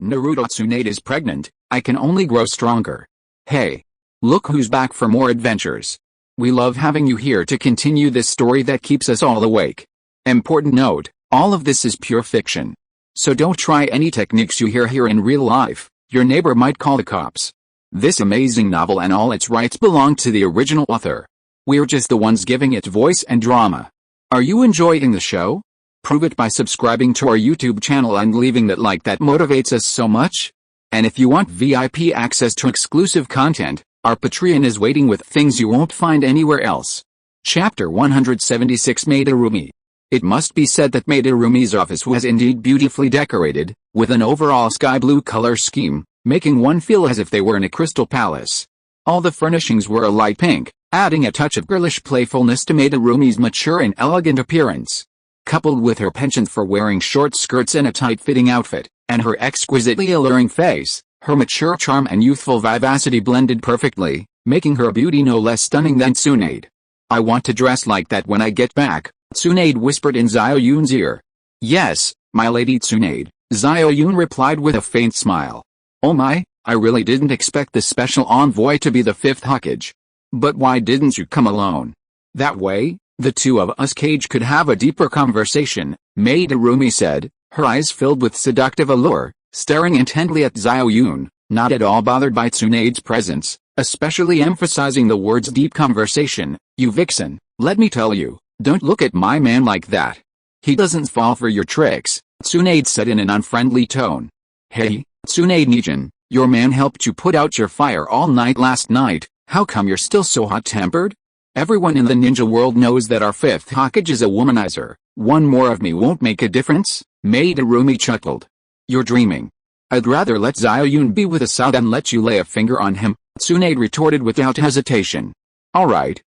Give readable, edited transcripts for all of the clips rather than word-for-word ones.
Naruto Tsunade is pregnant, I can only grow stronger. Hey! Look who's back for more adventures. We love having you here to continue this story that keeps us all awake. Important note, all of this is pure fiction. So don't try any techniques you hear here in real life, your neighbor might call the cops. This amazing novel and all its rights belong to the original author. We're just the ones giving it voice and drama. Are you enjoying the show? Prove it by subscribing to our YouTube channel and leaving that like that motivates us so much. And if you want VIP access to exclusive content, our Patreon is waiting with things you won't find anywhere else. Chapter 176 Madarumi. It must be said that Madarumi's office was indeed beautifully decorated, with an overall sky blue color scheme, making one feel as if they were in a crystal palace. All the furnishings were a light pink, adding a touch of girlish playfulness to Madarumi's mature and elegant appearance. Coupled with her penchant for wearing short skirts and a tight-fitting outfit, and her exquisitely alluring face, her mature charm and youthful vivacity blended perfectly, making her beauty no less stunning than Tsunade. I want to dress like that when I get back, Tsunade whispered in Xiao Yun's ear. Yes, my lady Tsunade, Xiao Yun replied with a faint smile. Oh my, I really didn't expect the special envoy to be the fifth Hokage. But why didn't you come alone? That way, the two of us Cage could have a deeper conversation, Madarumi said, her eyes filled with seductive allure, staring intently at Xiao Yun, not at all bothered by Tsunade's presence, especially emphasizing the words deep conversation. You vixen, let me tell you, don't look at my man like that. He doesn't fall for your tricks, Tsunade said in an unfriendly tone. Hey, Tsunade Nijin, your man helped you put out your fire all night last night, how come you're still so hot-tempered? Everyone in the ninja world knows that our fifth Hokage is a womanizer. One more of me won't make a difference, Madarumi chuckled. You're dreaming. I'd rather let Xiao Yun be with Asao than let you lay a finger on him, Tsunade retorted without hesitation. Alright,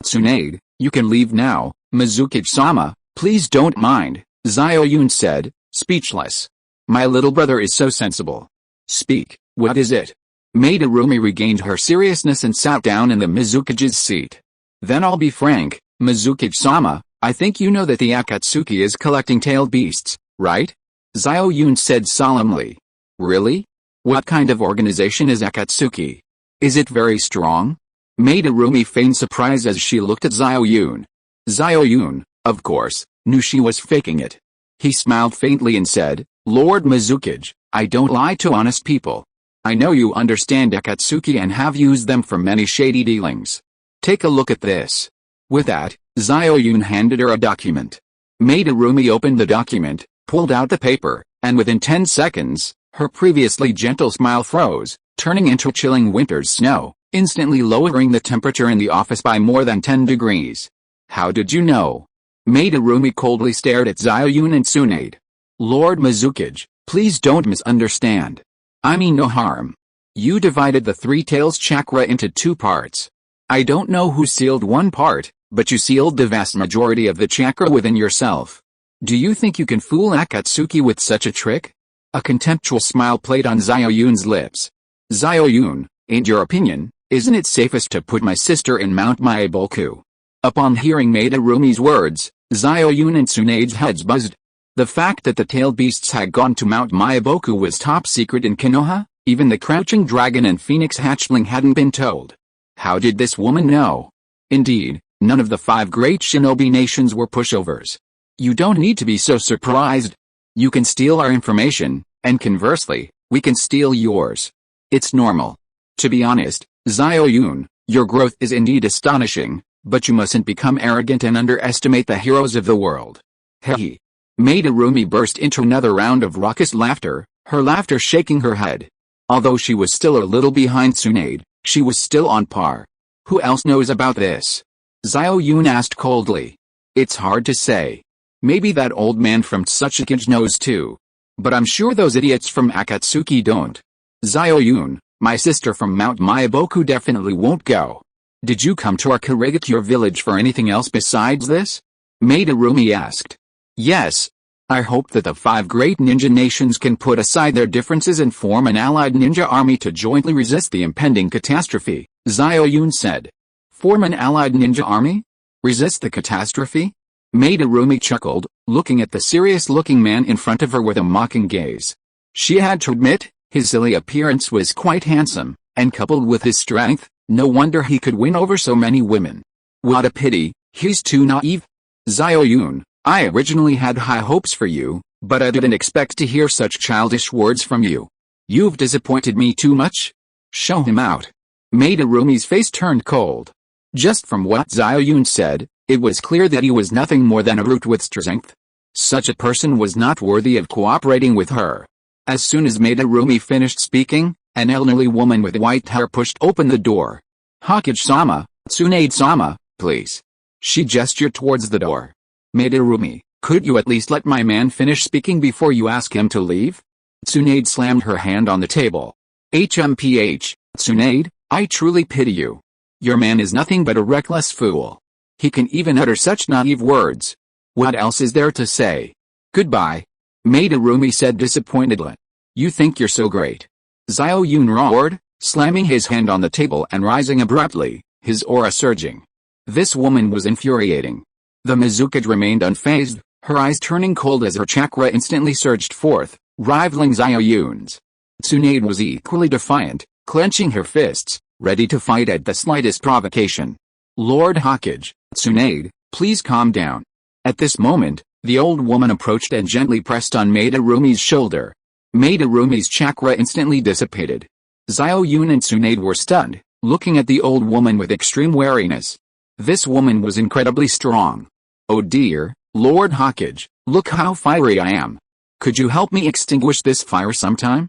Tsunade, you can leave now, Mizuki-sama, please don't mind, Xiao Yun said, speechless. My little brother is so sensible. Speak, what is it? Madarumi regained her seriousness and sat down in the Mizukage's seat. Then I'll be frank, Mizuki-sama, I think you know that the Akatsuki is collecting tailed beasts, right? Xiao Yun said solemnly. Really? What kind of organization is Akatsuki? Is it very strong? Madarumi feigned surprise as she looked at Xiao Yun. Xiao Yun, of course, knew she was faking it. He smiled faintly and said, Lord Mizukage, I don't lie to honest people. I know you understand Akatsuki and have used them for many shady dealings. Take a look at this. With that, Xiao Yun handed her a document. Madarumi opened the document, pulled out the paper, and within 10 seconds, her previously gentle smile froze, turning into chilling winter's snow, instantly lowering the temperature in the office by more than 10 degrees. How did you know? Madarumi coldly stared at Xiao Yun and Tsunade. Lord Mizukage, please don't misunderstand. I mean no harm. You divided the Three Tails chakra into two parts. I don't know who sealed one part, but you sealed the vast majority of the chakra within yourself. Do you think you can fool Akatsuki with such a trick? A contemptuous smile played on Xiao Yun's lips. Xiao Yun, in your opinion, isn't it safest to put my sister in Mount Maiboku? Upon hearing Madarumi's words, Xiao Yun and Tsunade's heads buzzed. The fact that the tailed beasts had gone to Mount Maiboku was top secret in Konoha, even the Crouching Dragon and Phoenix Hatchling hadn't been told. How did this woman know? Indeed, none of the 5 great shinobi nations were pushovers. You don't need to be so surprised. You can steal our information, and conversely, we can steal yours. It's normal. To be honest, Xiao Yun, your growth is indeed astonishing, but you mustn't become arrogant and underestimate the heroes of the world. Hehe. Madarumi burst into another round of raucous laughter, her laughter shaking her head. Although she was still a little behind Tsunade, she was still on par. Who else knows about this? Xiao Yun asked coldly. It's hard to say. Maybe that old man from Tsuchikage knows too. But I'm sure those idiots from Akatsuki don't. Xiao Yun, my sister from Mount Maiboku definitely won't go. Did you come to our Karigakure village for anything else besides this? Madarumi asked. Yes. I hope that the 5 great ninja nations can put aside their differences and form an allied ninja army to jointly resist the impending catastrophe, Xiao Yun said. Form an allied ninja army? Resist the catastrophe? Madarumi chuckled, looking at the serious-looking man in front of her with a mocking gaze. She had to admit, his silly appearance was quite handsome, and coupled with his strength, no wonder he could win over so many women. What a pity, he's too naive. Xiao Yun, I originally had high hopes for you, but I didn't expect to hear such childish words from you. You've disappointed me too much. Show him out. Maid Arumi's face turned cold. Just from what Xiao Yun said, it was clear that he was nothing more than a brute with strength. Such a person was not worthy of cooperating with her. As soon as Maid Arumi finished speaking, an elderly woman with white hair pushed open the door. Hokage-sama, Tsunade-sama, please. She gestured towards the door. Maid Arumi, could you at least let my man finish speaking before you ask him to leave? Tsunade slammed her hand on the table. HMPH, Tsunade, I truly pity you. Your man is nothing but a reckless fool. He can even utter such naive words. What else is there to say? Goodbye. Maid Arumi said disappointedly. You think you're so great. Xiao Yun roared, slamming his hand on the table and rising abruptly, his aura surging. This woman was infuriating. The Mizukage remained unfazed, her eyes turning cold as her chakra instantly surged forth, rivaling Xiao Yun's. Tsunade was equally defiant, clenching her fists, ready to fight at the slightest provocation. Lord Hokage, Tsunade, please calm down. At this moment, the old woman approached and gently pressed on Maid Arumi's shoulder. Maid Arumi's chakra instantly dissipated. Xiao Yun and Tsunade were stunned, looking at the old woman with extreme wariness. This woman was incredibly strong. Oh dear, Lord Hokage, look how fiery I am. Could you help me extinguish this fire sometime?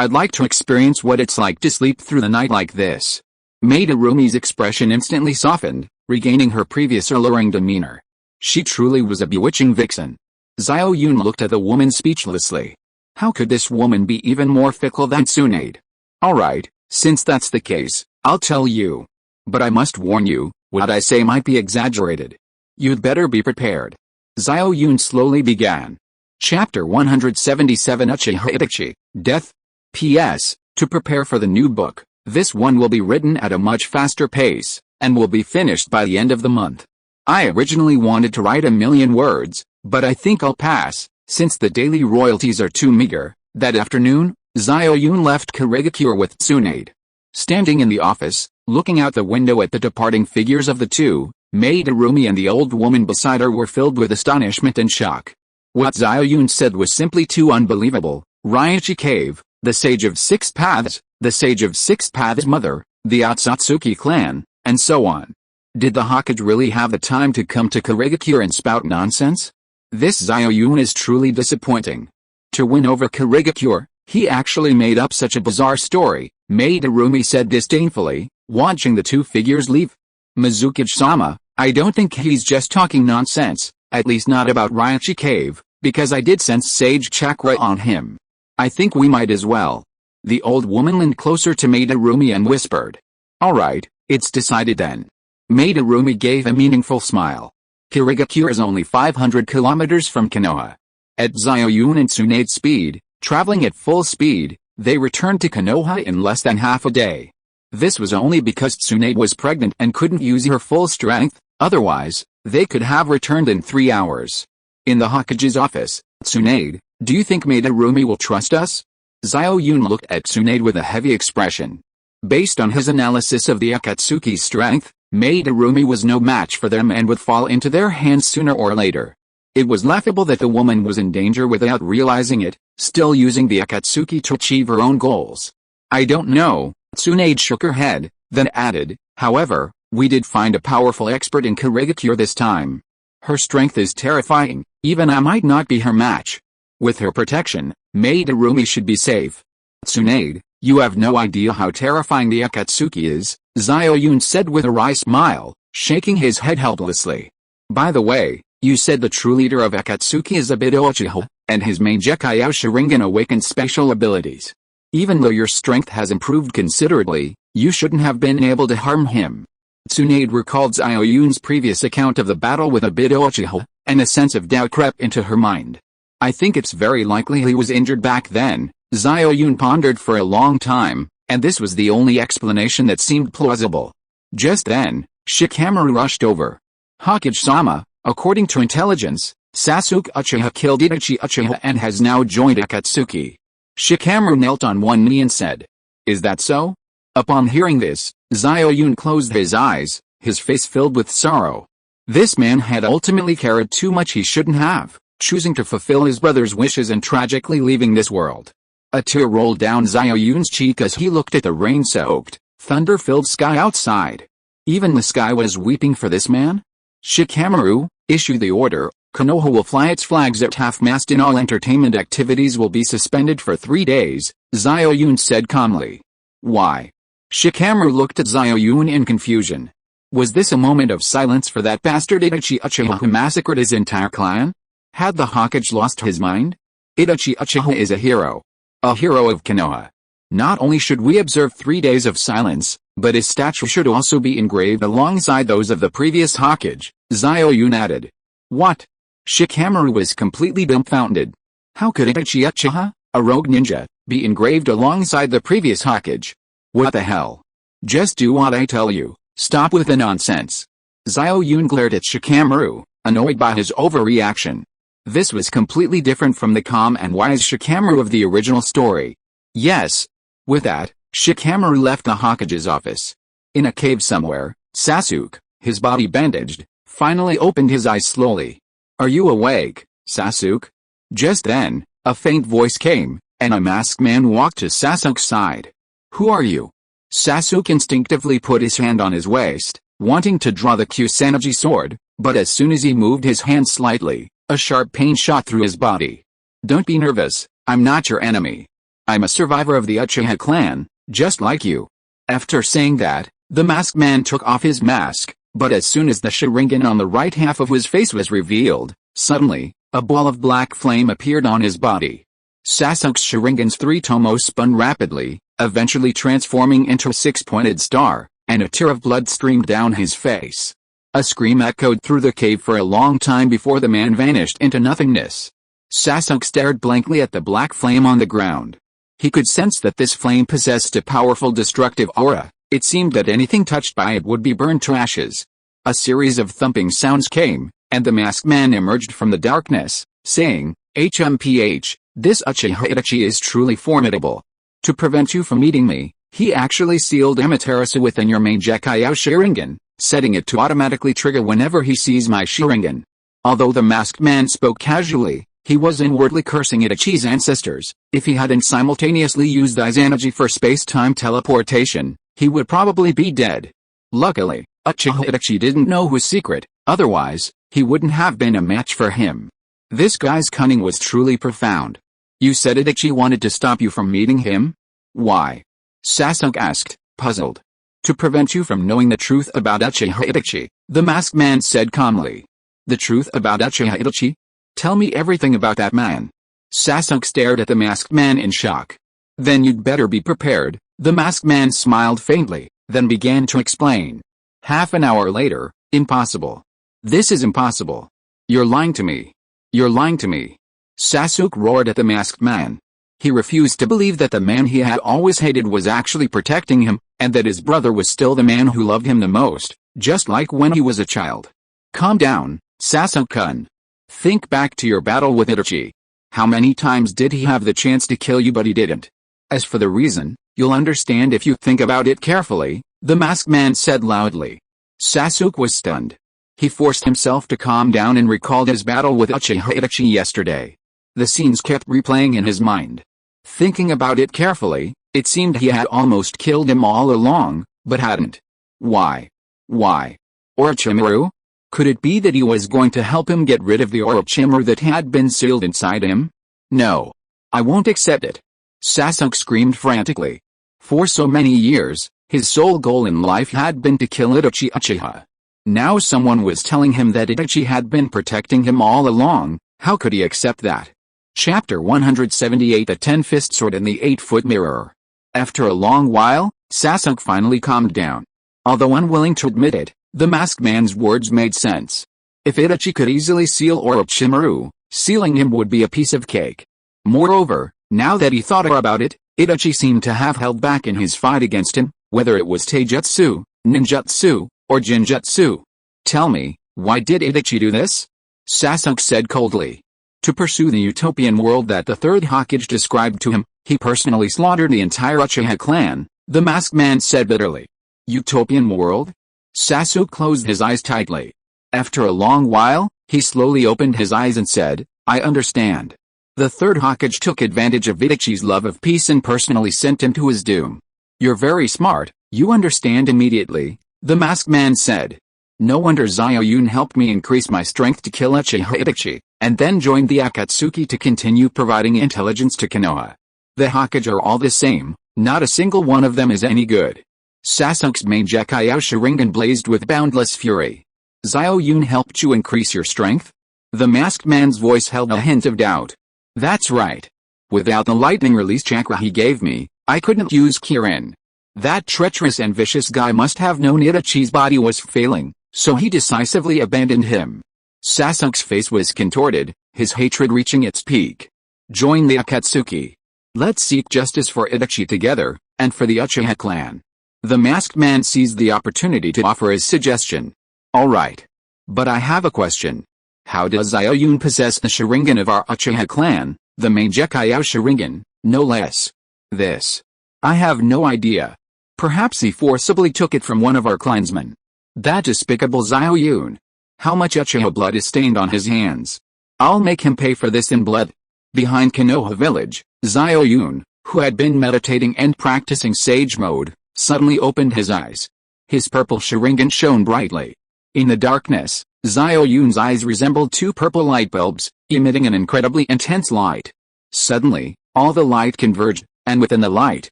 I'd like to experience what it's like to sleep through the night like this. Maid Arumi's expression instantly softened, regaining her previous alluring demeanor. She truly was a bewitching vixen. Xiao Yun looked at the woman speechlessly. How could this woman be even more fickle than Tsunade? Alright, since that's the case, I'll tell you. But I must warn you, what I say might be exaggerated. You'd better be prepared. Xiao Yun slowly began. Chapter 177 Uchiha Itachi, Death. P.S. To prepare for the new book, this one will be written at a much faster pace, and will be finished by the end of the month. I originally wanted to write 1,000,000 words, but I think I'll pass, since the daily royalties are too meager. That afternoon, Xiao Yun left Kirigakure with Tsunade. Standing in the office, looking out the window at the departing figures of the two, Maid Arumi and the old woman beside her were filled with astonishment and shock. What Xiao Yun said was simply too unbelievable. Raichi Cave, the Sage of Six Paths, the Sage of Six Paths' mother, the Otsutsuki clan, and so on. Did the Hokage really have the time to come to Kirigakure and spout nonsense? This Xiao Yun is truly disappointing. To win over Kirigakure, he actually made up such a bizarre story, Maid Arumi said disdainfully, watching the two figures leave. Mizukage-sama, I don't think he's just talking nonsense, at least not about Raichi Cave, because I did sense sage chakra on him. I think we might as well. The old woman leaned closer to Maid Arumi and whispered. Alright, it's decided then. Maid Arumi gave a meaningful smile. Kirigakure is only 500 kilometers from Konoha. At Xiao Yun and Tsunade's speed, traveling at full speed, they returned to Konoha in less than half a day. This was only because Tsunade was pregnant and couldn't use her full strength, otherwise, they could have returned in 3 hours. In the Hokage's office, Tsunade, do you think Maid Arumi will trust us? Xiao Yun looked at Tsunade with a heavy expression. Based on his analysis of the Akatsuki's strength, Maid Arumi was no match for them and would fall into their hands sooner or later. It was laughable that the woman was in danger without realizing it, still using the Akatsuki to achieve her own goals. I don't know, Tsunade shook her head, then added, however, we did find a powerful expert in Kirigakure this time. Her strength is terrifying, even I might not be her match. With her protection, Maid Arumi should be safe. Tsunade, you have no idea how terrifying the Akatsuki is, Xiao Yun said with a wry smile, shaking his head helplessly. By the way, you said the true leader of Akatsuki is Obito Uchiha, and his main Gekkyou Sharingan awakens special abilities. Even though your strength has improved considerably, you shouldn't have been able to harm him. Tsunade recalled Xiao Yun's previous account of the battle with Obito Uchiha, and a sense of doubt crept into her mind. I think it's very likely he was injured back then. Xiao Yun pondered for a long time, and this was the only explanation that seemed plausible. Just then, Shikamaru rushed over. Hokage-sama, according to intelligence, Sasuke Uchiha killed Itachi Uchiha and has now joined Akatsuki. Shikamaru knelt on one knee and said, "Is that so?" Upon hearing this, Xiao Yun closed his eyes, his face filled with sorrow. This man had ultimately cared too much he shouldn't have, choosing to fulfill his brother's wishes and tragically leaving this world. A tear rolled down Xiao Yun's cheek as he looked at the rain-soaked, thunder-filled sky outside. Even the sky was weeping for this man? Shikamaru, issue the order. Konoha will fly its flags at half-mast and all entertainment activities will be suspended for 3 days, Xiao Yun said calmly. Why? Shikamaru looked at Xiao Yun in confusion. Was this a moment of silence for that bastard Itachi Uchiha who massacred his entire clan? Had the Hokage lost his mind? Itachi Uchiha is a hero. A hero of Konoha. Not only should we observe 3 days of silence, but his statue should also be engraved alongside those of the previous Hokage, Xiao Yun added. What? Shikamaru was completely dumbfounded. How could Itachi Uchiha, a rogue ninja, be engraved alongside the previous Hokage? What the hell? Just do what I tell you. Stop with the nonsense. Xiao Yun glared at Shikamaru, annoyed by his overreaction. This was completely different from the calm and wise Shikamaru of the original story. Yes. With that, Shikamaru left the Hokage's office. In a cave somewhere, Sasuke, his body bandaged, finally opened his eyes slowly. Are you awake, Sasuke? Just then, a faint voice came, and a masked man walked to Sasuke's side. Who are you? Sasuke instinctively put his hand on his waist, wanting to draw the Kusanagi sword, but as soon as he moved his hand slightly, a sharp pain shot through his body. Don't be nervous, I'm not your enemy. I'm a survivor of the Uchiha clan, just like you. After saying that, the masked man took off his mask, but as soon as the Sharingan on the right half of his face was revealed, suddenly, a ball of black flame appeared on his body. Sasuke's Sharingan's 3 tomos spun rapidly, eventually transforming into a 6-pointed star, and a tear of blood streamed down his face. A scream echoed through the cave for a long time before the man vanished into nothingness. Sasuke stared blankly at the black flame on the ground. He could sense that this flame possessed a powerful destructive aura. It seemed that anything touched by it would be burned to ashes. A series of thumping sounds came, and the masked man emerged from the darkness, saying, HMPH, this Uchiha Itachi is truly formidable. To prevent you from eating me, he actually sealed Amaterasu within your main Gekkai Sharingan, setting it to automatically trigger whenever he sees my Sharingan. Although the masked man spoke casually, he was inwardly cursing Itachi's ancestors. If he hadn't simultaneously used Izanagi for space-time teleportation, he would probably be dead. Luckily, Uchiha Itachi didn't know his secret, otherwise, he wouldn't have been a match for him. This guy's cunning was truly profound. You said Itachi wanted to stop you from meeting him? Why? Sasuke asked, puzzled. To prevent you from knowing the truth about Uchiha Itachi, the masked man said calmly. The truth about Uchiha Itachi? Tell me everything about that man. Sasuke stared at the masked man in shock. Then you'd better be prepared. The masked man smiled faintly, then began to explain. Half an hour later, impossible. This is impossible. You're lying to me. You're lying to me. Sasuke roared at the masked man. He refused to believe that the man he had always hated was actually protecting him, and that his brother was still the man who loved him the most, just like when he was a child. Calm down, Sasuke-kun. Think back to your battle with Itachi. How many times did he have the chance to kill you but he didn't? As for the reason, you'll understand if you think about it carefully, the masked man said loudly. Sasuke was stunned. He forced himself to calm down and recalled his battle with Uchiha Itachi yesterday. The scenes kept replaying in his mind. Thinking about it carefully, it seemed he had almost killed him all along, but hadn't. Why? Why? Orochimaru? Could it be that he was going to help him get rid of the Orochimaru that had been sealed inside him? No. I won't accept it. Sasuke screamed frantically. For so many years, his sole goal in life had been to kill Itachi Uchiha. Now someone was telling him that Itachi had been protecting him all along. How could he accept that? Chapter 178 The 10-Fist Sword and the 8-Foot Mirror. After a long while, Sasuke finally calmed down. Although unwilling to admit it, the masked man's words made sense. If Itachi could easily seal Orochimaru, sealing him would be a piece of cake. Moreover, now that he thought about it, Itachi seemed to have held back in his fight against him, whether it was taijutsu, ninjutsu, or genjutsu. Tell me, why did Itachi do this? Sasuke said coldly. To pursue the utopian world that the third Hokage described to him, He personally slaughtered the entire Uchiha clan, the masked man said bitterly. Utopian world? Sasuke closed his eyes tightly. After a long while, he slowly opened his eyes and said, I understand. The third Hokage took advantage of Itachi's love of peace and personally sent him to his doom. You're very smart, you understand immediately, the masked man said. No wonder Xiao Yun helped me increase my strength to kill Uchiha Itachi, and then joined the Akatsuki to continue providing intelligence to Konoha. The Hokage are all the same, not a single one of them is any good. Sasuke's Mangekyou Sharingan blazed with boundless fury. Xiao Yun helped you increase your strength? The masked man's voice held a hint of doubt. That's right. Without the lightning release chakra he gave me, I couldn't use Kirin. That treacherous and vicious guy must have known Itachi's body was failing, so he decisively abandoned him. Sasuke's face was contorted, his hatred reaching its peak. Join the Akatsuki. Let's seek justice for Itachi together, and for the Uchiha clan. The masked man seized the opportunity to offer his suggestion. Alright. But I have a question. How does Xiao Yun possess the Sharingan of our Uchiha clan, the Mangekyou Sharingan, no less? This. I have no idea. Perhaps he forcibly took it from one of our clansmen. That despicable Xiao Yun. How much Uchiha blood is stained on his hands? I'll make him pay for this in blood. Behind Konoha village, Xiao Yun, who had been meditating and practicing sage mode, suddenly opened his eyes. His purple Sharingan shone brightly. In the darkness, Xiao Yun's eyes resembled two purple light bulbs, emitting an incredibly intense light. Suddenly, all the light converged, and within the light,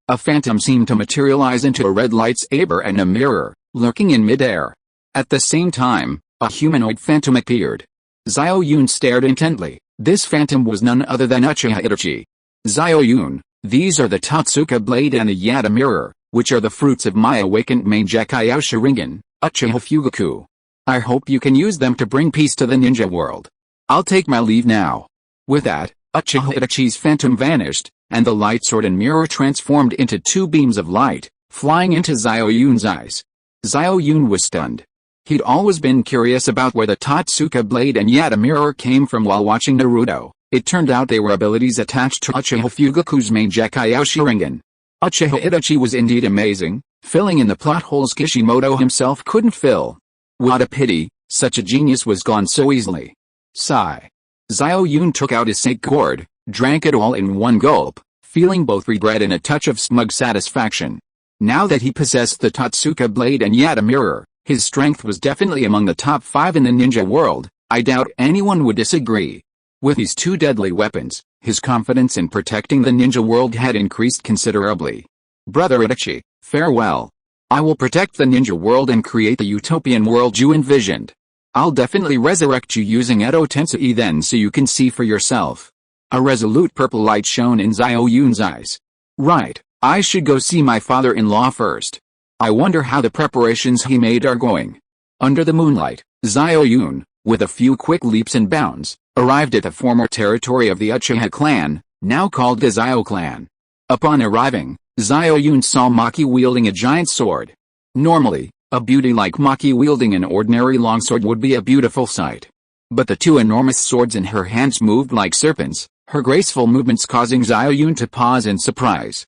a phantom seemed to materialize into a red lightsaber and a mirror, lurking in midair. At the same time, a humanoid phantom appeared. Xiao Yun stared intently. This phantom was none other than Uchiha Itachi. Xiao Yun, these are the Totsuka blade and the Yata mirror, which are the fruits of my awakened Mangekyou Sharingan, Uchiha Fugaku. I hope you can use them to bring peace to the ninja world. I'll take my leave now. With that, Uchiha Itachi's phantom vanished, and the light sword and mirror transformed into two beams of light, flying into Xiao Yun's eyes. Xiao Yun was stunned. He'd always been curious about where the Totsuka blade and Yata mirror came from while watching Naruto. It turned out they were abilities attached to Uchiha Fugaku's Mangekyou Sharingan. Uchiha Itachi was indeed amazing, filling in the plot holes Kishimoto himself couldn't fill. What a pity, such a genius was gone so easily. Sigh. Xiao Yun took out his sake gourd, drank it all in one gulp, feeling both regret and a touch of smug satisfaction. Now that he possessed the Totsuka blade and Yata mirror, his strength was definitely among the top 5 in the ninja world. I doubt anyone would disagree. With these two deadly weapons, his confidence in protecting the ninja world had increased considerably. Brother Itachi, farewell. I will protect the ninja world and create the utopian world you envisioned. I'll definitely resurrect you using Edo Tensei then so you can see for yourself. A resolute purple light shone in Xiao Yun's eyes. Right, I should go see my father-in-law first. I wonder how the preparations he made are going. Under the moonlight, Xiao Yun, with a few quick leaps and bounds, arrived at the former territory of the Uchiha clan, now called the Xiao clan. Upon arriving, Xiao Yun saw Maki wielding a giant sword. Normally, a beauty like Maki wielding an ordinary longsword would be a beautiful sight. But the two enormous swords in her hands moved like serpents, her graceful movements causing Xiao Yun to pause in surprise.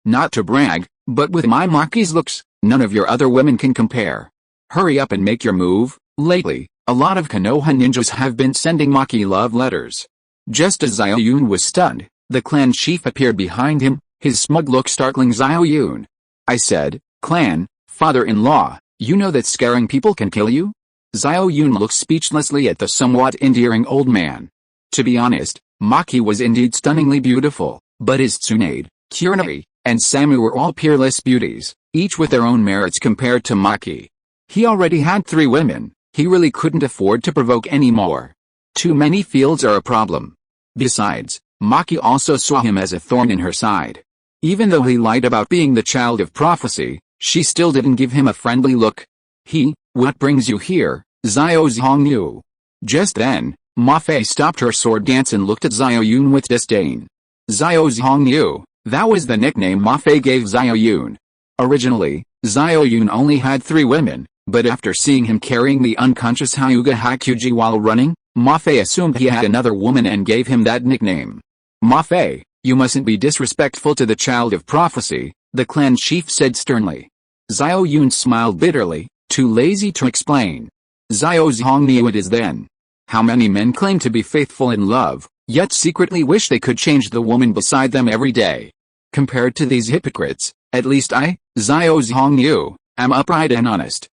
Not to brag, but with my Maki's looks, none of your other women can compare. Hurry up and make your move. Lately, a lot of Konoha ninjas have been sending Maki love letters. Just as Xiao Yun was stunned, the clan chief appeared behind him, his smug look startling Xiao Yun. I said, clan, father-in-law, you know that scaring people can kill you? Xiao Yun looked speechlessly at the somewhat endearing old man. To be honest, Maki was indeed stunningly beautiful, but his Tsunade, Kurenai, and Samu were all peerless beauties, each with their own merits compared to Maki. He already had 3 women, he really couldn't afford to provoke any more. Too many fields are a problem. Besides, Maki also saw him as a thorn in her side. Even though he lied about being the child of prophecy, she still didn't give him a friendly look. What brings you here, Xiao Zhongyu? Just then, Ma Fei stopped her sword dance and looked at Xiao Yun with disdain. Xiao Zhongyu, that was the nickname Ma Fei gave Xiao Yun. Originally, Xiao Yun only had 3 women, but after seeing him carrying the unconscious Hyuga Hakuji while running, Ma Fei assumed he had another woman and gave him that nickname. Ma Fei, You mustn't be disrespectful to the child of prophecy, the clan chief said sternly. Xiao Yun smiled bitterly, too lazy to explain. Xiao Zhong knew it is then. How many men claim to be faithful in love, yet secretly wish they could change the woman beside them every day? Compared to these hypocrites, at least I, Xiao Zhong Yu, am upright and honest.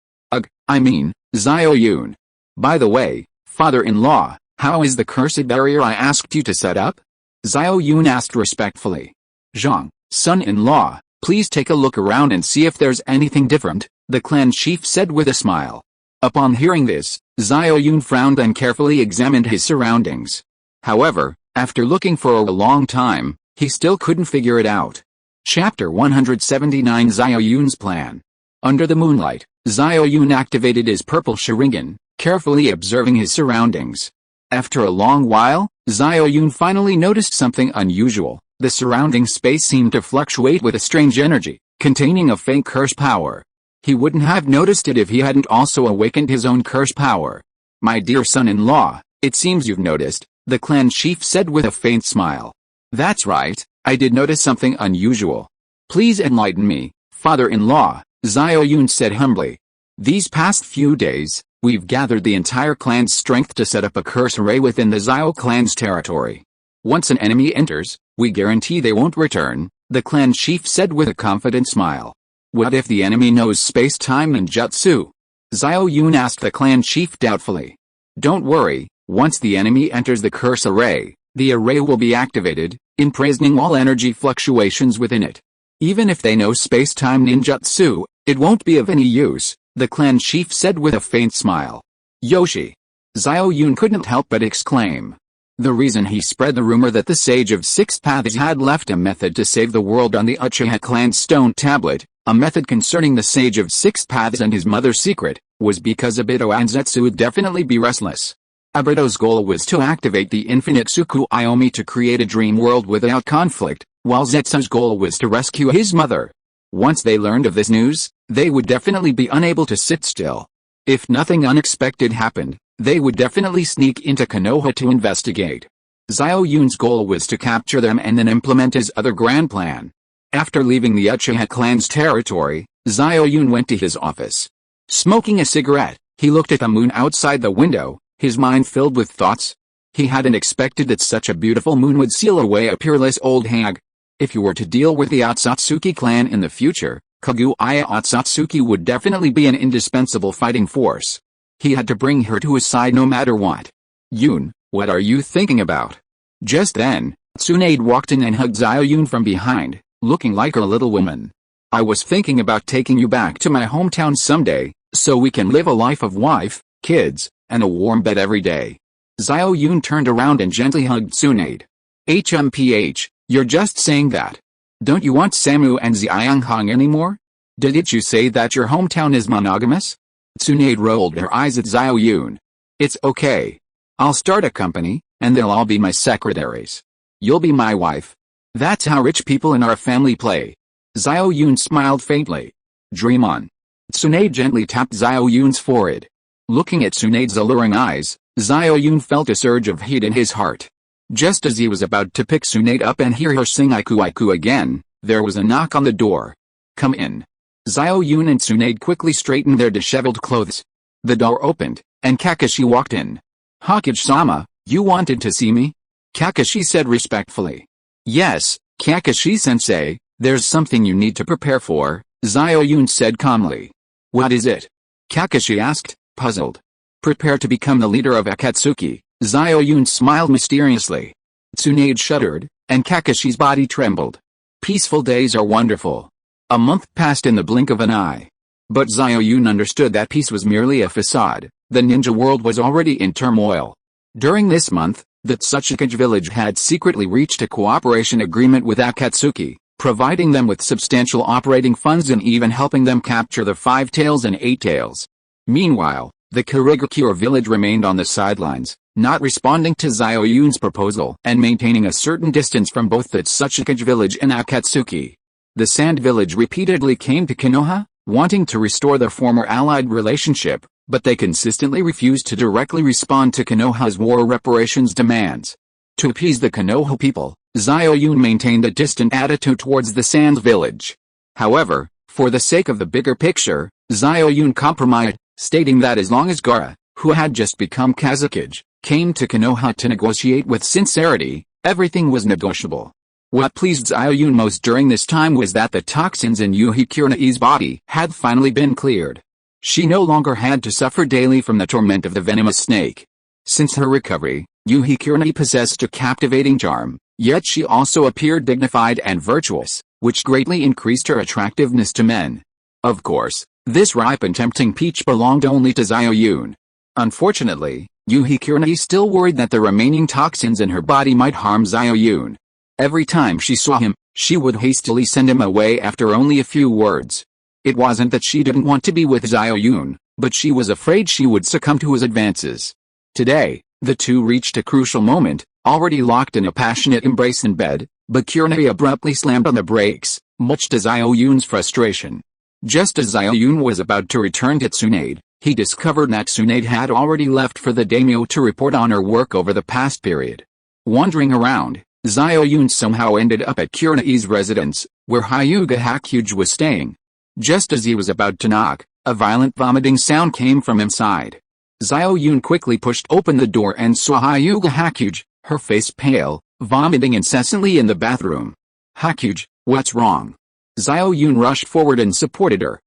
I mean, Xiao Yun. By the way, father-in-law, how is the cursed barrier I asked you to set up? Xiao Yun asked respectfully. Zhang, son-in-law, please take a look around and see if there's anything different, the clan chief said with a smile. Upon hearing this, Xiao Yun frowned and carefully examined his surroundings. However, after looking for a long time, he still couldn't figure it out. Chapter 179 Xiao Yun's Plan. Under the moonlight, Xiao Yun activated his purple Sharingan, carefully observing his surroundings. After a long while, Xiao Yun finally noticed something unusual. The surrounding space seemed to fluctuate with a strange energy, containing a faint curse power. He wouldn't have noticed it if he hadn't also awakened his own curse power. My dear son-in-law, it seems you've noticed, the clan chief said with a faint smile. That's right, I did notice something unusual. Please enlighten me, father-in-law, Xiao Yun said humbly. These past few days, we've gathered the entire clan's strength to set up a curse array within the Xiao clan's territory. Once an enemy enters, we guarantee they won't return, the clan chief said with a confident smile. What if the enemy knows space-time and jutsu? Xiao Yun asked the clan chief doubtfully. Don't worry, once the enemy enters the curse array, the array will be activated, imprisoning all energy fluctuations within it. Even if they know space-time ninjutsu, it won't be of any use, the clan chief said with a faint smile. Yoshi! Xiao Yun couldn't help but exclaim. The reason he spread the rumor that the Sage of Six Paths had left a method to save the world on the Uchiha clan's stone tablet, a method concerning the Sage of Six Paths and his mother's secret, was because Obito and Zetsu would definitely be restless. Obito's goal was to activate the infinite Tsukuyomi to create a dream world without conflict, while Zetsu's goal was to rescue his mother. Once they learned of this news, they would definitely be unable to sit still. If nothing unexpected happened, they would definitely sneak into Konoha to investigate. Xiao Yun's goal was to capture them and then implement his other grand plan. After leaving the Uchiha clan's territory, Xiao Yun went to his office. Smoking a cigarette, he looked at the moon outside the window, his mind filled with thoughts. He hadn't expected that such a beautiful moon would seal away a peerless old hag. If you were to deal with the Otsutsuki clan in the future, Kaguya Otsutsuki would definitely be an indispensable fighting force. He had to bring her to his side no matter what. Yun, what are you thinking about? Just then, Tsunade walked in and hugged Xiao Yun from behind, looking like a little woman. I was thinking about taking you back to my hometown someday, so we can live a life of wife, kids, and a warm bed every day. Xiao Yun turned around and gently hugged Tsunade. HMPH, you're just saying that. Don't you want Samu and Xianghang anymore? Didn't you say that your hometown is monogamous? Tsunade rolled her eyes at Xiao Yun. It's okay. I'll start a company, and they'll all be my secretaries. You'll be my wife. That's how rich people in our family play. Xiao Yun smiled faintly. Dream on. Tsunade gently tapped Xiao Yun's forehead. Looking at Tsunade's alluring eyes, Xiao Yun felt a surge of heat in his heart. Just as he was about to pick Tsunade up and hear her sing Iku again, there was a knock on the door. Come in. Xiao Yun and Tsunade quickly straightened their disheveled clothes. The door opened, and Kakashi walked in. Hokage-sama, you wanted to see me? Kakashi said respectfully. Yes, Kakashi-sensei, there's something you need to prepare for, Xiao Yun said calmly. What is it? Kakashi asked, puzzled. Prepare to become the leader of Akatsuki, Xiao Yun smiled mysteriously. Tsunade shuddered, and Kakashi's body trembled. Peaceful days are wonderful. A month passed in the blink of an eye. But Xiao Yun understood that peace was merely a facade. The ninja world was already in turmoil. During this month, the Tsuchikage village had secretly reached a cooperation agreement with Akatsuki, providing them with substantial operating funds and even helping them capture the Five Tails and Eight Tails. Meanwhile, the Kirigakure village remained on the sidelines, not responding to Xiao Yun's proposal and maintaining a certain distance from both the Tsuchikage village and Akatsuki. The Sand village repeatedly came to Konoha, wanting to restore their former allied relationship, but they consistently refused to directly respond to Konoha's war reparations demands. To appease the Konoha people, Xiao Yun maintained a distant attitude towards the Sands village. However, for the sake of the bigger picture, Xiao Yun compromised, stating that as long as Gaara, who had just become Kazakage, came to Konoha to negotiate with sincerity, everything was negotiable. What pleased Xiao Yun most during this time was that the toxins in Yuhi Kurenai's body had finally been cleared. She no longer had to suffer daily from the torment of the venomous snake. Since her recovery, Yuhi Kurenai possessed a captivating charm, yet she also appeared dignified and virtuous, which greatly increased her attractiveness to men. Of course, this ripe and tempting peach belonged only to Xiao Yun. Unfortunately, Yuhi Kurenai still worried that the remaining toxins in her body might harm Xiao Yun. Every time she saw him, she would hastily send him away after only a few words. It wasn't that she didn't want to be with Xiao Yun, but she was afraid she would succumb to his advances. Today, the two reached a crucial moment, already locked in a passionate embrace in bed, but Kurenai abruptly slammed on the brakes, much to Xiao Yun's frustration. Just as Xiao Yun was about to return to Tsunade, he discovered that Tsunade had already left for the daimyo to report on her work over the past period. Wandering around, Xiao Yun somehow ended up at Kurenai's residence, where Hyuga Hakuji was staying. Just as he was about to knock, a violent vomiting sound came from inside. Xiao Yun quickly pushed open the door and saw Hyuga Hakuji, her face pale, vomiting incessantly in the bathroom. "Hakuji, what's wrong?" Xiao Yun rushed forward and supported her.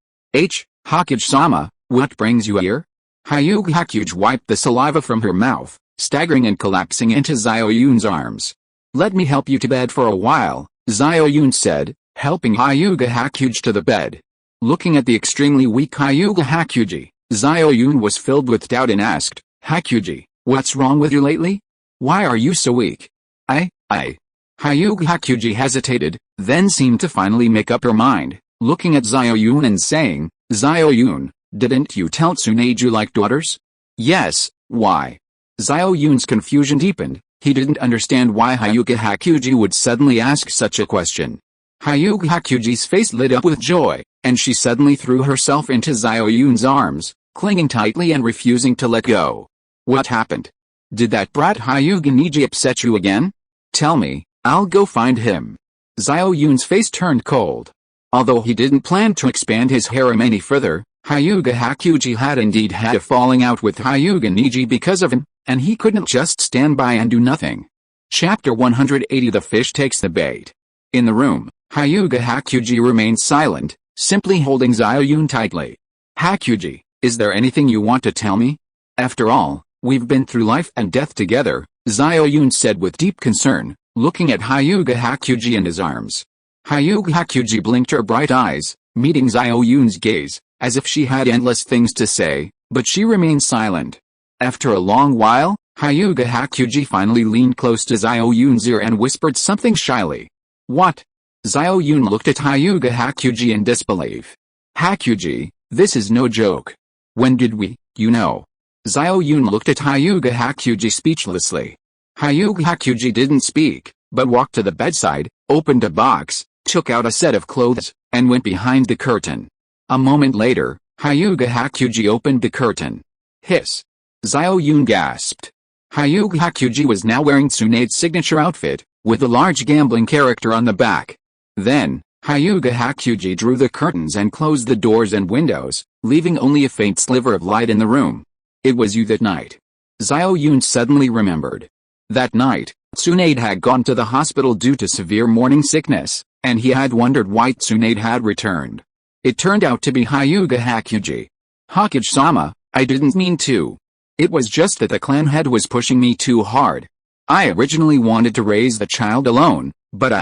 Hakuji-sama, what brings you here?" Hyuga Hakuji wiped the saliva from her mouth, staggering and collapsing into Xiao Yun's arms. "Let me help you to bed for a while," Xiao Yun said, helping Hyuga Hakuji to the bed. Looking at the extremely weak Hyuga Hakuji, Xiao Yun was filled with doubt and asked, "Hakuji, what's wrong with you lately? Why are you so weak?" Hyuga Hakuji hesitated, then seemed to finally make up her mind, looking at Xiao Yun and saying, "Xiao Yun, didn't you tell Tsunade you like daughters?" "Yes, why?" Xiao Yun's confusion deepened. He didn't understand why Hyuga Hakuji would suddenly ask such a question. Hyuga Hakuji's face lit up with joy, and she suddenly threw herself into Xiao Yun's arms, clinging tightly and refusing to let go. "What happened? Did that brat Hyuga Niji upset you again? Tell me, I'll go find him." Xiao Yun's face turned cold. Although he didn't plan to expand his harem any further, Hyuga Hakuji had indeed had a falling out with Hyuga Niji because of him, and he couldn't just stand by and do nothing. Chapter 180 The Fish Takes the Bait. In the room, Hyuga Hakuji remained silent, simply holding Xiao Yun tightly. "Hakuji, is there anything you want to tell me? After all, we've been through life and death together," Xiao Yun said with deep concern, looking at Hyuga Hakuji in his arms. Hyuga Hakuji blinked her bright eyes, meeting Xiao Yun's gaze, as if she had endless things to say, but she remained silent. After a long while, Hyuga Hakuji finally leaned close to Xiao Yun's ear and whispered something shyly. "What?" Xiao Yun looked at Hyuga Hakuji in disbelief. "Hakuji, this is no joke. When did we, Xiao Yun looked at Hyuga Hakuji speechlessly. Hyuga Hakuji didn't speak, but walked to the bedside, opened a box, took out a set of clothes, and went behind the curtain. A moment later, Hyuga Hakuji opened the curtain. "Hiss!" Xiao Yun gasped. Hyuga Hakuji was now wearing Tsunade's signature outfit, with a large gambling character on the back. Then, Hyuga Hakuji drew the curtains and closed the doors and windows, leaving only a faint sliver of light in the room. "It was you that night." Xiao Yun suddenly remembered. That night, Tsunade had gone to the hospital due to severe morning sickness, and he had wondered why Tsunade had returned. It turned out to be Hyuga Hakuji. "Hakuji-sama, I didn't mean to. It was just that the clan head was pushing me too hard. I originally wanted to raise the child alone, but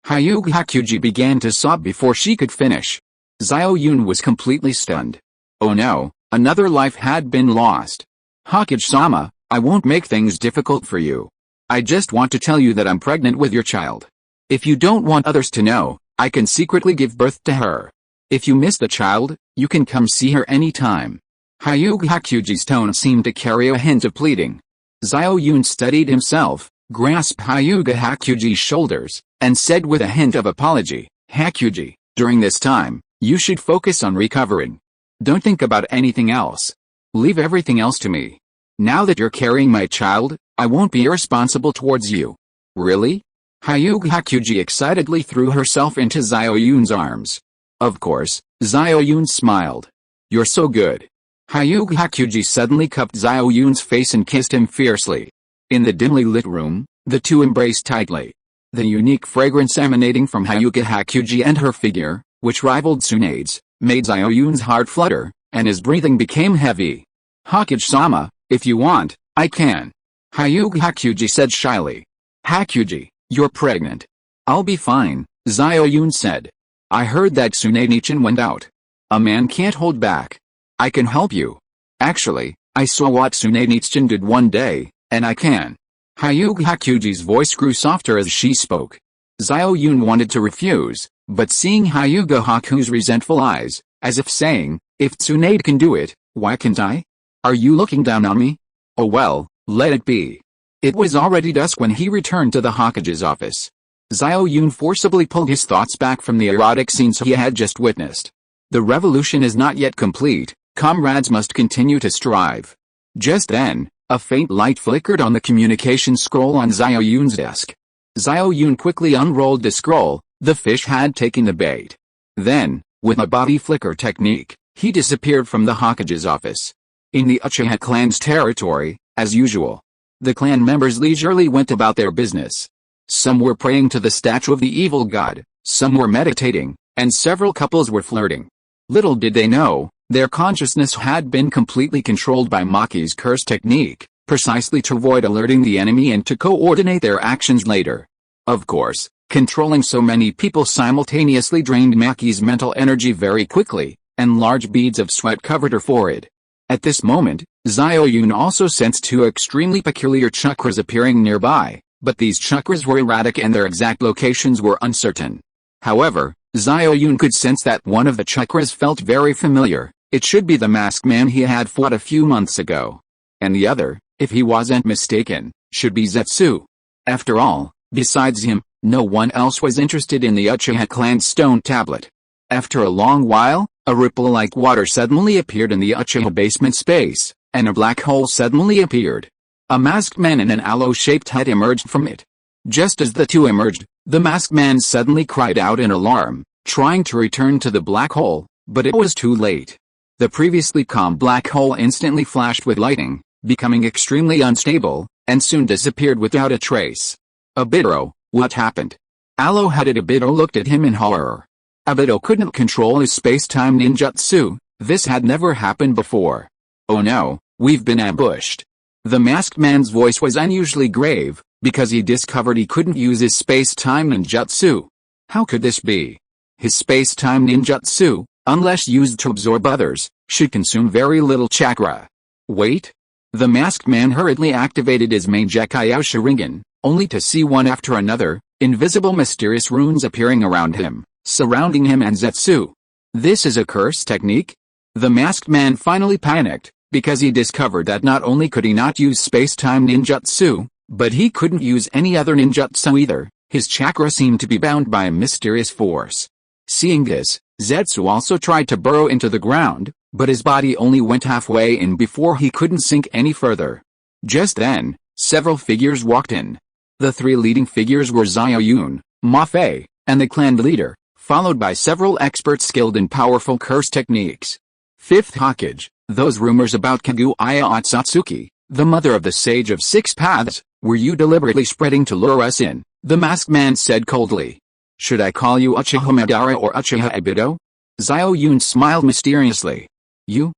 Hyuga Hakuji began to sob before she could finish. Xiao Yun was completely stunned. Oh no, another life had been lost. "Hakuji-sama, I won't make things difficult for you. I just want to tell you that I'm pregnant with your child. If you don't want others to know, I can secretly give birth to her. If you miss the child, you can come see her anytime." Hyuga Hakuji's tone seemed to carry a hint of pleading. Xiao Yun steadied himself, grasped Hyuga Hakuji's shoulders, and said with a hint of apology, "Hakuji, during this time, you should focus on recovering. Don't think about anything else. Leave everything else to me. Now that you're carrying my child, I won't be irresponsible towards you." "Really?" Hyuga Hakuji excitedly threw herself into Xiao Yun's arms. Of course, Xiao Yun smiled. You're so good. Hyuga Hakuji suddenly cupped Xiao Yun's face and kissed him fiercely. In the dimly lit room, the two embraced tightly. The unique fragrance emanating from Hyuga Hakuji and her figure, which rivaled Tsunade's, made Xiao Yun's heart flutter, and his breathing became heavy. Hakuji-sama, if you want, I can. Hyuga Hakuji said shyly. Hakuji, you're pregnant. I'll be fine, Xiao Yun said. I heard that Tsunade-chan went out. A man can't hold back. I can help you. Actually, I saw what Tsunade-chan did one day, and I can. Hyuga Hakuji's voice grew softer as she spoke. Xiao Yun wanted to refuse, but seeing Hyuga Haku's resentful eyes, as if saying, if Tsunade can do it, why can't I? Are you looking down on me? Oh well, let it be. It was already dusk when he returned to the Hokage's office. Xiao Yun forcibly pulled his thoughts back from the erotic scenes he had just witnessed. The revolution is not yet complete, comrades must continue to strive. Just then, a faint light flickered on the communication scroll on Xiao Yun's desk. Xiao Yun quickly unrolled the scroll. The fish had taken the bait. Then, with a body flicker technique, he disappeared from the Hokage's office. In the Uchiha clan's territory, as usual, the clan members leisurely went about their business. Some were praying to the statue of the evil god, some were meditating, and several couples were flirting. Little did they know, their consciousness had been completely controlled by Maki's curse technique, precisely to avoid alerting the enemy and to coordinate their actions later. Of course, controlling so many people simultaneously drained Maki's mental energy very quickly, and large beads of sweat covered her forehead. At this moment, Xiao Yun also sensed two extremely peculiar chakras appearing nearby, but these chakras were erratic and their exact locations were uncertain. However, Xiao Yun could sense that one of the chakras felt very familiar. It should be the masked man he had fought a few months ago. And the other, if he wasn't mistaken, should be Zetsu. After all, besides him, no one else was interested in the Uchiha clan's stone tablet. After a long while, a ripple like water suddenly appeared in the Uchiha basement space, and a black hole suddenly appeared. A masked man in an aloe-shaped head emerged from it. Just as the two emerged, the masked man suddenly cried out in alarm, trying to return to the black hole, but it was too late. The previously calm black hole instantly flashed with lightning, becoming extremely unstable, and soon disappeared without a trace. Obito, what happened? Aloe-headed Obito looked at him in horror. Obito couldn't control his space-time ninjutsu. This had never happened before. Oh no, we've been ambushed. The masked man's voice was unusually grave, because he discovered he couldn't use his space-time ninjutsu. How could this be? His space-time ninjutsu, unless used to absorb others, should consume very little chakra. Wait? The masked man hurriedly activated his main Gekkyou Sharingan, only to see one after another, invisible mysterious runes appearing around him, surrounding him and Zetsu. This is a curse technique? The masked man finally panicked, because he discovered that not only could he not use space-time ninjutsu, but he couldn't use any other ninjutsu either. His chakra seemed to be bound by a mysterious force. Seeing this, Zetsu also tried to burrow into the ground, but his body only went halfway in before he couldn't sink any further. Just then, several figures walked in. The three leading figures were Xiao Yun, Ma Fei, and the clan leader, followed by several experts skilled in powerful curse techniques. Fifth Hokage, those rumors about Kaguya Otsutsuki, the mother of the Sage of Six Paths, were you deliberately spreading to lure us in? The masked man said coldly. Should I call you Uchiha Madara or Uchiha Obito? Xiao Yun smiled mysteriously. You,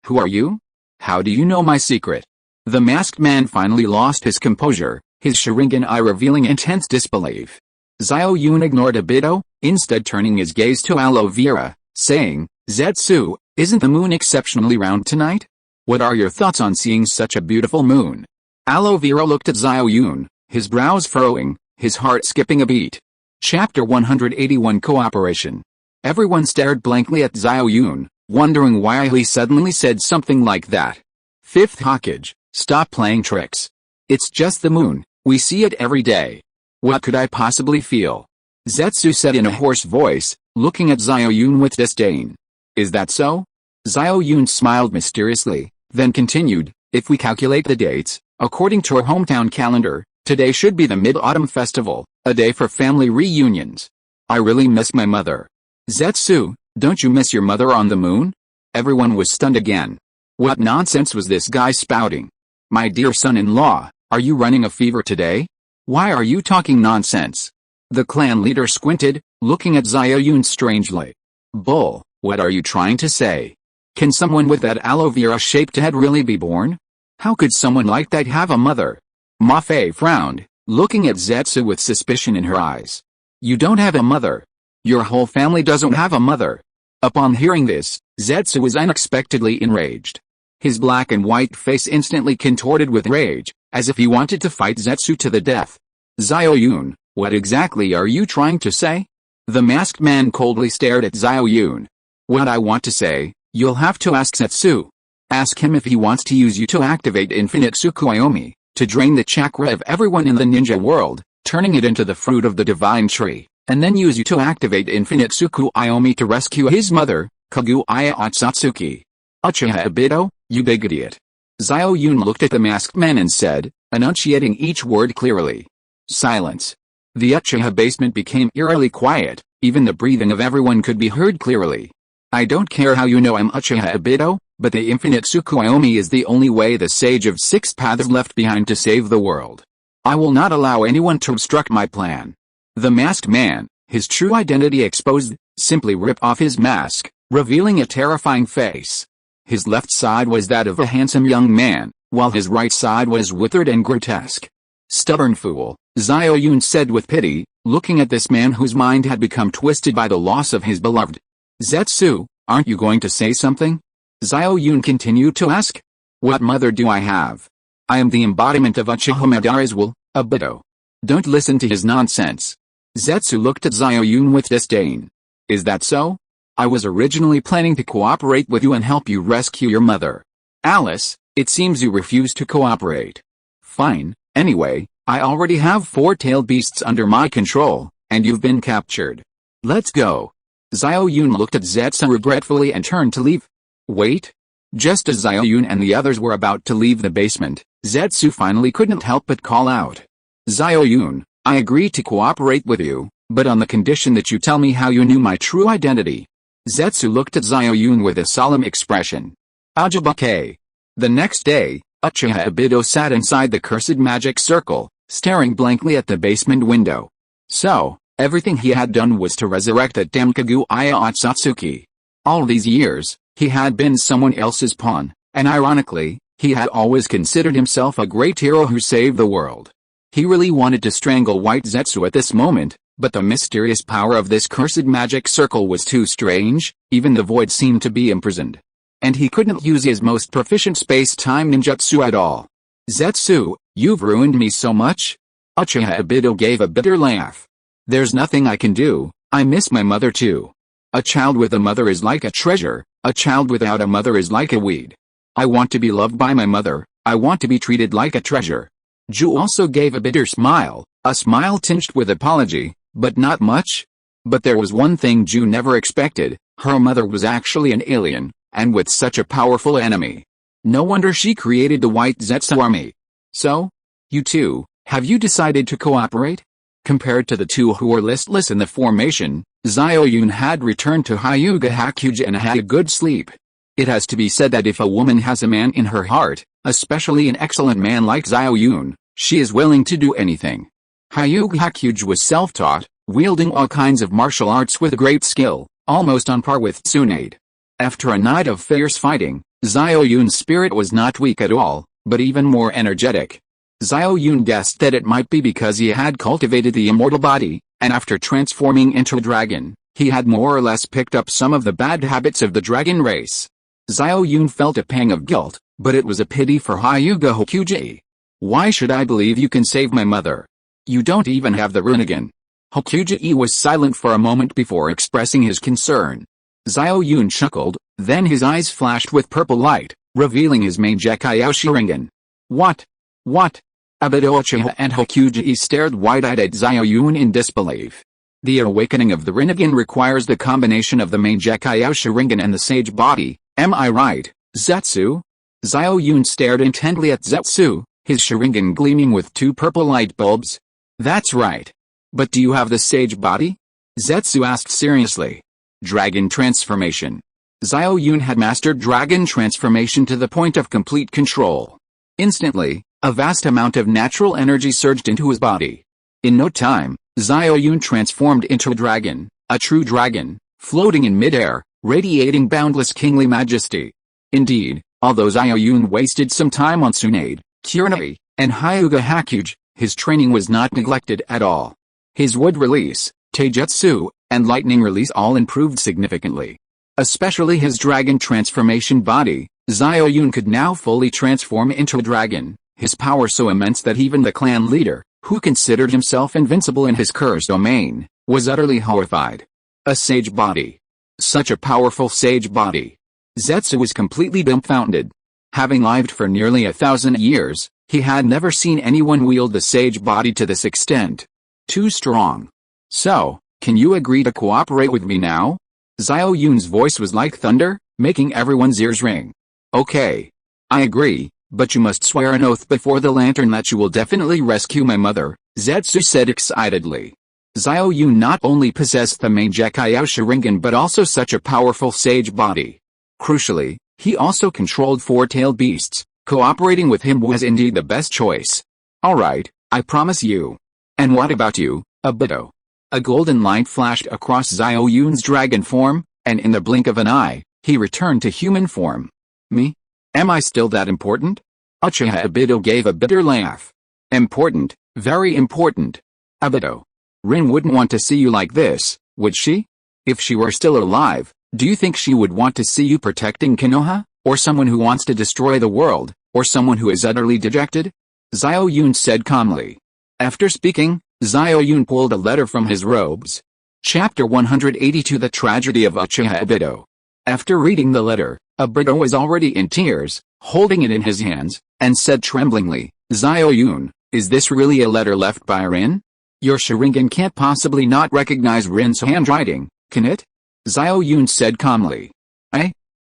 who are you? How do you know my secret? The masked man finally lost his composure, his Sharingan eye revealing intense disbelief. Xiao Yun ignored Obito, instead turning his gaze to Aloe Vera, saying, Zetsu, isn't the moon exceptionally round tonight? What are your thoughts on seeing such a beautiful moon? Aloe Vera looked at Xiao Yun, his brows furrowing, his heart skipping a beat. Chapter 181 Cooperation. Everyone stared blankly at Xiao Yun, wondering why he suddenly said something like that. Fifth Hokage, stop playing tricks. It's just the moon, we see it every day. What could I possibly feel? Zetsu said in a hoarse voice, looking at Xiao Yun with disdain. Is that so? Xiao Yun smiled mysteriously, then continued, if we calculate the dates, according to our hometown calendar, today should be the Mid-Autumn Festival, A day for family reunions. I really miss my mother. Zetsu, don't you miss your mother on the moon? Everyone was stunned again. What nonsense was this guy spouting? My dear son-in-law, are you running a fever today? Why are you talking nonsense? The clan leader squinted, looking at Xiao Yun strangely. Bull, what are you trying to say? Can someone with that aloe vera-shaped head really be born? How could someone like that have a mother? Ma Fei frowned, looking at Zetsu with suspicion in her eyes. You don't have a mother. Your whole family doesn't have a mother. Upon hearing this, Zetsu was unexpectedly enraged. His black and white face instantly contorted with rage, as if he wanted to fight Zetsu to the death. Xiao Yun, what exactly are you trying to say? The masked man coldly stared at Xiao Yun. What I want to say, you'll have to ask Zetsu. Ask him if he wants to use you to activate infinite Tsukuyomi, to drain the chakra of everyone in the ninja world, turning it into the fruit of the divine tree, and then use you to activate infinite Tsukuyomi to rescue his mother, Kaguya Otsutsuki. Uchiha Obito, you big idiot. Xiao Yun looked at the masked man and said, enunciating each word clearly. Silence. The Uchiha basement became eerily quiet, even the breathing of everyone could be heard clearly. I don't care how you know I'm Uchiha Obito, but the infinite Tsukuyomi is the only way the sage of six paths left behind to save the world. I will not allow anyone to obstruct my plan. The masked man, his true identity exposed, simply ripped off his mask, revealing a terrifying face. His left side was that of a handsome young man, while his right side was withered and grotesque. Stubborn fool, Xiao Yun said with pity, looking at this man whose mind had become twisted by the loss of his beloved. Zetsu, aren't you going to say something? Xiao Yun continued to ask. What mother do I have? I am the embodiment of Uchiha Madara's will, Obito. Don't listen to his nonsense. Zetsu looked at Xiao Yun with disdain. Is that so? I was originally planning to cooperate with you and help you rescue your mother. Alice, it seems you refuse to cooperate. Fine, anyway, I already have 4-tailed beasts under my control, and you've been captured. Let's go. Xiao Yun looked at Zetsu regretfully and turned to leave. Wait. Just as Xiao Yun and the others were about to leave the basement, Zetsu finally couldn't help but call out. Xiao Yun, I agree to cooperate with you, but on the condition that you tell me how you knew my true identity. Zetsu looked at Xiao Yun with a solemn expression. Ajabake. The next day, Uchiha Obito sat inside the cursed magic circle, staring blankly at the basement window. So, everything he had done was to resurrect that damn Kaguya Otsutsuki. All these years, he had been someone else's pawn, and ironically, he had always considered himself a great hero who saved the world. He really wanted to strangle White Zetsu at this moment, but the mysterious power of this cursed magic circle was too strange, even the void seemed to be imprisoned. And he couldn't use his most proficient space-time ninjutsu at all. Zetsu, you've ruined me so much? Uchiha Obito gave a bitter laugh. There's nothing I can do, I miss my mother too. A child with a mother is like a treasure, a child without a mother is like a weed. I want to be loved by my mother, I want to be treated like a treasure. Ju also gave a bitter smile, a smile tinged with apology, but not much. But there was one thing Ju never expected, her mother was actually an alien, and with such a powerful enemy. No wonder she created the White Zetsu army. So? You two, have you decided to cooperate? Compared to the two who were listless in the formation, Xiao Yun had returned to Hyuga Hakuja and had a good sleep. It has to be said that if a woman has a man in her heart, especially an excellent man like Xiao Yun, she is willing to do anything. Hyuga Hakuja was self-taught, wielding all kinds of martial arts with great skill, almost on par with Tsunade. After a night of fierce fighting, Xiao Yun's spirit was not weak at all, but even more energetic. Xiao Yun guessed that it might be because he had cultivated the immortal body, and after transforming into a dragon, he had more or less picked up some of the bad habits of the dragon race. Xiao Yun felt a pang of guilt, but it was a pity for Hyuga Hakuja. Why should I believe you can save my mother? You don't even have the Rinnegan. Hakuja was silent for a moment before expressing his concern. Xiao Yun chuckled, then his eyes flashed with purple light, revealing his Mangekyou Sharingan. What? What? Obito Uchiha and Hakuja stared wide-eyed at Xiao Yun in disbelief. The awakening of the Rinnegan requires the combination of the Mangekyou Sharingan and the Sage Body, am I right, Zetsu? Xiao Yun stared intently at Zetsu, his Sharingan gleaming with two purple light bulbs. That's right. But do you have the sage body? Zetsu asked seriously. Dragon transformation. Xiao Yun had mastered dragon transformation to the point of complete control. Instantly, a vast amount of natural energy surged into his body. In no time, Xiao Yun transformed into a dragon, a true dragon, floating in midair, radiating boundless kingly majesty. Indeed, although Xiao Yun wasted some time on Tsunade, Kurenai, and Hyuga Hakuge, his training was not neglected at all. His wood release, taijutsu, and lightning release all improved significantly. Especially his dragon transformation body, Xiao Yun could now fully transform into a dragon, his power so immense that even the clan leader, who considered himself invincible in his cursed domain, was utterly horrified. A sage body. Such a powerful sage body. Zetsu was completely dumbfounded. Having lived for nearly 1,000 years, he had never seen anyone wield the sage body to this extent. Too strong. So, can you agree to cooperate with me now? Xiao Yun's voice was like thunder, making everyone's ears ring. Okay. I agree, but you must swear an oath before the lantern that you will definitely rescue my mother, Zetsu said excitedly. Xiao Yun not only possessed the main Gekkyou Sharingan but also such a powerful sage body. Crucially, he also controlled four-tailed beasts. Cooperating with him was indeed the best choice. Alright, I promise you. And what about you, Obito? A golden light flashed across Xiao Yun's dragon form, and in the blink of an eye, he returned to human form. Me? Am I still that important? Uchiha Obito gave a bitter laugh. Important, very important. Obito. Rin wouldn't want to see you like this, would she? If she were still alive, do you think she would want to see you protecting Konoha, or someone who wants to destroy the world, or someone who is utterly dejected? Xiao Yun said calmly. After speaking, Xiao Yun pulled a letter from his robes. Chapter 182 The Tragedy of Uchiha Obito. After reading the letter, Obito was already in tears, holding it in his hands, and said tremblingly, Xiao Yun, is this really a letter left by Rin? Your Sharingan can't possibly not recognize Rin's handwriting, can it? Xiao Yun said calmly.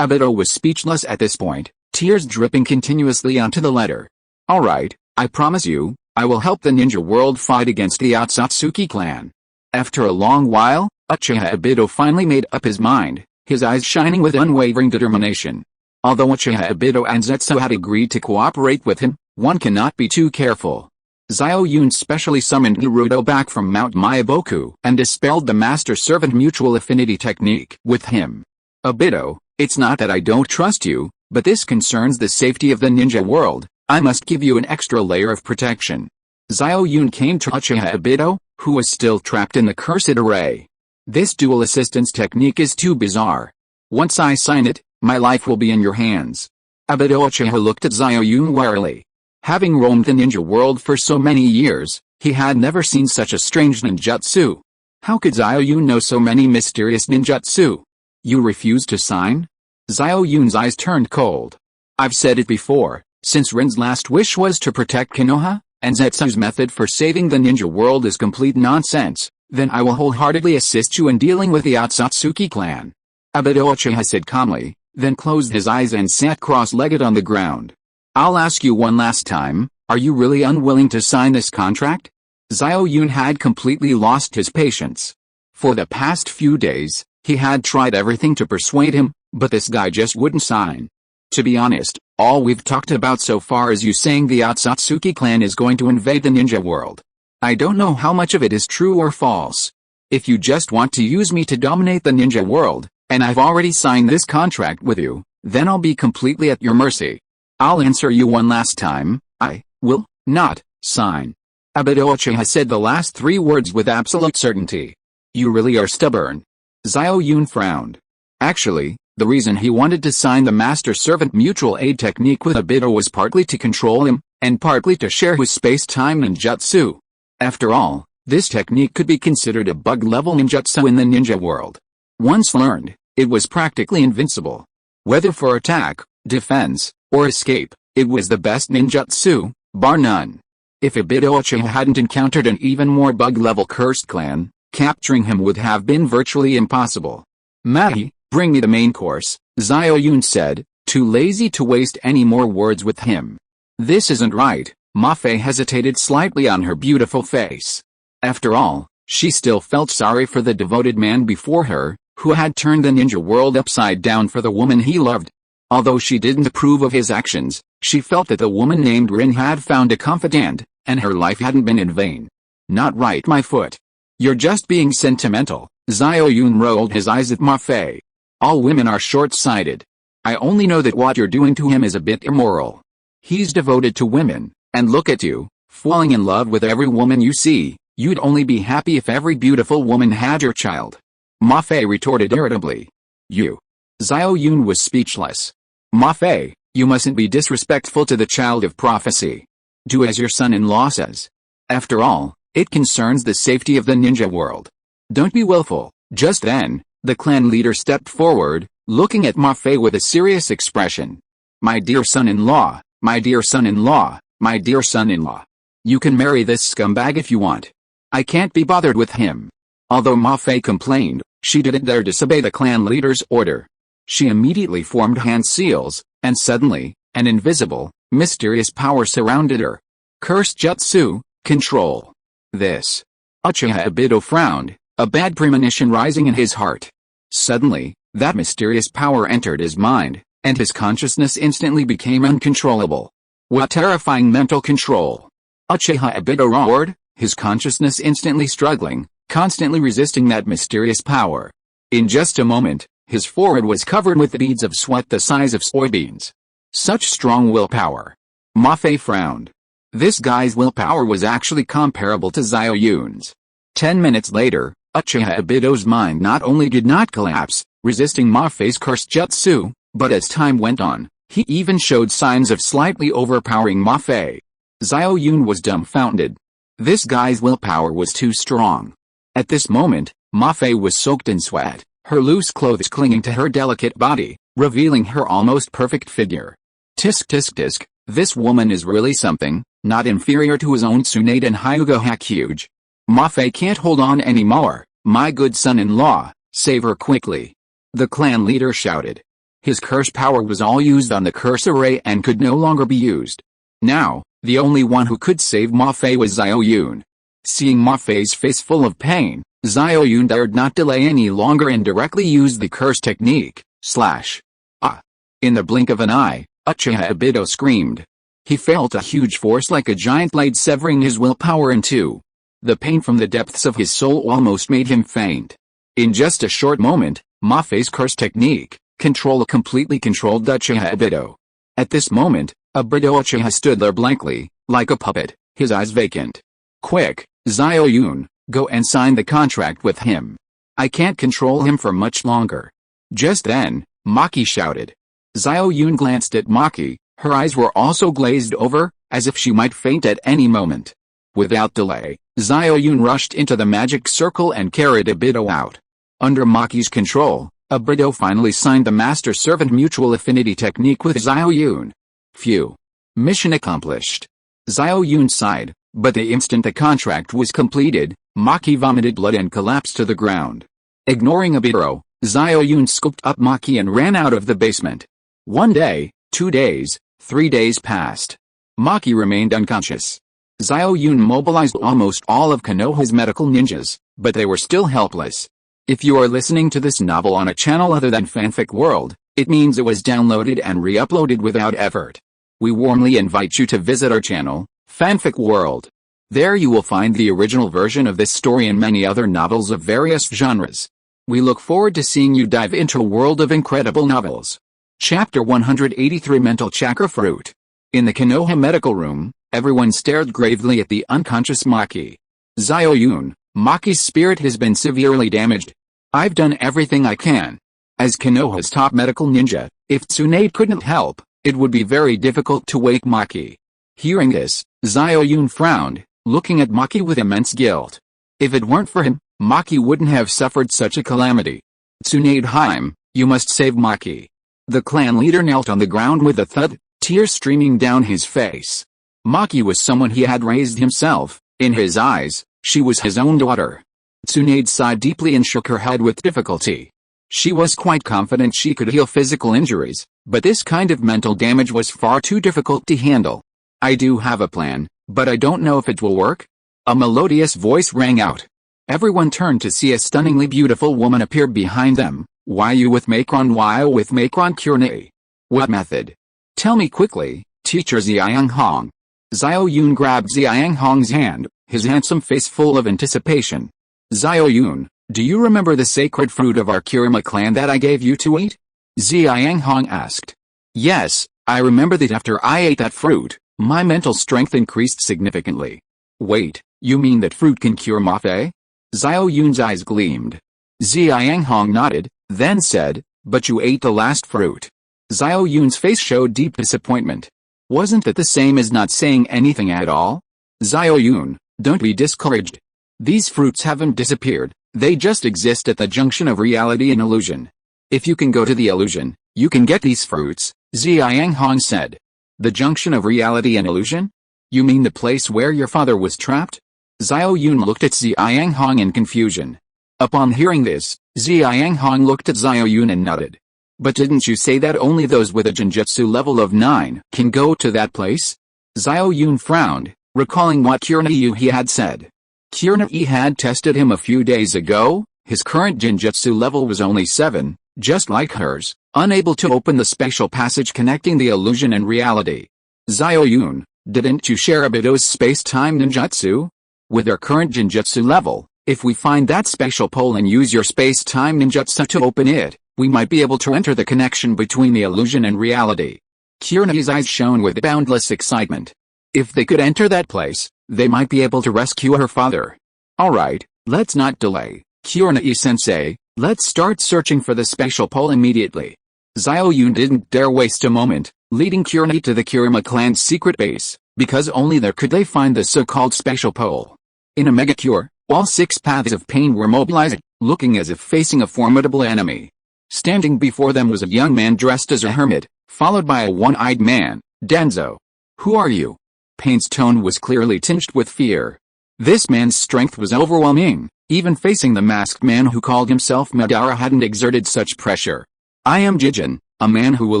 Obito was speechless at this point, tears dripping continuously onto the letter. Alright, I promise you, I will help the ninja world fight against the Otsutsuki clan. After a long while, Uchiha Obito finally made up his mind, his eyes shining with unwavering determination. Although Uchiha Obito and Zetsu had agreed to cooperate with him, one cannot be too careful. Xiao Yun specially summoned Naruto back from Mount Myaboku and dispelled the master-servant mutual affinity technique with him. Obito, it's not that I don't trust you, but this concerns the safety of the ninja world. I must give you an extra layer of protection. Xiao Yun came to Uchiha Obito, who was still trapped in the cursed array. This dual assistance technique is too bizarre. Once I sign it, my life will be in your hands. Obito Uchiha looked at Xiao Yun warily. Having roamed the ninja world for so many years, he had never seen such a strange ninjutsu. How could Xiao Yun know so many mysterious ninjutsu? You refuse to sign? Xiao Yun's eyes turned cold. I've said it before, since Rin's last wish was to protect Konoha, and Zetsu's method for saving the ninja world is complete nonsense, then I will wholeheartedly assist you in dealing with the Otsutsuki clan. Obito Uchiha said calmly, then closed his eyes and sat cross-legged on the ground. I'll ask you one last time, are you really unwilling to sign this contract? Xiao Yun had completely lost his patience. For the past few days, he had tried everything to persuade him, but this guy just wouldn't sign. To be honest, all we've talked about so far is you saying the Otsutsuki clan is going to invade the ninja world. I don't know how much of it is true or false. If you just want to use me to dominate the ninja world, and I've already signed this contract with you, then I'll be completely at your mercy. I'll answer you one last time, I will not sign. Obito Uchiha said the last three words with absolute certainty. You really are stubborn. Xiao Yun frowned. Actually, the reason he wanted to sign the master-servant mutual aid technique with Obito was partly to control him, and partly to share his space-time ninjutsu. After all, this technique could be considered a bug-level ninjutsu in the ninja world. Once learned, it was practically invincible. Whether for attack, defense, or escape, it was the best ninjutsu, bar none. If Obito Uchiha hadn't encountered an even more bug-level cursed clan, capturing him would have been virtually impossible. Mahi, bring me the main course, Xiao Yun said, too lazy to waste any more words with him. This isn't right, Mafe hesitated slightly on her beautiful face. After all, she still felt sorry for the devoted man before her, who had turned the ninja world upside down for the woman he loved. Although she didn't approve of his actions, she felt that the woman named Rin had found a confidant, and her life hadn't been in vain. Not right, my foot. You're just being sentimental. Xiao Yun rolled his eyes at Ma Fei. All women are short-sighted. I only know that what you're doing to him is a bit immoral. He's devoted to women, and look at you, falling in love with every woman you see. You'd only be happy if every beautiful woman had your child. Ma Fei retorted irritably. You. Xiao Yun was speechless. Ma Fei, you mustn't be disrespectful to the child of prophecy. Do as your son-in-law says. After all, it concerns the safety of the ninja world. Don't be willful. Just then, the clan leader stepped forward, looking at Ma Fei with a serious expression. My dear son-in-law, my dear son-in-law, my dear son-in-law. You can marry this scumbag if you want. I can't be bothered with him. Although Ma Fei complained, she didn't dare disobey the clan leader's order. She immediately formed hand seals, and suddenly, an invisible, mysterious power surrounded her. Cursed jutsu, control. This. Uchiha Obito frowned, a bad premonition rising in his heart. Suddenly, that mysterious power entered his mind, and his consciousness instantly became uncontrollable. What terrifying mental control! Uchiha Obito roared, his consciousness instantly struggling, constantly resisting that mysterious power. In just a moment, his forehead was covered with beads of sweat the size of soybeans. Such strong willpower. Ma Fei frowned. This guy's willpower was actually comparable to Xiao Yun's. 10 minutes later, Uchiha Obito's mind not only did not collapse, resisting Ma Fei's cursed jutsu, but as time went on, he even showed signs of slightly overpowering Ma Fei. Xiao Yun was dumbfounded. This guy's willpower was too strong. At this moment, Ma Fei was soaked in sweat, her loose clothes clinging to her delicate body, revealing her almost perfect figure. Tisk tisk tisk, this woman is really something, not inferior to his own Tsunade and Hyuga Hakuge. Ma Fei can't hold on anymore, my good son-in-law, save her quickly. The clan leader shouted. His curse power was all used on the curse array and could no longer be used. Now, the only one who could save Ma Fei was Xiao Yun. Seeing Ma Fei's face full of pain, Xiao Yun dared not delay any longer and directly used the curse technique, slash. Ah! In the blink of an eye, Uchiha Obito screamed. He felt a huge force like a giant blade severing his willpower in two. The pain from the depths of his soul almost made him faint. In just a short moment, Ma Fei's curse technique, control completely controlled Uchiha Obito. At this moment, Obito Uchiha stood there blankly, like a puppet, his eyes vacant. Quick, Xiao Yun, go and sign the contract with him. I can't control him for much longer. Just then, Maki shouted. Xiao Yun glanced at Maki, her eyes were also glazed over, as if she might faint at any moment. Without delay, Xiao Yun rushed into the magic circle and carried Obito out. Under Maki's control, Obito finally signed the master-servant mutual affinity technique with Xiao Yun. Phew. Mission accomplished. Xiao Yun sighed, but the instant the contract was completed, Maki vomited blood and collapsed to the ground. Ignoring Obito, Xiao Yun scooped up Maki and ran out of the basement. 1 day, 2 days, 3 days passed. Maki remained unconscious. Xiao Yun mobilized almost all of Konoha's medical ninjas, but they were still helpless. If you are listening to this novel on a channel other than Fanfic World, it means it was downloaded and re-uploaded without effort. We warmly invite you to visit our channel, Fanfic World. There you will find the original version of this story and many other novels of various genres. We look forward to seeing you dive into a world of incredible novels. Chapter 183 Mental Chakra Fruit. In the Konoha medical room, everyone stared gravely at the unconscious Maki. Xiao Yun, Maki's spirit has been severely damaged. I've done everything I can. As Konoha's top medical ninja, if Tsunade couldn't help, it would be very difficult to wake Maki. Hearing this, Xiao Yun frowned, looking at Maki with immense guilt. If it weren't for him, Maki wouldn't have suffered such a calamity. Tsunade Haim, you must save Maki. The clan leader knelt on the ground with a thud, tears streaming down his face. Maki was someone he had raised himself. In his eyes, she was his own daughter. Tsunade sighed deeply and shook her head with difficulty. She was quite confident she could heal physical injuries, but this kind of mental damage was far too difficult to handle. I do have a plan, but I don't know if it will work. A melodious voice rang out. Everyone turned to see a stunningly beautiful woman appear behind them. Why you with Macron? Why with Macron Tsunade? What method? Tell me quickly, teacher Xiao Hong. Xiao Yun grabbed Xiao Hong's hand, his handsome face full of anticipation. Xiao Yun, do you remember the sacred fruit of our Kurama clan that I gave you to eat? Xiao Hong asked. Yes, I remember that after I ate that fruit, my mental strength increased significantly. Wait, you mean that fruit can cure Mafe? Xiao Yun's eyes gleamed. Xiao Hong nodded, then said, but you ate the last fruit. Xiao Yun's face showed deep disappointment. Wasn't that the same as not saying anything at all? Xiao Yun, don't be discouraged. These fruits haven't disappeared, they just exist at the junction of reality and illusion. If you can go to the illusion, you can get these fruits, Xiao Hong said. The junction of reality and illusion? You mean the place where your father was trapped? Xiao Yun looked at Xiao Hong in confusion. Upon hearing this, Xiao Hong looked at Xiao Yun and nodded. But didn't you say that only those with a Jinjutsu level of 9 can go to that place? Xiao Yun frowned, recalling what Tsunade he had said. Tsunade had tested him a few days ago. His current Jinjutsu level was only 7, just like hers, unable to open the special passage connecting the illusion and reality. Xiao Yun, didn't you share Obito's space-time ninjutsu? With our current Jinjutsu level, if we find that special pole and use your space-time ninjutsu to open it, we might be able to enter the connection between the illusion and reality. Tsunade's eyes shone with boundless excitement. If they could enter that place, they might be able to rescue her father. Alright, let's not delay. Tsunade-sensei, let's start searching for the special pole immediately. Xiao Yun didn't dare waste a moment, leading Tsunade to the Kurama clan's secret base, because only there could they find the so-called special pole. In a mega-cure, all 6 paths of pain were mobilized, looking as if facing a formidable enemy. Standing before them was a young man dressed as a hermit, followed by a one-eyed man, Denzo. Who are you? Pain's tone was clearly tinged with fear. This man's strength was overwhelming, even facing the masked man who called himself Madara hadn't exerted such pressure. I am Jijin, a man who will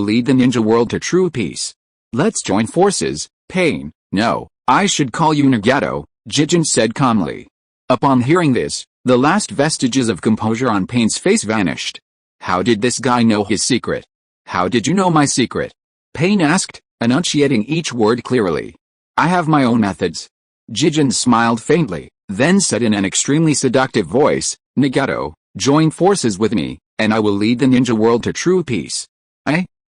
lead the ninja world to true peace. Let's join forces, Pain. No, I should call you Nagato, Jijin said calmly. Upon hearing this, the last vestiges of composure on Pain's face vanished. How did this guy know his secret? How did you know my secret? Pain asked, enunciating each word clearly. I have my own methods. Jijin smiled faintly, then said in an extremely seductive voice, Nagato, join forces with me, and I will lead the ninja world to true peace.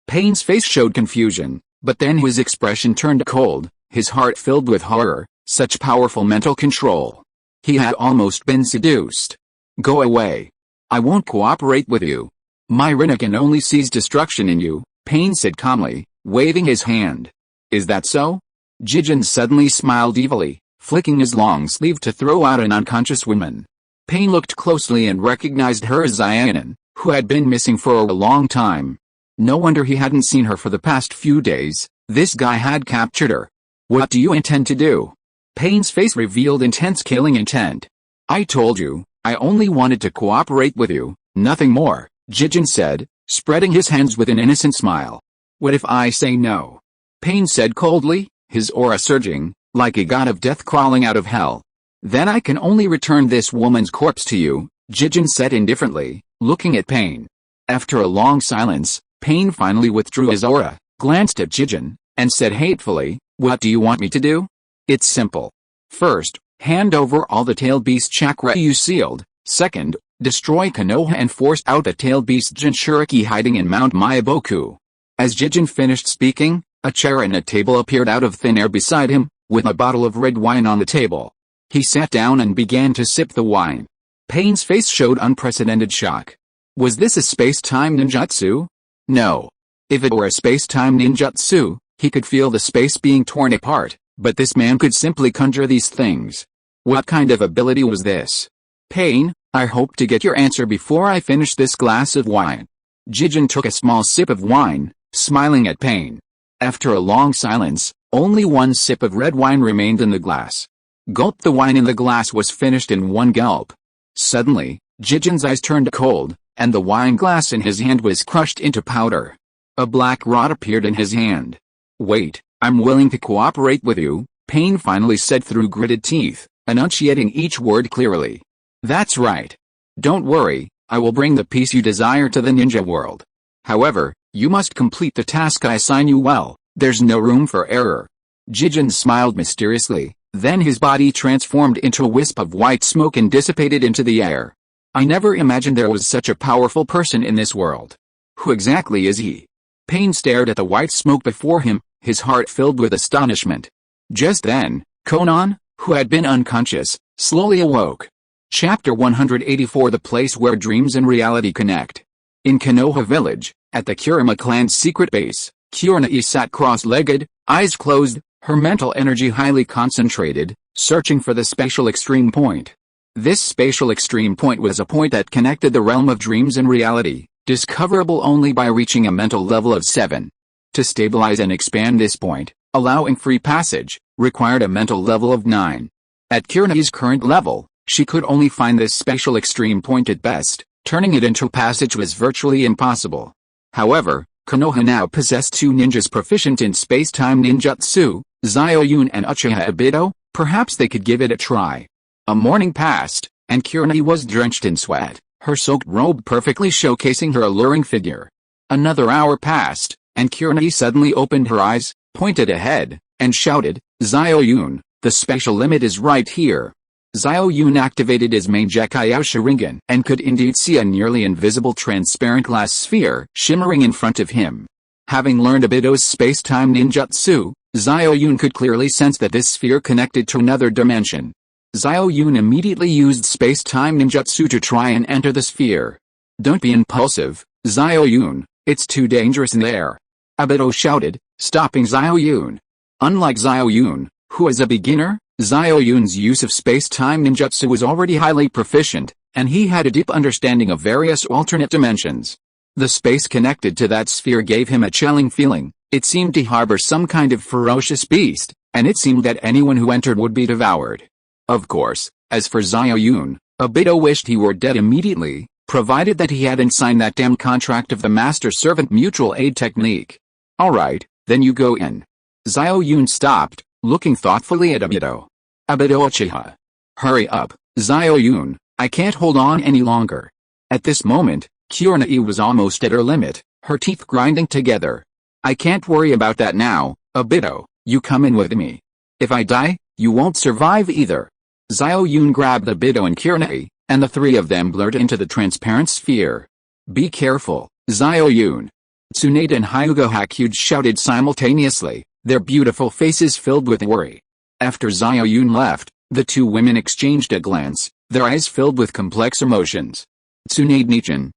Pain's face showed confusion, but then his expression turned cold, his heart filled with horror, such powerful mental control. He had almost been seduced. Go away. I won't cooperate with you. My Rinnegan only sees destruction in you, Pain said calmly, waving his hand. Is that so? Jijin suddenly smiled evilly, flicking his long sleeve to throw out an unconscious woman. Pain looked closely and recognized her as Xiaoyan, who had been missing for a long time. No wonder he hadn't seen her for the past few days, this guy had captured her. What do you intend to do? Pain's face revealed intense killing intent. I told you, I only wanted to cooperate with you, nothing more, Jijin said, spreading his hands with an innocent smile. What if I say no? Pain said coldly, his aura surging, like a god of death crawling out of hell. Then I can only return this woman's corpse to you, Jijin said indifferently, looking at Pain. After a long silence, Pain finally withdrew his aura, glanced at Jijin, and said hatefully, what do you want me to do? It's simple. First, hand over all the tailed beast chakra you sealed. Second, destroy Konoha and force out the tailed beast Jinchuriki hiding in Mount Myaboku. As Jijin finished speaking, a chair and a table appeared out of thin air beside him, with a bottle of red wine on the table. He sat down and began to sip the wine. Pain's face showed unprecedented shock. Was this a space-time ninjutsu? No. If it were a space-time ninjutsu, he could feel the space being torn apart, but this man could simply conjure these things. What kind of ability was this? Pain, I hope to get your answer before I finish this glass of wine. Jijin took a small sip of wine, smiling at Pain. After a long silence, only one sip of red wine remained in the glass. Gulp. The wine in the glass was finished in one gulp. Suddenly, Jijin's eyes turned cold, and the wine glass in his hand was crushed into powder. A black rod appeared in his hand. Wait, I'm willing to cooperate with you, Pain finally said through gritted teeth, enunciating each word clearly. That's right. Don't worry, I will bring the peace you desire to the ninja world. However, you must complete the task I assign you well, there's no room for error. Jijin smiled mysteriously, then his body transformed into a wisp of white smoke and dissipated into the air. I never imagined there was such a powerful person in this world. Who exactly is he? Pain stared at the white smoke before him, his heart filled with astonishment. Just then, Conan, who had been unconscious, slowly awoke. Chapter 184 The Place Where Dreams and Reality Connect. In Konoha Village, at the Kurama clan's secret base, Kurenai sat cross-legged, eyes closed, her mental energy highly concentrated, searching for the spatial extreme point. This spatial extreme point was a point that connected the realm of dreams and reality, discoverable only by reaching a mental level of 7. To stabilize and expand this point, allowing free passage, required a mental level of 9. At Kurenai's current level, she could only find this spatial extreme point at best, turning it into passage was virtually impossible. However, Konoha now possessed 2 ninjas proficient in space-time ninjutsu, Xiao Yun and Uchiha Obito, perhaps they could give it a try. A morning passed, and Kurenai was drenched in sweat, her soaked robe perfectly showcasing her alluring figure. Another hour passed, and Kurenai suddenly opened her eyes, pointed ahead, and shouted, Xiao Yun, the special limit is right here. Xiao Yun activated his main Gekkai Sharingan and could indeed see a nearly invisible transparent glass sphere shimmering in front of him. Having learned Obito's space-time ninjutsu, Xiao Yun could clearly sense that this sphere connected to another dimension. Xiao Yun immediately used space-time ninjutsu to try and enter the sphere. Don't be impulsive, Xiao Yun, it's too dangerous in there. Obito shouted, stopping Xiao Yun. Unlike Xiao Yun, who is a beginner, Xiao Yun's use of space-time ninjutsu was already highly proficient, and he had a deep understanding of various alternate dimensions. The space connected to that sphere gave him a chilling feeling, it seemed to harbor some kind of ferocious beast, and it seemed that anyone who entered would be devoured. Of course, as for Xiao Yun, Obito wished he were dead immediately, provided that he hadn't signed that damn contract of the master-servant mutual aid technique. Alright, then you go in. Xiao Yun stopped, looking thoughtfully at Obito. Obito Uchiha. Hurry up, Xiao Yun, I can't hold on any longer. At this moment, Kurenai was almost at her limit, her teeth grinding together. I can't worry about that now, Obito, you come in with me. If I die, you won't survive either. Xiao Yun grabbed Obito and Kurenai, and the 3 of them blurred into the transparent sphere. Be careful, Xiao Yun. Tsunade and Hyuga Hakuji shouted simultaneously, their beautiful faces filled with worry. After Xiao Yun left, the 2 women exchanged a glance, their eyes filled with complex emotions. Tsunade Nichin,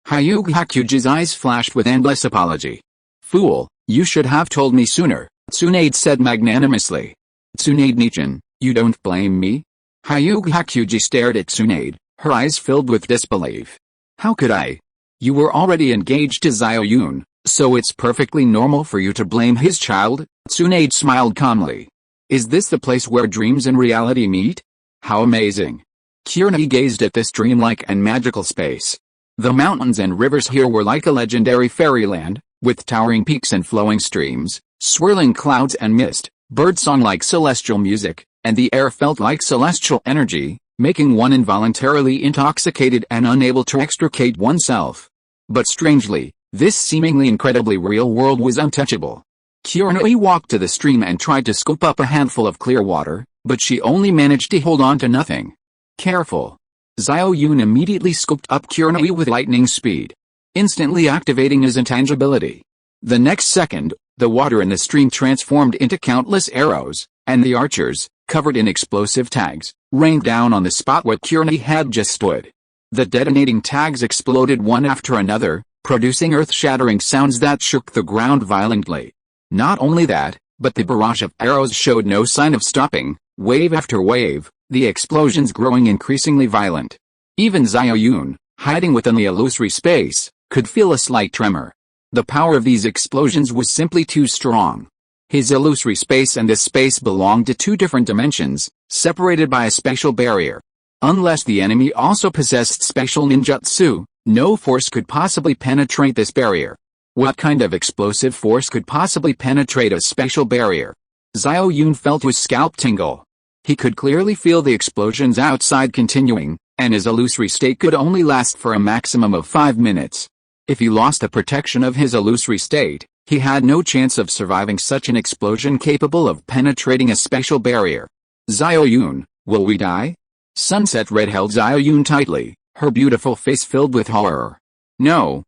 Hyuga Hakuji's eyes flashed with endless apology. Fool, you should have told me sooner, Tsunade said magnanimously. Tsunade Nichin, you don't blame me? Hyuga Hakuji stared at Tsunade, her eyes filled with disbelief. How could I? You were already engaged to Xiao Yun, so it's perfectly normal for you to blame his child, Tsunade smiled calmly. Is this the place where dreams and reality meet? How amazing. Kurenai gazed at this dreamlike and magical space. The mountains and rivers here were like a legendary fairyland, with towering peaks and flowing streams, swirling clouds and mist, birdsong like celestial music, and the air felt like celestial energy, making one involuntarily intoxicated and unable to extricate oneself. But strangely, this seemingly incredibly real world was untouchable. Kurenai walked to the stream and tried to scoop up a handful of clear water, but she only managed to hold on to nothing. Careful. Xiao Yun immediately scooped up Kurenai with lightning speed, instantly activating his intangibility. The next second, the water in the stream transformed into countless arrows, and the archers, covered in explosive tags, rained down on the spot where Kurenai had just stood. The detonating tags exploded one after another, producing earth-shattering sounds that shook the ground violently. Not only that, but the barrage of arrows showed no sign of stopping, wave after wave, the explosions growing increasingly violent. Even Xiao Yun, hiding within the illusory space, could feel a slight tremor. The power of these explosions was simply too strong. His illusory space and this space belonged to 2 different dimensions, separated by a special barrier. Unless the enemy also possessed special ninjutsu, no force could possibly penetrate this barrier. What kind of explosive force could possibly penetrate a special barrier? Xiao Yun felt his scalp tingle. He could clearly feel the explosions outside continuing, and his illusory state could only last for a maximum of 5 minutes. If he lost the protection of his illusory state, he had no chance of surviving such an explosion capable of penetrating a special barrier. Xiao Yun, will we die? Sunset Red held Xiao Yun tightly, her beautiful face filled with horror. No,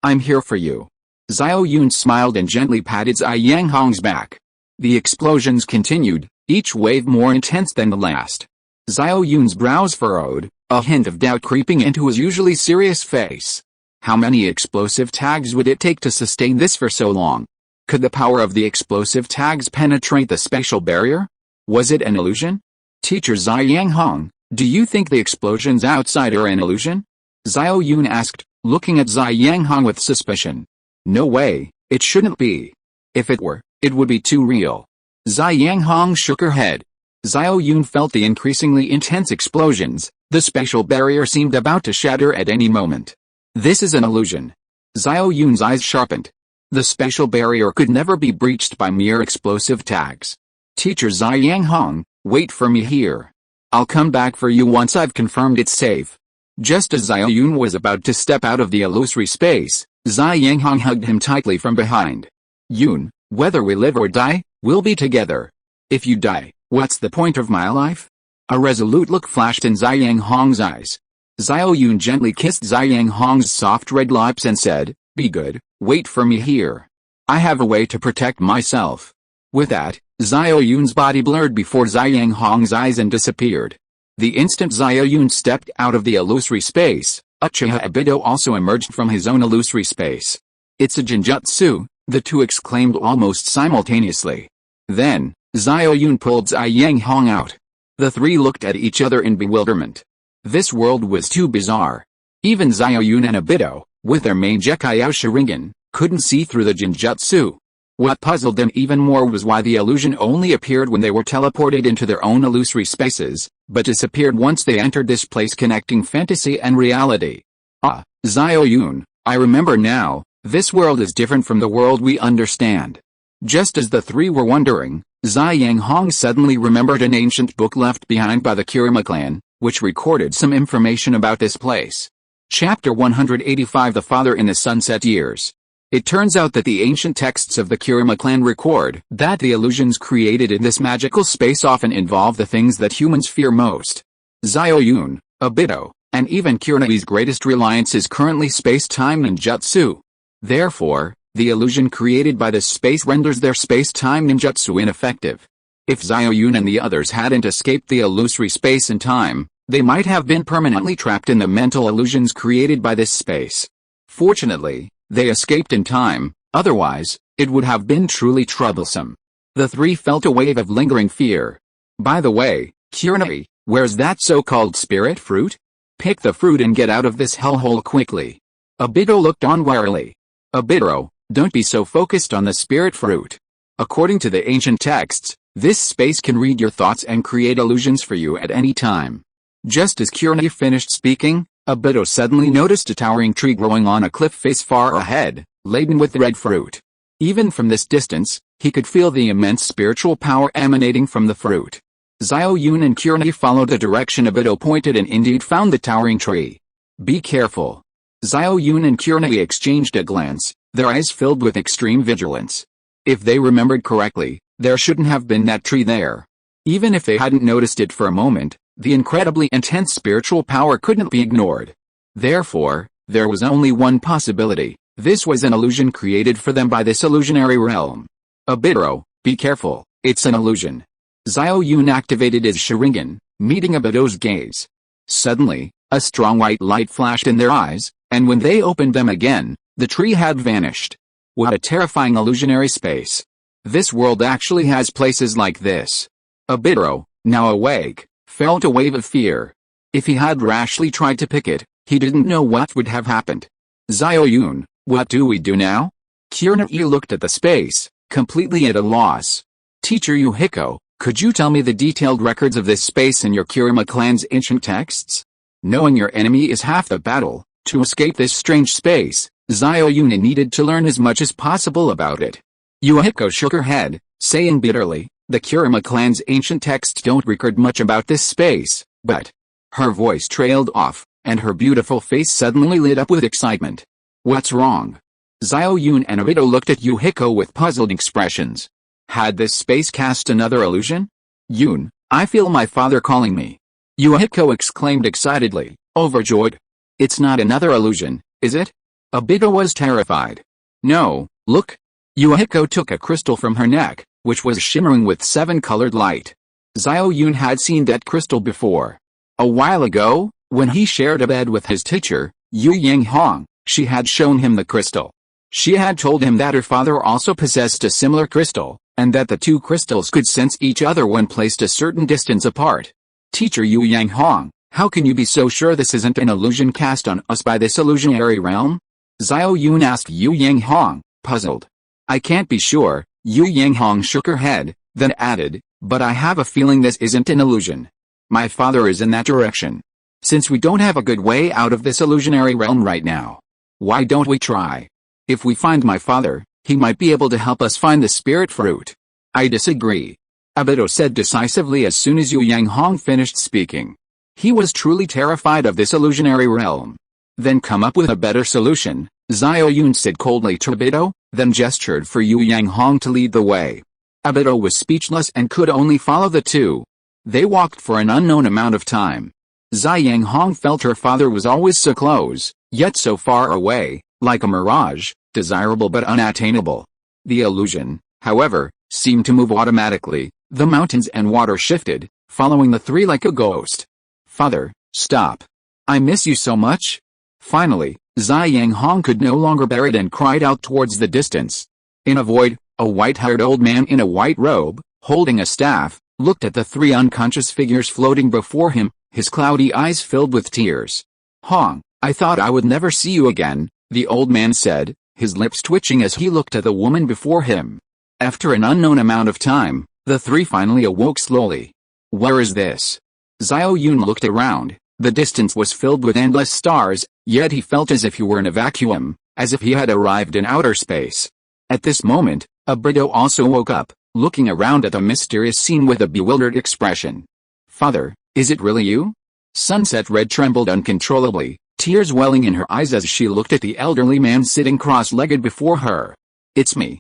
I'm here for you. Xiao Yun smiled and gently patted Zai Yanghong's back. The explosions continued, each wave more intense than the last. Xiao Yun's brows furrowed, a hint of doubt creeping into his usually serious face. How many explosive tags would it take to sustain this for so long? Could the power of the explosive tags penetrate the special barrier? Was it an illusion? Teacher Zai Yanghong, do you think the explosions outside are an illusion? Xiao Yun asked, looking at Zai Yanghong with suspicion. No way, it shouldn't be. If it were, it would be too real. Zai Yanghong shook her head. Xiao Yun felt the increasingly intense explosions. The special barrier seemed about to shatter at any moment. This is an illusion. Xiao Yun's eyes sharpened. The special barrier could never be breached by mere explosive tags. Teacher Zai Yanghong, wait for me here. I'll come back for you once I've confirmed it's safe. Just as Xiao Yun was about to step out of the illusory space, Zai Yanghong hugged him tightly from behind. Yun, whether we live or die, we'll be together. If you die, what's the point of my life? A resolute look flashed in Zai Yanghong's eyes. Xiao Yun gently kissed Zai Yanghong's soft red lips and said, be good, wait for me here. I have a way to protect myself. With that, Xiao Yun's body blurred before Zai Yanghong's eyes and disappeared. The instant Xiao Yun stepped out of the illusory space, Uchiha Obito also emerged from his own illusory space. It's a Jinjutsu, the two exclaimed almost simultaneously. Then, Xiao Yun pulled Zai Yanghong out. The three looked at each other in bewilderment. This world was too bizarre. Even Xiao Yun and Obito, with their main Gekkyou Sharingan, couldn't see through the Jinjutsu. What puzzled them even more was why the illusion only appeared when they were teleported into their own illusory spaces, but disappeared once they entered this place connecting fantasy and reality. Ah, Xiao Yun, I remember now, this world is different from the world we understand. Just as the three were wondering, Zai Yanghong suddenly remembered an ancient book left behind by the Kurama clan, which recorded some information about this place. Chapter 185 The Father in the Sunset Years. It turns out that the ancient texts of the Kurama clan record that the illusions created in this magical space often involve the things that humans fear most. Xiao Yun, Obito, and even Kurenagi's greatest reliance is currently space-time ninjutsu. Therefore, the illusion created by this space renders their space-time ninjutsu ineffective. If Xiao Yun and the others hadn't escaped the illusory space and time, they might have been permanently trapped in the mental illusions created by this space. Fortunately, they escaped in time, otherwise, it would have been truly troublesome. The three felt a wave of lingering fear. By the way, Kurenagi, where's that so-called spirit fruit? Pick the fruit and get out of this hellhole quickly. Obito looked on warily. Obito, don't be so focused on the spirit fruit. According to the ancient texts, this space can read your thoughts and create illusions for you at any time. Just as Kurenagi finished speaking, Obito suddenly noticed a towering tree growing on a cliff face far ahead, laden with red fruit. Even from this distance, he could feel the immense spiritual power emanating from the fruit. Xiao Yun and Kurenagi followed the direction Obito pointed and indeed found the towering tree. Be careful. Xiao Yun and Kurenagi exchanged a glance, their eyes filled with extreme vigilance. If they remembered correctly, there shouldn't have been that tree there. Even if they hadn't noticed it for a moment, the incredibly intense spiritual power couldn't be ignored. Therefore, there was only one possibility. This was an illusion created for them by this illusionary realm. Obito, be careful, it's an illusion. Xiao Yun activated his Sharingan, meeting Obito's gaze. Suddenly, a strong white light flashed in their eyes, and when they opened them again, the tree had vanished. What a terrifying illusionary space. This world actually has places like this. Obito, now awake, felt a wave of fear. If he had rashly tried to pick it, he didn't know what would have happened. Xiao Yun, what do we do now? Kurenagi looked at the space, completely at a loss. Teacher Yuhiko, could you tell me the detailed records of this space in your Kurama clan's ancient texts? Knowing your enemy is half the battle. To escape this strange space, Xiao Yun needed to learn as much as possible about it. Yuhiko shook her head, saying bitterly, The Kurama clan's ancient texts don't record much about this space, but... Her voice trailed off, and her beautiful face suddenly lit up with excitement. What's wrong? Xiao Yun and Obito looked at Yuhiko with puzzled expressions. Had this space cast another illusion? Yun, I feel my father calling me. Yuhiko exclaimed excitedly, overjoyed. It's not another illusion, is it? Obito was terrified. No, look. Yuhiko took a crystal from her neck, which was shimmering with 7-colored light. Xiao Yun had seen that crystal before. A while ago, when he shared a bed with his teacher, Yu Yanghong, she had shown him the crystal. She had told him that her father also possessed a similar crystal, and that the two crystals could sense each other when placed a certain distance apart. Teacher Yu Yanghong, how can you be so sure this isn't an illusion cast on us by this illusionary realm? Xiao Yun asked Yu Yanghong, puzzled. I can't be sure, Yu Yanghong shook her head, then added, but I have a feeling this isn't an illusion. My father is in that direction. Since we don't have a good way out of this illusionary realm right now, why don't we try? If we find my father, he might be able to help us find the spirit fruit. I disagree. Obito said decisively as soon as Yu Yanghong finished speaking. He was truly terrified of this illusionary realm. Then come up with a better solution, Xiao Yun said coldly to Obito, then gestured for Yu Yanghong to lead the way. Obito was speechless and could only follow the two. They walked for an unknown amount of time. Xi Yanghong felt her father was always so close, yet so far away, like a mirage, desirable but unattainable. The illusion, however, seemed to move automatically. The mountains and water shifted, following the three like a ghost. Father, stop. I miss you so much. Finally, Xi Yanghong could no longer bear it and cried out towards the distance. In a void, a white-haired old man in a white robe, holding a staff, looked at the three unconscious figures floating before him, his cloudy eyes filled with tears. Hong, I thought I would never see you again, the old man said, his lips twitching as he looked at the woman before him. After an unknown amount of time, the three finally awoke slowly. Where is this? Xiao Yun looked around. The distance was filled with endless stars, yet he felt as if he were in a vacuum, as if he had arrived in outer space. At this moment, Obito also woke up, looking around at the mysterious scene with a bewildered expression. Father, is it really you? Sunset Red trembled uncontrollably, tears welling in her eyes as she looked at the elderly man sitting cross-legged before her. It's me,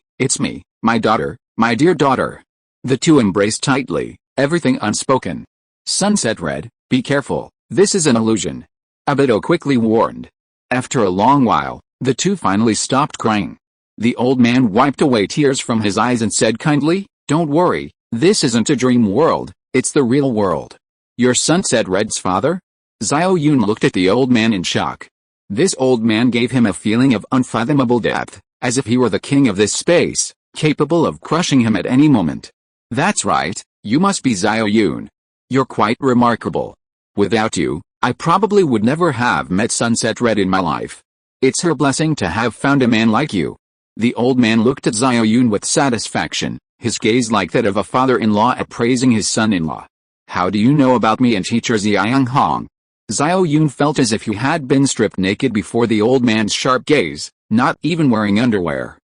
my daughter, my dear daughter. The two embraced tightly, everything unspoken. Sunset Red, be careful, this is an illusion. Obito quickly warned. After a long while, the two finally stopped crying. The old man wiped away tears from his eyes and said kindly, don't worry, this isn't a dream world, it's the real world. Your Sunset Red's father? Xiao Yun looked at the old man in shock. This old man gave him a feeling of unfathomable depth, as if he were the king of this space, capable of crushing him at any moment. That's right, you must be Xiao Yun. You're quite remarkable. Without you, I probably would never have met Sunset Red in my life. It's her blessing to have found a man like you. The old man looked at Xiao Yun with satisfaction, his gaze like that of a father-in-law appraising his son-in-law. How do you know about me and teacher Xi Yanghong? Xiao Yun felt as if he had been stripped naked before the old man's sharp gaze, not even wearing underwear.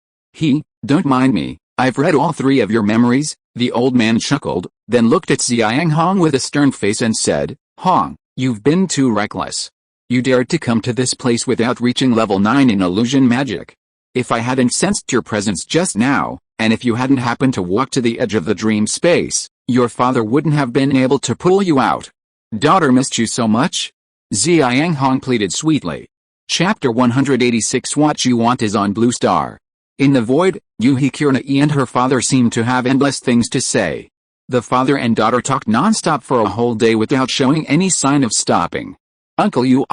Don't mind me, I've read all three of your memories, the old man chuckled, then looked at Xi Yanghong with a stern face and said, Hong, you've been too reckless. You dared to come to this place without reaching level 9 in illusion magic. If I hadn't sensed your presence just now, and if you hadn't happened to walk to the edge of the dream space, your father wouldn't have been able to pull you out. Daughter missed you so much? Xi Yanghong pleaded sweetly. Chapter 186 What You Want is on Blue Star. In the void, Yuhiko and her father seemed to have endless things to say. The father and daughter talked non-stop for a whole day without showing any sign of stopping. Uncle Yung,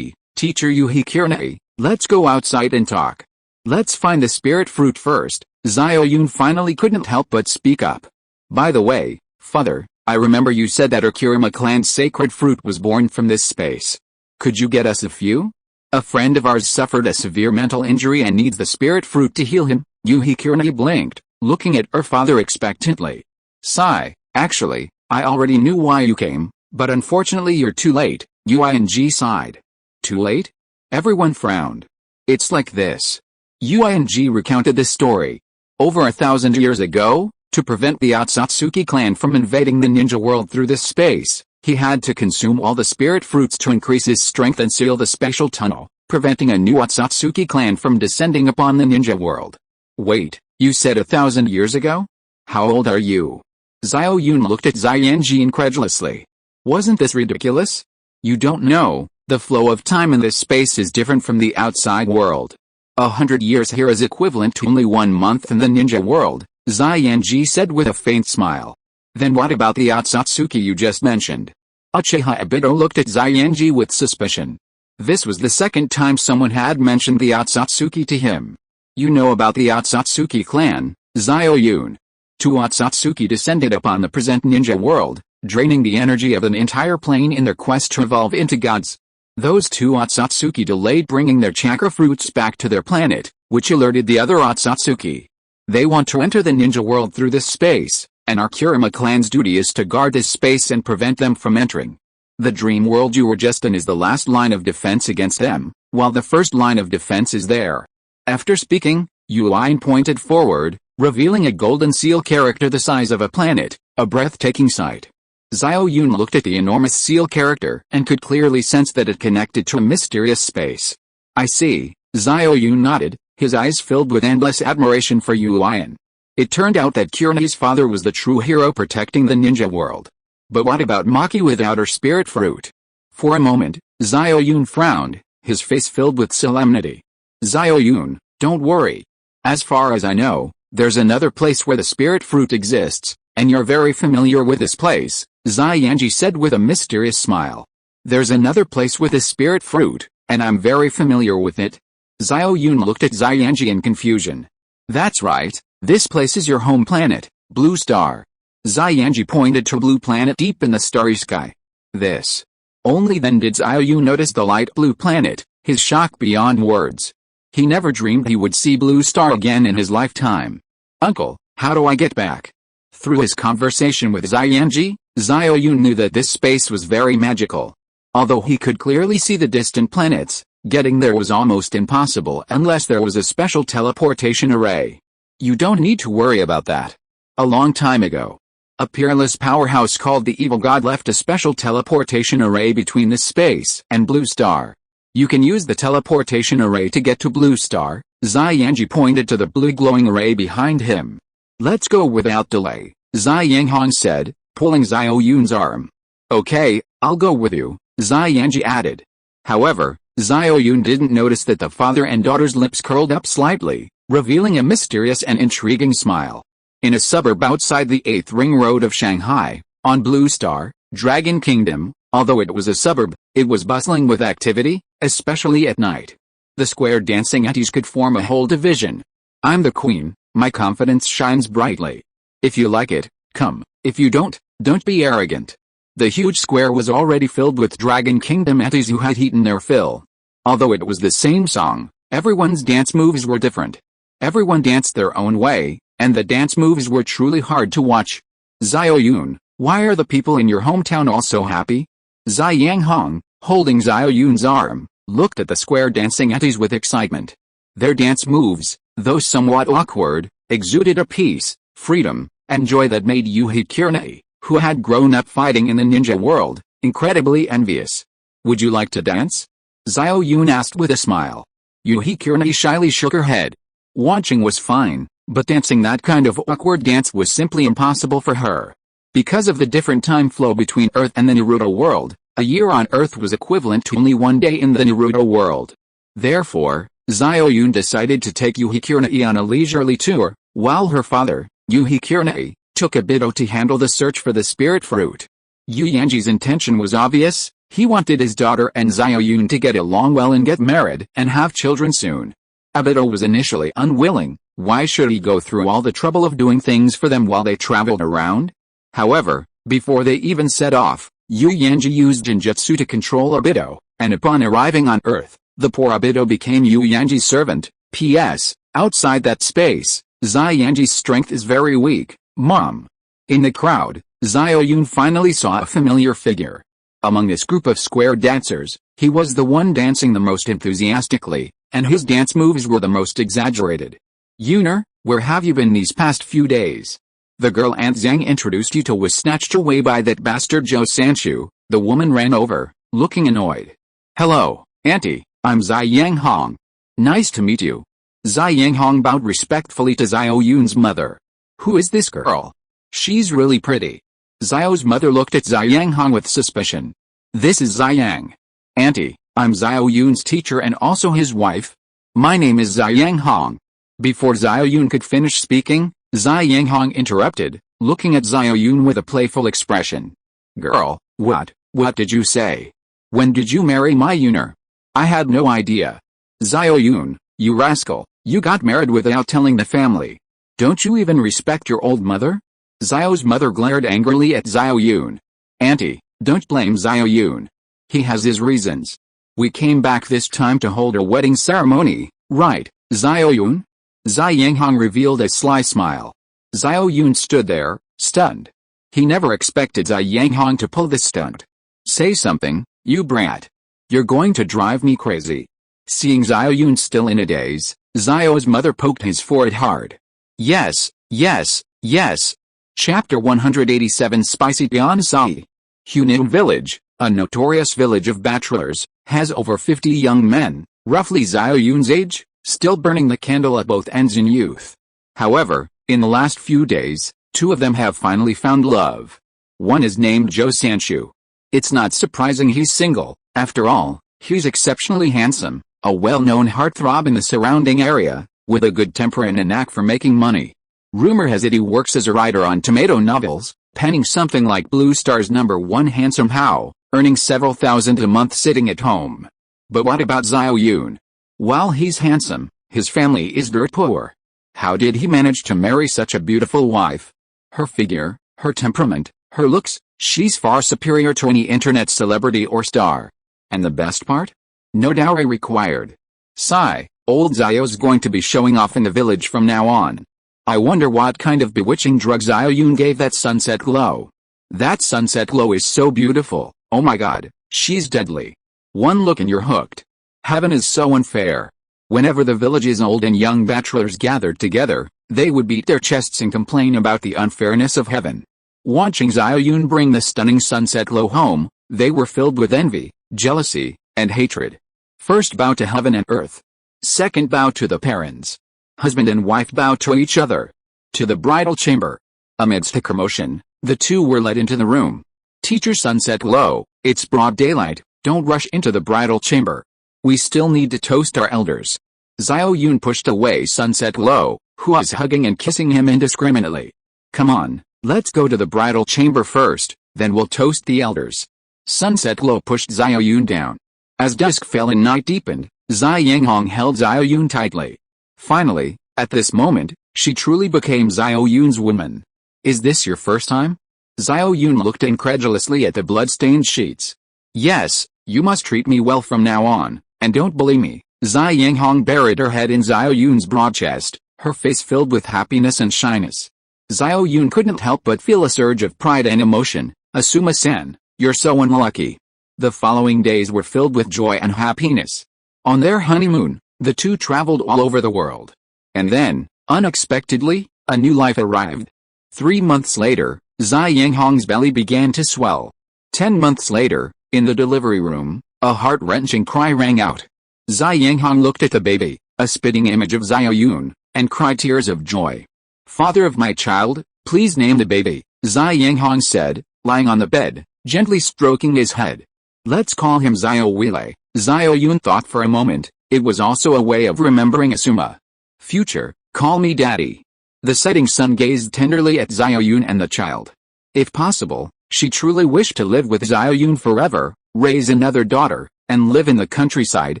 teacher Yuhiko, let's go outside and talk. Let's find the spirit fruit first. Xiao Yun finally couldn't help but speak up. By the way, father, I remember you said that our Kurama clan's sacred fruit was born from this space. Could you get us a few? A friend of ours suffered a severe mental injury and needs the spirit fruit to heal him. Yuhiko blinked, looking at her father expectantly. Sigh, actually, I already knew why you came, but unfortunately you're too late, Yung sighed. Too late? Everyone frowned. It's like this. Yung recounted this story. Over 1,000 years ago, To prevent the Otsutsuki clan from invading the ninja world through this space, he had to consume all the spirit fruits to increase his strength and seal the spatial tunnel, preventing a new Otsutsuki clan from descending upon the ninja world. Wait, you said 1,000 years ago? How old are you? Xiao Yun looked at Xianji incredulously. Wasn't this ridiculous? You don't know, the flow of time in this space is different from the outside world. 100 years here is equivalent to only 1 month in the ninja world, Xianji said with a faint smile. Then what about the Otsutsuki you just mentioned? Uchiha Obito looked at Xianji with suspicion. This was the second time someone had mentioned the Otsutsuki to him. You know about the Otsutsuki clan, Xiao Yun. 2 Otsutsuki descended upon the present ninja world, draining the energy of an entire plane in their quest to evolve into gods. Those 2 Otsutsuki delayed bringing their chakra fruits back to their planet, which alerted the other Otsutsuki. They want to enter the ninja world through this space, and our Kurama clan's duty is to guard this space and prevent them from entering. The dream world you were just in is the last line of defense against them, while the first line of defense is there. After speaking, Yuan pointed forward, revealing a golden seal character the size of a planet, a breathtaking sight. Xiao Yun looked at the enormous seal character and could clearly sense that it connected to a mysterious space. I see, Xiao Yun nodded, his eyes filled with endless admiration for Yuan. It turned out that Kurani's father was the true hero protecting the ninja world. But what about Maki without her spirit fruit? For a moment, Xiao Yun frowned, his face filled with solemnity. Xiao Yun, don't worry. As far as I know, there's another place where the spirit fruit exists, and you're very familiar with this place, Xianji said with a mysterious smile. There's another place with a spirit fruit, and I'm very familiar with it. Xiao Yun looked at Xianji in confusion. That's right, this place is your home planet, Blue Star. Xianji pointed to a blue planet deep in the starry sky. This. Only then did Xiao Yun notice the light blue planet, his shock beyond words. He never dreamed he would see Blue Star again in his lifetime. Uncle, how do I get back? Through his conversation with Xianji, Xiao Yun knew that this space was very magical. Although he could clearly see the distant planets, getting there was almost impossible unless there was a special teleportation array. You don't need to worry about that. A long time ago, a peerless powerhouse called the Evil God left a special teleportation array between this space and Blue Star. You can use the teleportation array to get to Blue Star. Xianji pointed to the blue glowing array behind him. Let's go without delay, Xianghong said, pulling Xiao Yun's arm. Okay, I'll go with you, Xianji added. However, Xiao Yun didn't notice that the father and daughter's lips curled up slightly, revealing a mysterious and intriguing smile. In a suburb outside the 8th Ring Road of Shanghai, on Blue Star, Dragon Kingdom, although it was a suburb, it was bustling with activity, especially at night. The square dancing aunties could form a whole division. I'm the queen, my confidence shines brightly. If you like it, come. If you don't be arrogant. The huge square was already filled with Dragon Kingdom aunties who had eaten their fill. Although it was the same song, everyone's dance moves were different. Everyone danced their own way, and the dance moves were truly hard to watch. Xiao Yun, why are the people in your hometown all so happy? Xianghong, holding Xiao Yun's arm, looked at the square dancing aunties with excitement. Their dance moves, though somewhat awkward, exuded a peace, freedom, and joy that made Yuhi Kirnei, who had grown up fighting in the ninja world, incredibly envious. Would you like to dance? Xiao Yun asked with a smile. Yuhi Kirnei shyly shook her head. Watching was fine, but dancing that kind of awkward dance was simply impossible for her. Because of the different time flow between Earth and the Naruto world, a year on Earth was equivalent to only 1 day in the Naruto world. Therefore, Xiao Yun decided to take Yuhi Kirnei on a leisurely tour, while her father, Yuhi Kirnei, took Obito to handle the search for the spirit fruit. Yuyanji's intention was obvious. He wanted his daughter and Xiao Yun to get along well and get married and have children soon. Obito was initially unwilling. Why should he go through all the trouble of doing things for them while they traveled around? However, before they even set off, Yuyanji used Jinjutsu to control Obito, and upon arriving on Earth, the poor Obito became Yuyanji's servant. P.S. Outside that space, Xianji's strength is very weak, Mom. In the crowd, Xiao Yun finally saw a familiar figure. Among this group of square dancers, he was the one dancing the most enthusiastically, and his dance moves were the most exaggerated. Yuner, where have you been these past few days? The girl Aunt Zhang introduced you to was snatched away by that bastard Zhou Sanchu. The woman ran over, looking annoyed. Hello, Auntie, I'm Zai Yanghong. Nice to meet you. Zai Yanghong bowed respectfully to Xiao Yun's mother. Who is this girl? She's really pretty. Xiao's mother looked at Zai Yanghong with suspicion. This is Zai Yang. Auntie, I'm Xiao Yun's teacher and also his wife. My name is Zai Yanghong. Before Xiao Yun could finish speaking, Zai Yanghong interrupted, looking at Xiao Yun with a playful expression. Girl, what did you say? When did you marry my Yuner? I had no idea. Xiao Yun, you rascal, you got married without telling the family. Don't you even respect your old mother? Xiao's mother glared angrily at Xiao Yun. Auntie, don't blame Xiao Yun. He has his reasons. We came back this time to hold a wedding ceremony, right, Xiao Yun? Zai Yanghong revealed a sly smile. Xiao Yun stood there, stunned. He never expected Zai Yanghong to pull this stunt. Say something, you brat. You're going to drive me crazy. Seeing Xiao Yun still in a daze, Xiao's mother poked his forehead hard. Yes, yes, yes. Chapter 187 Spicy Beyonce. Hunan Village, a notorious village of bachelors, has over 50 young men, roughly Xiao Yun's age, still burning the candle at both ends in youth. However, in the last few days, 2 of them have finally found love. One is named Zhou Sanchu. It's not surprising he's single, after all, he's exceptionally handsome, a well-known heartthrob in the surrounding area, with a good temper and a knack for making money. Rumor has it he works as a writer on tomato novels, penning something like Blue Star's #1 Handsome How, earning several thousand a month sitting at home. But what about Xiao Yun? While he's handsome, his family is dirt poor. How did he manage to marry such a beautiful wife? Her figure, her temperament, her looks, she's far superior to any internet celebrity or star. And the best part? No dowry required. Sigh, old Xiao's going to be showing off in the village from now on. I wonder what kind of bewitching drug Xiao Yun gave that sunset glow. That sunset glow is so beautiful, oh my god, she's deadly. One look and you're hooked. Heaven is so unfair. Whenever the village's old and young bachelors gathered together, they would beat their chests and complain about the unfairness of heaven. Watching Xiao Yun bring the stunning sunset glow home, they were filled with envy, jealousy, and hatred. First bow to heaven and earth. Second bow to the parents. Husband and wife bow to each other. To the bridal chamber. Amidst a commotion, the 2 were led into the room. Teacher Sunset Glow, it's broad daylight, don't rush into the bridal chamber. We still need to toast our elders. Xiao Yun pushed away Sunset Glow, who was hugging and kissing him indiscriminately. Come on, let's go to the bridal chamber first, then we'll toast the elders. Sunset Glow pushed Xiao Yun down. As dusk fell and night deepened, Zai Yanghong held Xiao Yun tightly. Finally, at this moment, she truly became Xiao Yun's woman. Is this your first time? Xiao Yun looked incredulously at the blood-stained sheets. Yes, you must treat me well from now on, and don't bully me. Zai Yanghong buried her head in Xiao Yun's broad chest, her face filled with happiness and shyness. Xiao Yun couldn't help but feel a surge of pride and emotion. Asuma-san, you're so unlucky. The following days were filled with joy and happiness. On their honeymoon, the 2 traveled all over the world. And then, unexpectedly, a new life arrived. 3 months later, Zai Yanghong's belly began to swell. 10 months later, in the delivery room, a heart-wrenching cry rang out. Zai Yanghong looked at the baby, a spitting image of Xiao Yun, and cried tears of joy. Father of my child, please name the baby, Zai Yanghong said, lying on the bed, gently stroking his head. Let's call him Xiao Wile. Xiao Yun thought for a moment. It was also a way of remembering Asuma. Future, call me daddy. The setting sun gazed tenderly at Xiao Yun and the child. If possible, she truly wished to live with Xiao Yun forever, raise another daughter, and live in the countryside,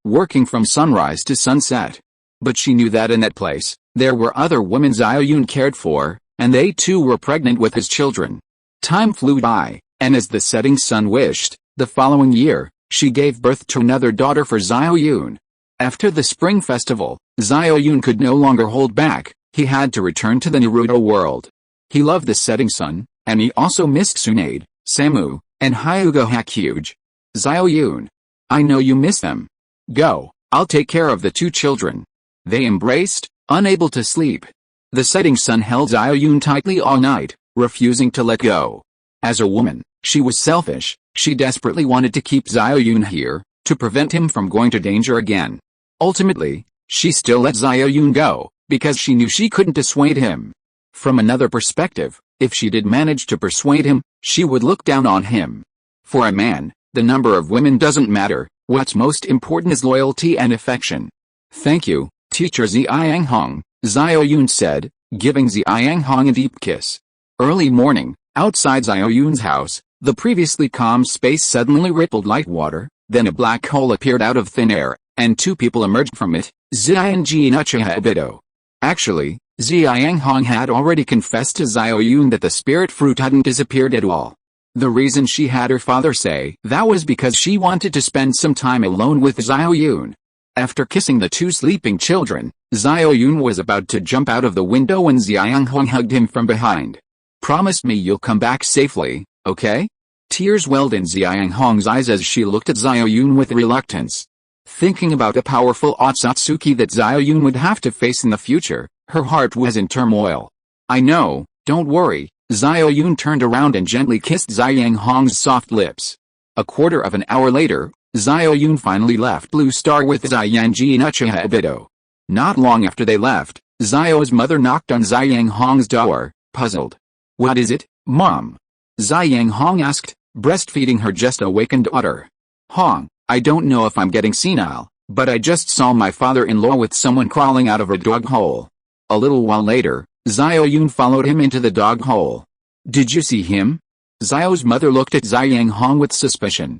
working from sunrise to sunset. But she knew that in that place, there were other women Xiao Yun cared for, and they too were pregnant with his children. Time flew by, and as the setting sun wished, the following year, she gave birth to another daughter for Xiao Yun. After the spring festival, Xiao Yun could no longer hold back, he had to return to the Naruto world. He loved the setting sun, and he also missed Tsunade, Samu, and Hyuga Hakuge. Xiao Yun. I know you miss them. Go, I'll take care of the 2 children. They embraced, unable to sleep. The setting sun held Xiao Yun tightly all night, refusing to let go. As a woman, she was selfish. She desperately wanted to keep Xiao Yun here, to prevent him from going to danger again. Ultimately, she still let Xiao Yun go, because she knew she couldn't dissuade him. From another perspective, if she did manage to persuade him, she would look down on him. For a man, the number of women doesn't matter. What's most important is loyalty and affection. Thank you, Teacher Xianghong, Xiao Yun said, giving Xianghong a deep kiss. Early morning, outside Xiao Yun's house, the previously calm space suddenly rippled like water, then a black hole appeared out of thin air, and two people emerged from it, Xianghong. Actually, Xianghong had already confessed to Xiao Yun that the spirit fruit hadn't disappeared at all. The reason she had her father say that was because she wanted to spend some time alone with Xiao Yun. After kissing the two sleeping children, Xiao Yun was about to jump out of the window when Xianghong hugged him from behind. Promise me you'll come back safely, okay? Tears welled in Xianghong's eyes as she looked at Xiao Yun with reluctance. Thinking about the powerful Otsutsuki that Xiao Yun would have to face in the future, her heart was in turmoil. I know, don't worry. Xiao Yun turned around and gently kissed Xianghong's soft lips. A quarter of an hour later, Xiao Yun finally left Blue Star with Xianghong. Not long after they left, Xiao's mother knocked on Xianghong's door, puzzled. What is it, Mom? Xianghong asked, breastfeeding her just awakened daughter. Hong, I don't know if I'm getting senile, but I just saw my father-in-law with someone crawling out of a dog hole. A little while later, Xiao Yun followed him into the dog hole. Did you see him? Xiao's mother looked at Xianghong with suspicion.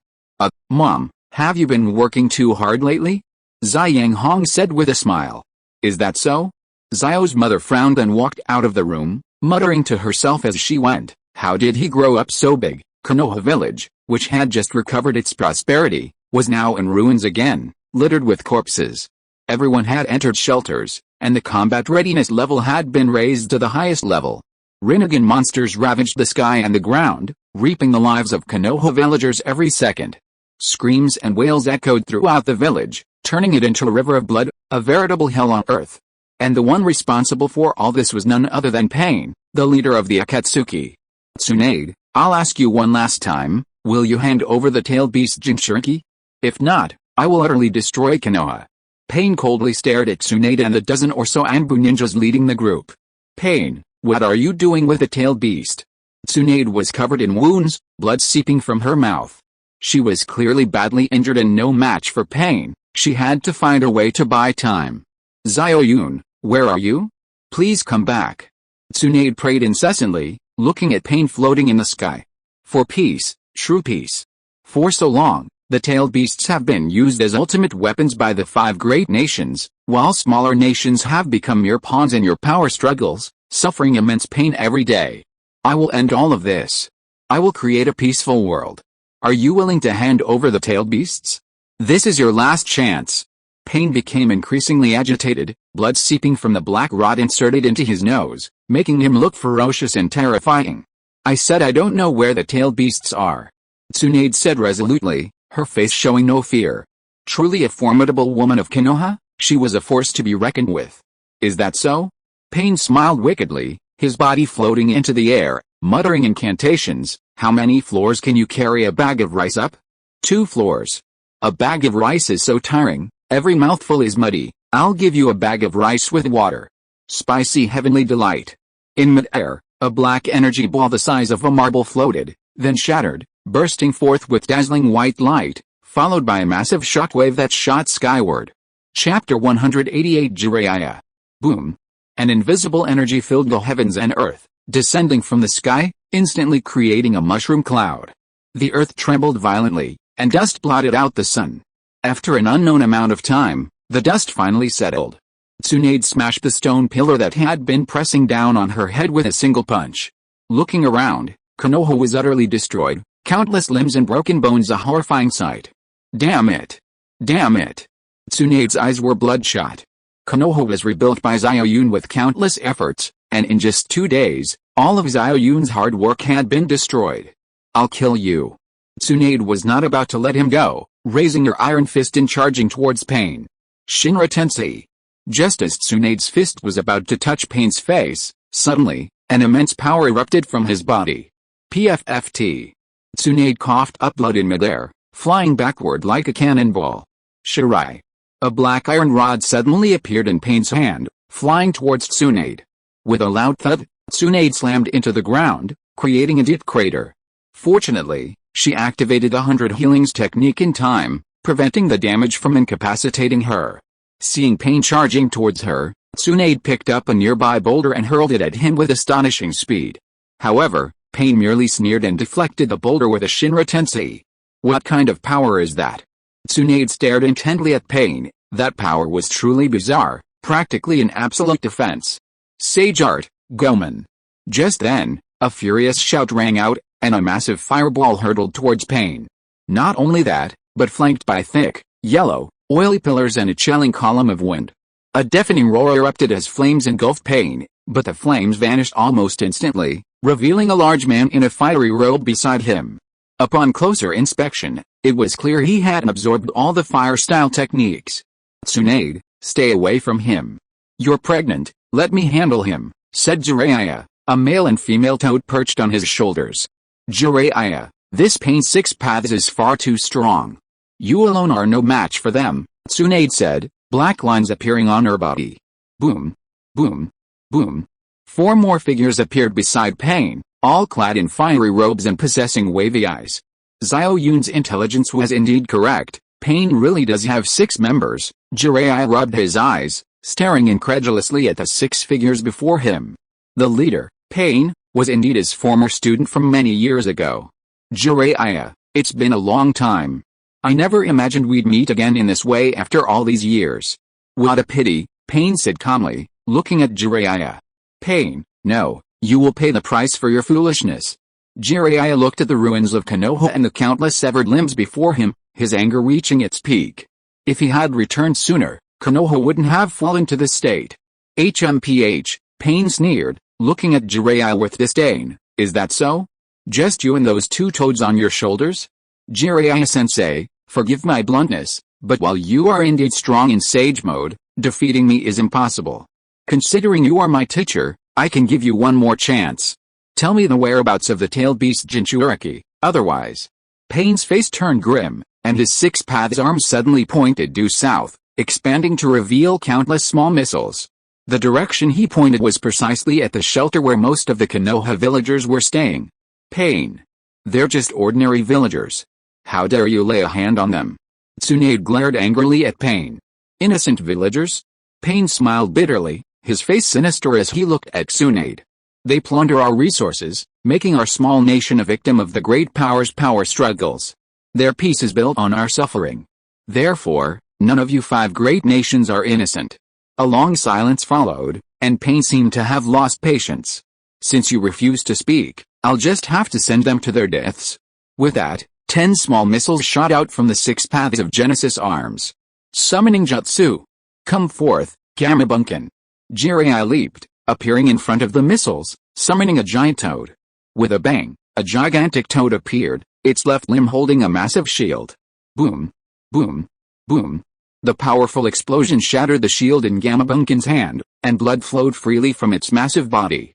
Mom, have you been working too hard lately? Xianghong said with a smile. Is that so? Xiao's mother frowned and walked out of the room, muttering to herself as she went, how did he grow up so big? Konoha village, which had just recovered its prosperity, was now in ruins again, littered with corpses. Everyone had entered shelters, and the combat readiness level had been raised to the highest level. Rinnegan monsters ravaged the sky and the ground, reaping the lives of Konoha villagers every second. Screams and wails echoed throughout the village, turning it into a river of blood, a veritable hell on earth. And the one responsible for all this was none other than Pain, the leader of the Akatsuki. Tsunade, I'll ask you one last time, will you hand over the tailed beast Jinchuriki? If not, I will utterly destroy Konoha. Pain coldly stared at Tsunade and the dozen or so Anbu ninjas leading the group. Pain, what are you doing with the tailed beast? Tsunade was covered in wounds, blood seeping from her mouth. She was clearly badly injured and no match for Pain. She had to find a way to buy time. Xiao Yun, where are you? Please come back. Tsunade prayed incessantly, looking at Pain floating in the sky. For peace, true peace. For so long, the tailed beasts have been used as ultimate weapons by the 5 great nations, while smaller nations have become mere pawns in your power struggles, suffering immense pain every day. I will end all of this. I will create a peaceful world. Are you willing to hand over the tailed beasts? This is your last chance. Pain became increasingly agitated, blood seeping from the black rod inserted into his nose, making him look ferocious and terrifying. I said I don't know where the tailed beasts are. Tsunade said resolutely, her face showing no fear. Truly a formidable woman of Konoha, she was a force to be reckoned with. Is that so? Pain smiled wickedly, his body floating into the air, muttering incantations. How many floors can you carry a bag of rice up? 2 floors. A bag of rice is so tiring, every mouthful is muddy. I'll give you a bag of rice with water. Spicy heavenly delight. In mid-air, a black energy ball the size of a marble floated, then shattered, bursting forth with dazzling white light, followed by a massive shockwave that shot skyward. Chapter 188 Jiraiya. Boom. An invisible energy filled the heavens and earth, descending from the sky, instantly creating a mushroom cloud. The earth trembled violently, and dust blotted out the sun. After an unknown amount of time, the dust finally settled. Tsunade smashed the stone pillar that had been pressing down on her head with a single punch. Looking around, Konoha was utterly destroyed, countless limbs and broken bones, a horrifying sight. Damn it! Damn it! Tsunade's eyes were bloodshot. Konoha was rebuilt by Xiao Yun with countless efforts, and in just 2 days, all of Xiao Yun's hard work had been destroyed. I'll kill you. Tsunade was not about to let him go, raising her iron fist and charging towards Pain. Shinra Tensei. Just as Tsunade's fist was about to touch Pain's face, suddenly, an immense power erupted from his body. PFFT. Tsunade coughed up blood in midair, flying backward like a cannonball. Shirai. A black iron rod suddenly appeared in Pain's hand, flying towards Tsunade. With a loud thud, Tsunade slammed into the ground, creating a deep crater. Fortunately, she activated the 100 healings technique in time, preventing the damage from incapacitating her. Seeing Pain charging towards her, Tsunade picked up a nearby boulder and hurled it at him with astonishing speed. However, Pain merely sneered and deflected the boulder with a Shinra Tensei. What kind of power is that? Tsunade stared intently at Pain. That power was truly bizarre, practically an absolute defense. Sage Art, Goman. Just then, a furious shout rang out, and a massive fireball hurtled towards Pain. Not only that, but flanked by thick, yellow, oily pillars and a chilling column of wind. A deafening roar erupted as flames engulfed Pain, but the flames vanished almost instantly, revealing a large man in a fiery robe beside him. Upon closer inspection, it was clear he had absorbed all the fire-style techniques. Tsunade, stay away from him. You're pregnant, let me handle him, said Jiraiya, a male and female toad perched on his shoulders. Jiraiya, this Pain's 6 paths is far too strong. You alone are no match for them, Tsunade said, black lines appearing on her body. Boom. Boom. Boom. 4 more figures appeared beside Pain, all clad in fiery robes and possessing wavy eyes. Xiao Yun's intelligence was indeed correct. Pain really does have 6 members. Jiraiya rubbed his eyes, staring incredulously at the 6 figures before him. The leader, Pain, was indeed his former student from many years ago. Jiraiya, it's been a long time. I never imagined we'd meet again in this way after all these years. What a pity, Pain said calmly, looking at Jiraiya. Pain, no, you will pay the price for your foolishness. Jiraiya looked at the ruins of Konoha and the countless severed limbs before him, his anger reaching its peak. If he had returned sooner, Konoha wouldn't have fallen to this state. HMPH, Pain sneered, looking at Jiraiya with disdain. Is that so? Just you and those 2 toads on your shoulders? Jiraiya-sensei, forgive my bluntness, but while you are indeed strong in Sage mode, defeating me is impossible. Considering you are my teacher, I can give you one more chance. Tell me the whereabouts of the tailed beast Jinchuriki, otherwise. Pain's face turned grim, and his 6 paths arm suddenly pointed due south, expanding to reveal countless small missiles. The direction he pointed was precisely at the shelter where most of the Konoha villagers were staying. Pain. They're just ordinary villagers. How dare you lay a hand on them? Tsunade glared angrily at Pain. Innocent villagers? Pain smiled bitterly, his face sinister as he looked at Tsunade. They plunder our resources, making our small nation a victim of the great powers' power struggles. Their peace is built on our suffering. Therefore, none of you 5 great nations are innocent. A long silence followed, and Pain seemed to have lost patience. Since you refuse to speak, I'll just have to send them to their deaths. With that, 10 small missiles shot out from the 6 paths of Genesis arms. Summoning Jutsu. Come forth, Gamabunkin. Jiraiya leaped, appearing in front of the missiles, summoning a giant toad. With a bang, a gigantic toad appeared, its left limb holding a massive shield. Boom. Boom. Boom. The powerful explosion shattered the shield in Gamabunkin's hand, and blood flowed freely from its massive body.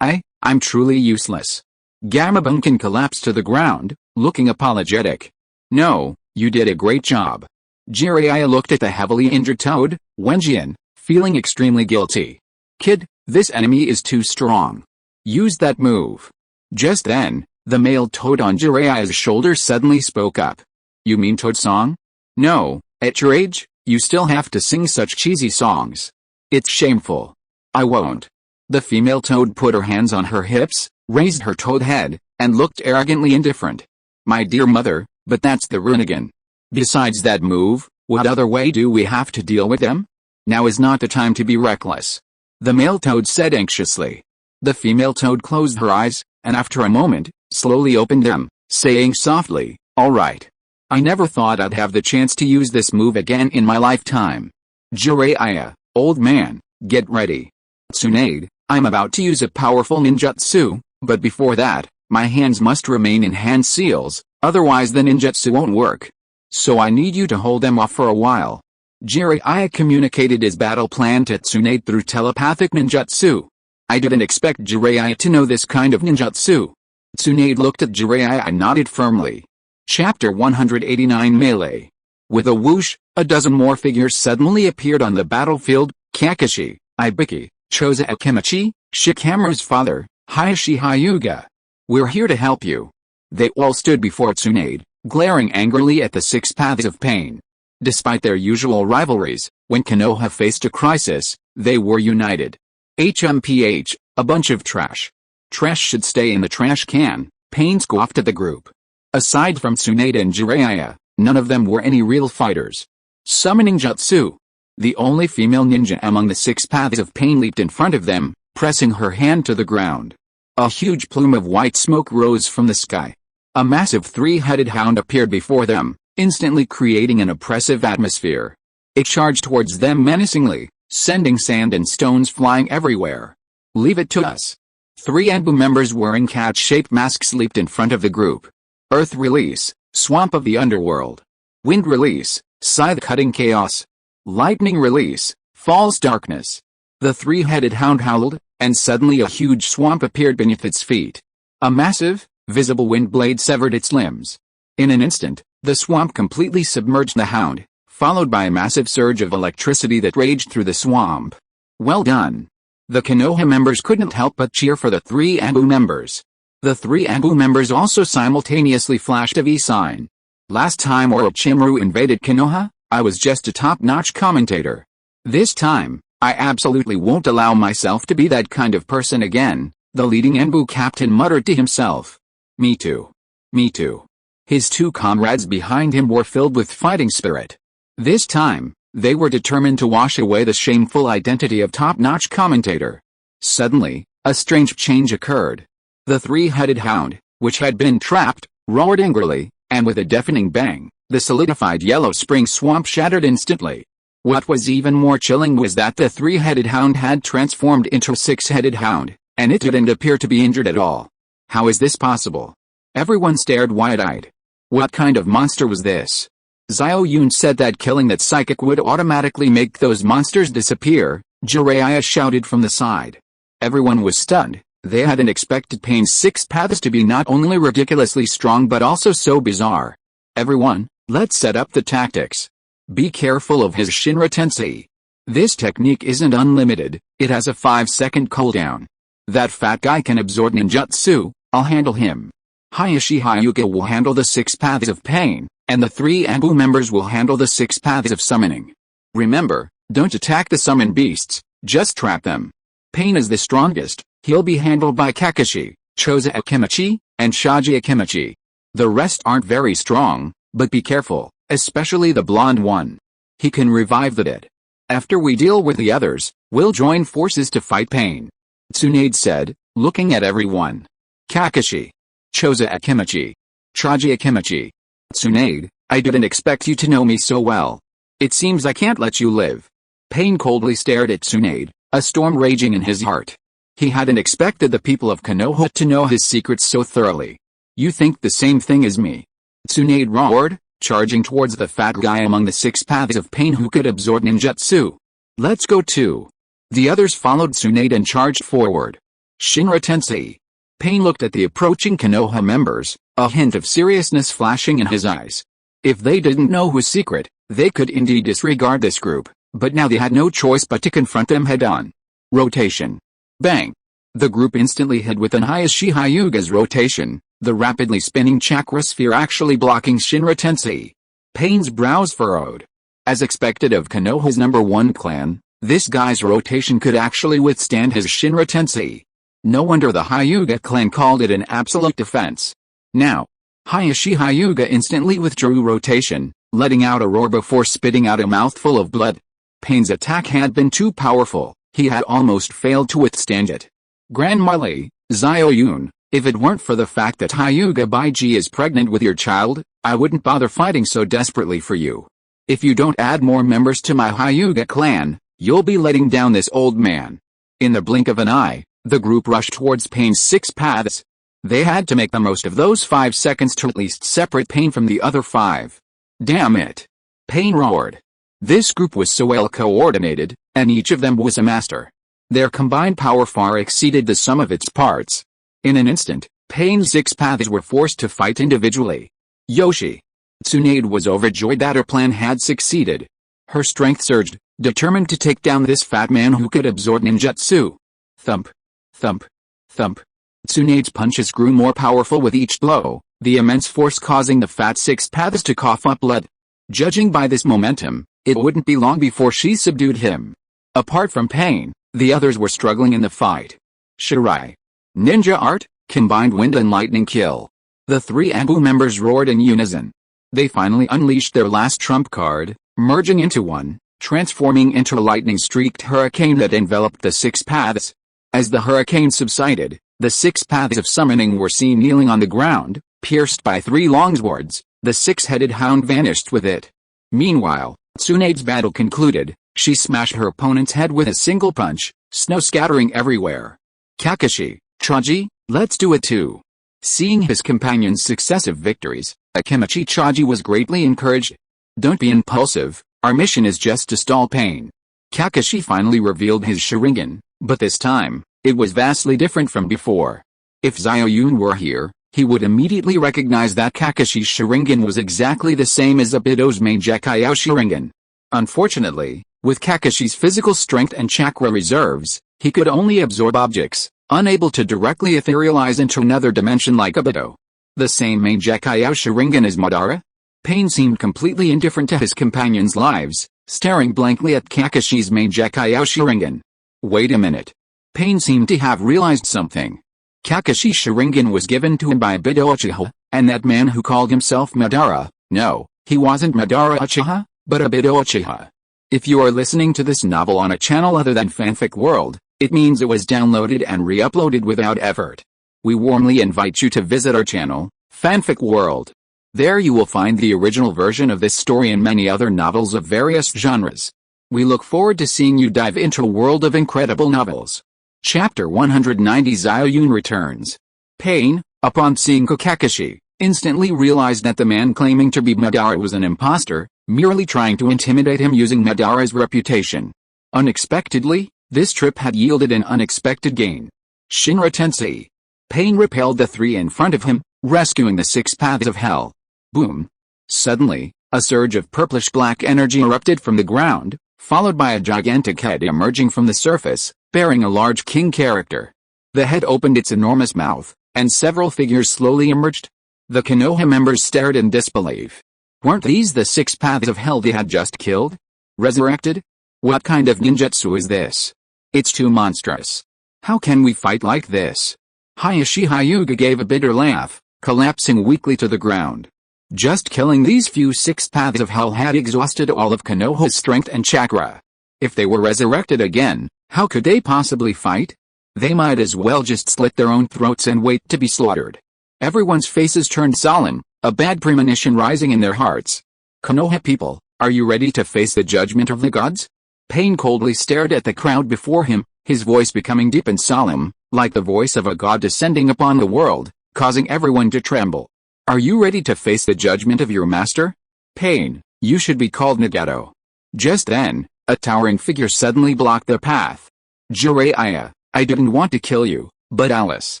I'm truly useless. Gamabunkin collapsed to the ground, looking apologetic. No, you did a great job. Jiraiya looked at the heavily injured toad, Wenjian, feeling extremely guilty. Kid, this enemy is too strong. Use that move. Just then, the male toad on Jiraiya's shoulder suddenly spoke up. You mean Toad Song? No, at your age, you still have to sing such cheesy songs. It's shameful. I won't. The female toad put her hands on her hips, raised her toad head, and looked arrogantly indifferent. My dear mother, but that's the Rinnegan. Besides that move, what other way do we have to deal with them? Now is not the time to be reckless. The male toad said anxiously. The female toad closed her eyes, and after a moment, slowly opened them, saying softly, all right. I never thought I'd have the chance to use this move again in my lifetime. Jiraiya, old man, get ready. Tsunade, I'm about to use a powerful ninjutsu, but before that, my hands must remain in hand seals, otherwise the ninjutsu won't work. So I need you to hold them off for a while. Jiraiya communicated his battle plan to Tsunade through telepathic ninjutsu. I didn't expect Jiraiya to know this kind of ninjutsu. Tsunade looked at Jiraiya and nodded firmly. Chapter 189 Melee. With a whoosh, a dozen more figures suddenly appeared on the battlefield. Kakashi, Ibiki, Choza Akimichi, Shikamaru's father, Hayashi Hyuga. We're here to help you. They all stood before Tsunade, glaring angrily at the six paths of pain. Despite their usual rivalries, when Konoha faced a crisis, they were united. HMPH, a bunch of trash. Trash should stay in the trash can, Pain scoffed at the group. Aside from Tsunade and Jiraiya, none of them were any real fighters. Summoning jutsu. The only female ninja among the six paths of pain leaped in front of them, pressing her hand to the ground. A huge plume of white smoke rose from the sky. A massive three-headed hound appeared before them, instantly creating an oppressive atmosphere. It charged towards them menacingly, sending sand and stones flying everywhere. Leave it to us. Three Anbu members wearing cat-shaped masks leaped in front of the group. Earth release, swamp of the underworld. Wind release, scythe-cutting chaos. Lightning release, false darkness. The three-headed hound howled, and suddenly a huge swamp appeared beneath its feet. A massive, visible wind blade severed its limbs. In an instant, the swamp completely submerged the hound, followed by a massive surge of electricity that raged through the swamp. Well done. The Konoha members couldn't help but cheer for the three Anbu members. The three Anbu members also simultaneously flashed a V sign. Last time Orochimaru invaded Konoha, I was just a top-notch commentator. This time, I absolutely won't allow myself to be that kind of person again, the leading Anbu captain muttered to himself. Me too. Me too. His two comrades behind him were filled with fighting spirit. This time, they were determined to wash away the shameful identity of top-notch commentator. Suddenly, a strange change occurred. The three-headed hound, which had been trapped, roared angrily, and with a deafening bang, the solidified yellow spring swamp shattered instantly. What was even more chilling was that the three-headed hound had transformed into a six-headed hound, and it didn't appear to be injured at all. How is this possible? Everyone stared wide-eyed. What kind of monster was this? Xiao Yun said that killing that psychic would automatically make those monsters disappear, Jiraiya shouted from the side. Everyone was stunned. They hadn't expected Pain's six paths to be not only ridiculously strong but also so bizarre. Everyone, let's set up the tactics. Be careful of his Shinra Tensei. This technique isn't unlimited, it has a 5-second cooldown. That fat guy can absorb ninjutsu, I'll handle him. Hayashi Hyuga will handle the six paths of pain, and the three Anbu members will handle the six paths of summoning. Remember, don't attack the summoned beasts, just trap them. Pain is the strongest, he'll be handled by Kakashi, Choza Akimichi, and Shaji Akimichi. The rest aren't very strong, but be careful, especially the blonde one. He can revive the dead. After we deal with the others, we'll join forces to fight Pain. Tsunade said, looking at everyone. Kakashi. Choza Akimichi. Shaji Akimichi. Tsunade, I didn't expect you to know me so well. It seems I can't let you live. Pain coldly stared at Tsunade, a storm raging in his heart. He hadn't expected the people of Konoha to know his secrets so thoroughly. You think the same thing as me? Tsunade roared, charging towards the fat guy among the six paths of pain who could absorb ninjutsu. Let's go too. The others followed Tsunade and charged forward. Shinra Tensei. Pain looked at the approaching Konoha members, a hint of seriousness flashing in his eyes. If they didn't know his secret, they could indeed disregard this group, but now they had no choice but to confront them head-on. Rotation. Bang. The group instantly hid within Hayashi Hyuga's rotation, the rapidly spinning chakra sphere actually blocking Shinra Tensei. Pain's brows furrowed. As expected of Konoha's #1 clan, this guy's rotation could actually withstand his Shinra Tensei. No wonder the Hyuga clan called it an absolute defense. Now, Hayashi Hyuga instantly withdrew rotation, letting out a roar before spitting out a mouthful of blood. Pain's attack had been too powerful, he had almost failed to withstand it. Grandma Lee, Xiao Yun, if it weren't for the fact that Hyuga Baiji is pregnant with your child, I wouldn't bother fighting so desperately for you. If you don't add more members to my Hyuga clan, you'll be letting down this old man. In the blink of an eye, the group rushed towards Pain's six paths. They had to make the most of those 5 seconds to at least separate Pain from the other 5. Damn it! Pain roared. This group was so well coordinated, and each of them was a master. Their combined power far exceeded the sum of its parts. In an instant, Pain's 6 paths were forced to fight individually. Yoshi Tsunade was overjoyed that her plan had succeeded. Her strength surged, determined to take down this fat man who could absorb ninjutsu. Thump. Thump. Thump. Tsunade's punches grew more powerful with each blow, the immense force causing the fat 6 paths to cough up blood. Judging by this momentum, it wouldn't be long before she subdued him. Apart from Pain, the others were struggling in the fight. Shirai. Ninja art, combined wind and lightning kill. The 3 Ambu members roared in unison. They finally unleashed their last trump card, merging into one, transforming into a lightning-streaked hurricane that enveloped the 6 paths. As the hurricane subsided, the 6 paths of summoning were seen kneeling on the ground, pierced by 3 long swords. The 6-headed hound vanished with it. Meanwhile, Tsunade's battle concluded. She smashed her opponent's head with a single punch, snow scattering everywhere. Kakashi, Chaji, let's do it too. Seeing his companion's successive victories, Akimichi Chaji was greatly encouraged. Don't be impulsive, our mission is just to stall Pain. Kakashi finally revealed his Sharingan, but this time, it was vastly different from before. If Xiao Yun were here, he would immediately recognize that Kakashi's Sharingan was exactly the same as Abido's main Gekkyou Sharingan. Unfortunately, with Kakashi's physical strength and chakra reserves, he could only absorb objects, unable to directly etherealize into another dimension like Abido. The same main Gekkyou Sharingan as Madara? Pain seemed completely indifferent to his companions' lives, staring blankly at Kakashi's main Gekkyou Sharingan. Wait a minute. Pain seemed to have realized something. Kakashi's Sharingan was given to him by Abido Uchiha, and that man who called himself Madara, no, he wasn't Madara Uchiha, but Abido Uchiha. If you are listening to this novel on a channel other than Fanfic World, it means it was downloaded and re-uploaded without effort. We warmly invite you to visit our channel, Fanfic World. There you will find the original version of this story and many other novels of various genres. We look forward to seeing you dive into a world of incredible novels. Chapter 190 Xiao Yun returns. Pain, upon seeing Kakashi, instantly realized that the man claiming to be Madara was an imposter, merely trying to intimidate him using Madara's reputation. Unexpectedly, this trip had yielded an unexpected gain. Shinra Tensei. Pain repelled the 3 in front of him, rescuing the 6 paths of hell. Boom. Suddenly, a surge of purplish-black energy erupted from the ground, followed by a gigantic head emerging from the surface, bearing a large king character. The head opened its enormous mouth, and several figures slowly emerged. The Konoha members stared in disbelief. Weren't these the 6 paths of hell they had just killed? Resurrected? What kind of ninjutsu is this? It's too monstrous. How can we fight like this? Hayashi Hyuga gave a bitter laugh, collapsing weakly to the ground. Just killing these few 6 paths of hell had exhausted all of Konoha's strength and chakra. If they were resurrected again, how could they possibly fight? They might as well just slit their own throats and wait to be slaughtered. Everyone's faces turned solemn, a bad premonition rising in their hearts. Konoha people, are you ready to face the judgment of the gods? Pain coldly stared at the crowd before him, his voice becoming deep and solemn, like the voice of a god descending upon the world, causing everyone to tremble. Are you ready to face the judgment of your master? Pain, you should be called Nagato. Just then, a towering figure suddenly blocked their path. Jiraiya, I didn't want to kill you, but Alice.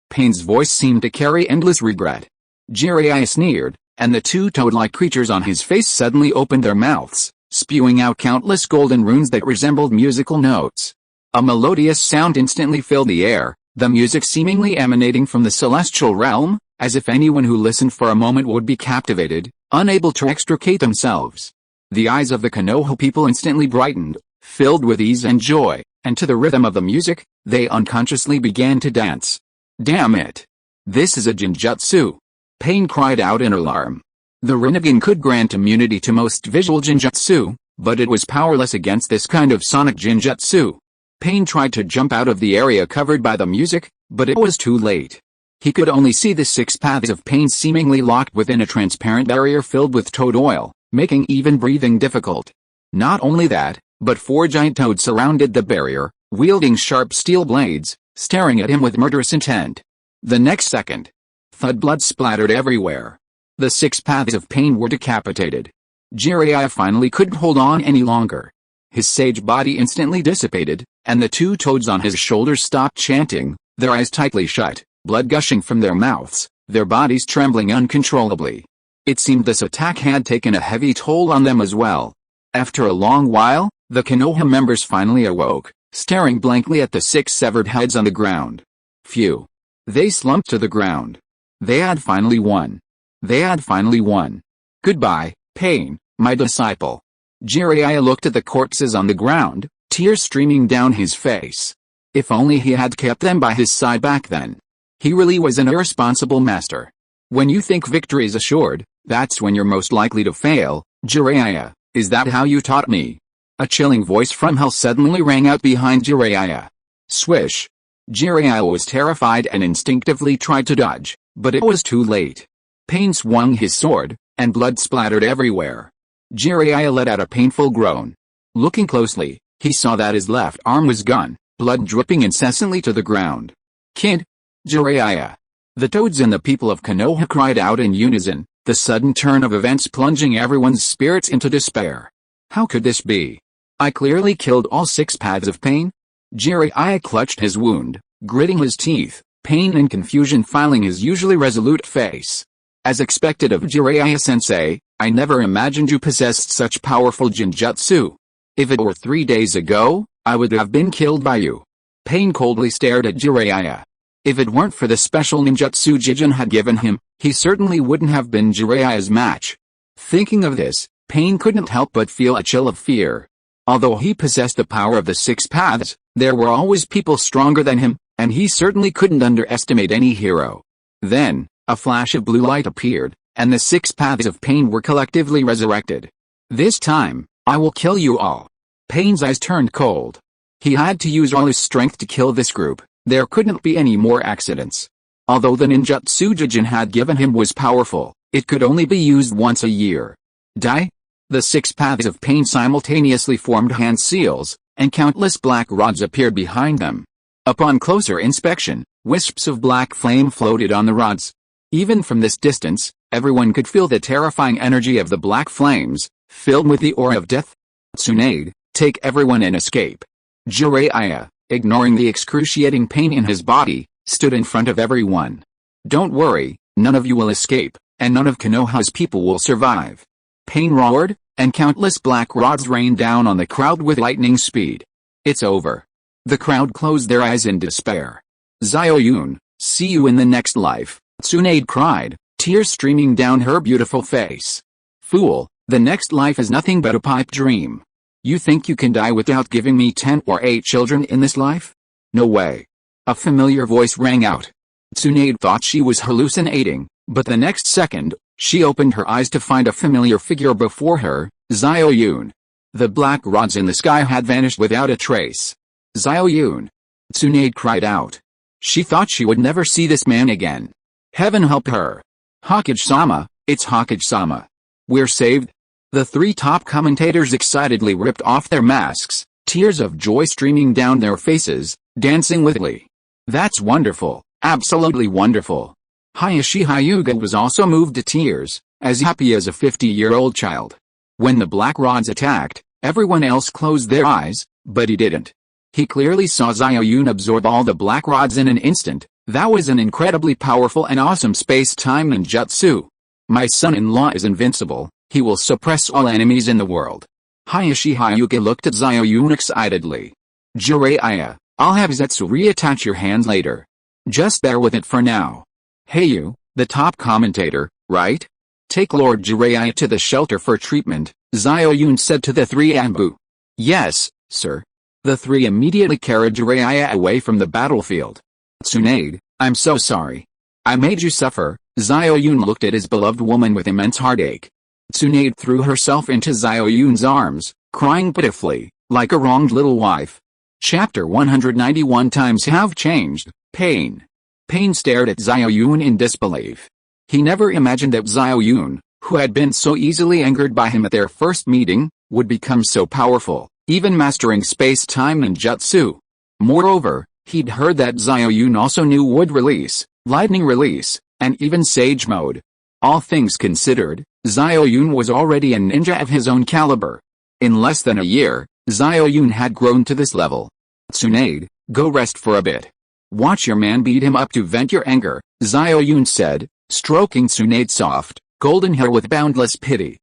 Pain's voice seemed to carry endless regret. Jiraiya sneered, and the 2 toad-like creatures on his face suddenly opened their mouths, spewing out countless golden runes that resembled musical notes. A melodious sound instantly filled the air, the music seemingly emanating from the celestial realm, as if anyone who listened for a moment would be captivated, unable to extricate themselves. The eyes of the Konoha people instantly brightened, filled with ease and joy, and to the rhythm of the music, they unconsciously began to dance. Damn it! This is a jinjutsu! Pain cried out in alarm. The Rinnegan could grant immunity to most visual jinjutsu, but it was powerless against this kind of sonic jinjutsu. Pain tried to jump out of the area covered by the music, but it was too late. He could only see the 6 paths of pain seemingly locked within a transparent barrier filled with toad oil, making even breathing difficult. Not only that, but 4 giant toads surrounded the barrier, wielding sharp steel blades, staring at him with murderous intent. The next second, thud blood splattered everywhere. The 6 paths of pain were decapitated. Jiraiya finally couldn't hold on any longer. His sage body instantly dissipated, and the two toads on his shoulders stopped chanting, their eyes tightly shut, blood gushing from their mouths, their bodies trembling uncontrollably. It seemed this attack had taken a heavy toll on them as well. After a long while, the Konoha members finally awoke, staring blankly at the 6 severed heads on the ground. Phew. They slumped to the ground. They had finally won. They had finally won. Goodbye, Pain, my disciple. Jiraiya looked at the corpses on the ground, tears streaming down his face. If only he had kept them by his side back then. He really was an irresponsible master. When you think victory is assured, that's when you're most likely to fail. Jiraiya, is that how you taught me? A chilling voice from hell suddenly rang out behind Jiraiya. Swish. Jiraiya was terrified and instinctively tried to dodge, but it was too late. Pain swung his sword, and blood splattered everywhere. Jiraiya let out a painful groan. Looking closely, he saw that his left arm was gone, blood dripping incessantly to the ground. Kid! Jiraiya! The toads and the people of Konoha cried out in unison, the sudden turn of events plunging everyone's spirits into despair. How could this be? I clearly killed all 6 paths of pain? Jiraiya clutched his wound, gritting his teeth, pain and confusion filing his usually resolute face. As expected of Jiraiya-sensei, I never imagined you possessed such powerful jinjutsu. If it were 3 days ago, I would have been killed by you. Pain coldly stared at Jiraiya. If it weren't for the special ninjutsu Jijin had given him, he certainly wouldn't have been Jiraiya's match. Thinking of this, Pain couldn't help but feel a chill of fear. Although he possessed the power of the 6 paths, there were always people stronger than him, and he certainly couldn't underestimate any hero. Then, a flash of blue light appeared, and the 6 paths of pain were collectively resurrected. This time, I will kill you all. Pain's eyes turned cold. He had to use all his strength to kill this group. There couldn't be any more accidents. Although the ninjutsu Jijin had given him was powerful, it could only be used once a year. Die? The 6 paths of pain simultaneously formed hand seals, and countless black rods appeared behind them. Upon closer inspection, wisps of black flame floated on the rods. Even from this distance, everyone could feel the terrifying energy of the black flames, filled with the aura of death. Tsunade, take everyone and escape. Jiraiya, ignoring the excruciating pain in his body, stood in front of everyone. Don't worry, none of you will escape, and none of Konoha's people will survive. Pain roared, and countless black rods rained down on the crowd with lightning speed. It's over. The crowd closed their eyes in despair. Xiao Yun, see you in the next life, Tsunade cried, tears streaming down her beautiful face. Fool, the next life is nothing but a pipe dream. You think you can die without giving me 10 or 8 children in this life? No way. A familiar voice rang out. Tsunade thought she was hallucinating, but the next second, she opened her eyes to find a familiar figure before her, Xiao Yun. The black rods in the sky had vanished without a trace. Xiao Yun! Tsunade cried out. She thought she would never see this man again. Heaven help her. Hokage-sama, it's Hokage-sama. We're saved. The 3 top commentators excitedly ripped off their masks, tears of joy streaming down their faces, dancing with glee. That's wonderful, absolutely wonderful. Hayashi Hyuga was also moved to tears, as happy as a 50-year-old child. When the black rods attacked, everyone else closed their eyes, but he didn't. He clearly saw Xiao Yun absorb all the black rods in an instant. That was an incredibly powerful and awesome space-time ninjutsu. My son-in-law is invincible, he will suppress all enemies in the world. Hayashi Hyuga looked at Xiao Yun excitedly. Jiraiya, I'll have Zetsu reattach your hands later. Just bear with it for now. Hey you, the top commentator, right? Take Lord Jiraiya to the shelter for treatment, Xiao Yun said to the 3 Anbu. Yes, sir. The 3 immediately carried Jiraiya away from the battlefield. Tsunade, I'm so sorry. I made you suffer. Xiao Yun looked at his beloved woman with immense heartache. Tsunade threw herself into Xiao Yun's arms, crying pitifully, like a wronged little wife. Chapter 191 Times have changed. Pain. Pain stared at Xiao Yun in disbelief. He never imagined that Xiao Yun, who had been so easily angered by him at their first meeting, would become so powerful, even mastering space-time ninjutsu. Moreover, he'd heard that Xiao Yun also knew wood release, lightning release, and even sage mode. All things considered, Xiao Yun was already a ninja of his own caliber. In less than a year, Xiao Yun had grown to this level. Tsunade, go rest for a bit. Watch your man beat him up to vent your anger, Xiao Yun said, stroking Tsunade's soft, golden hair with boundless pity.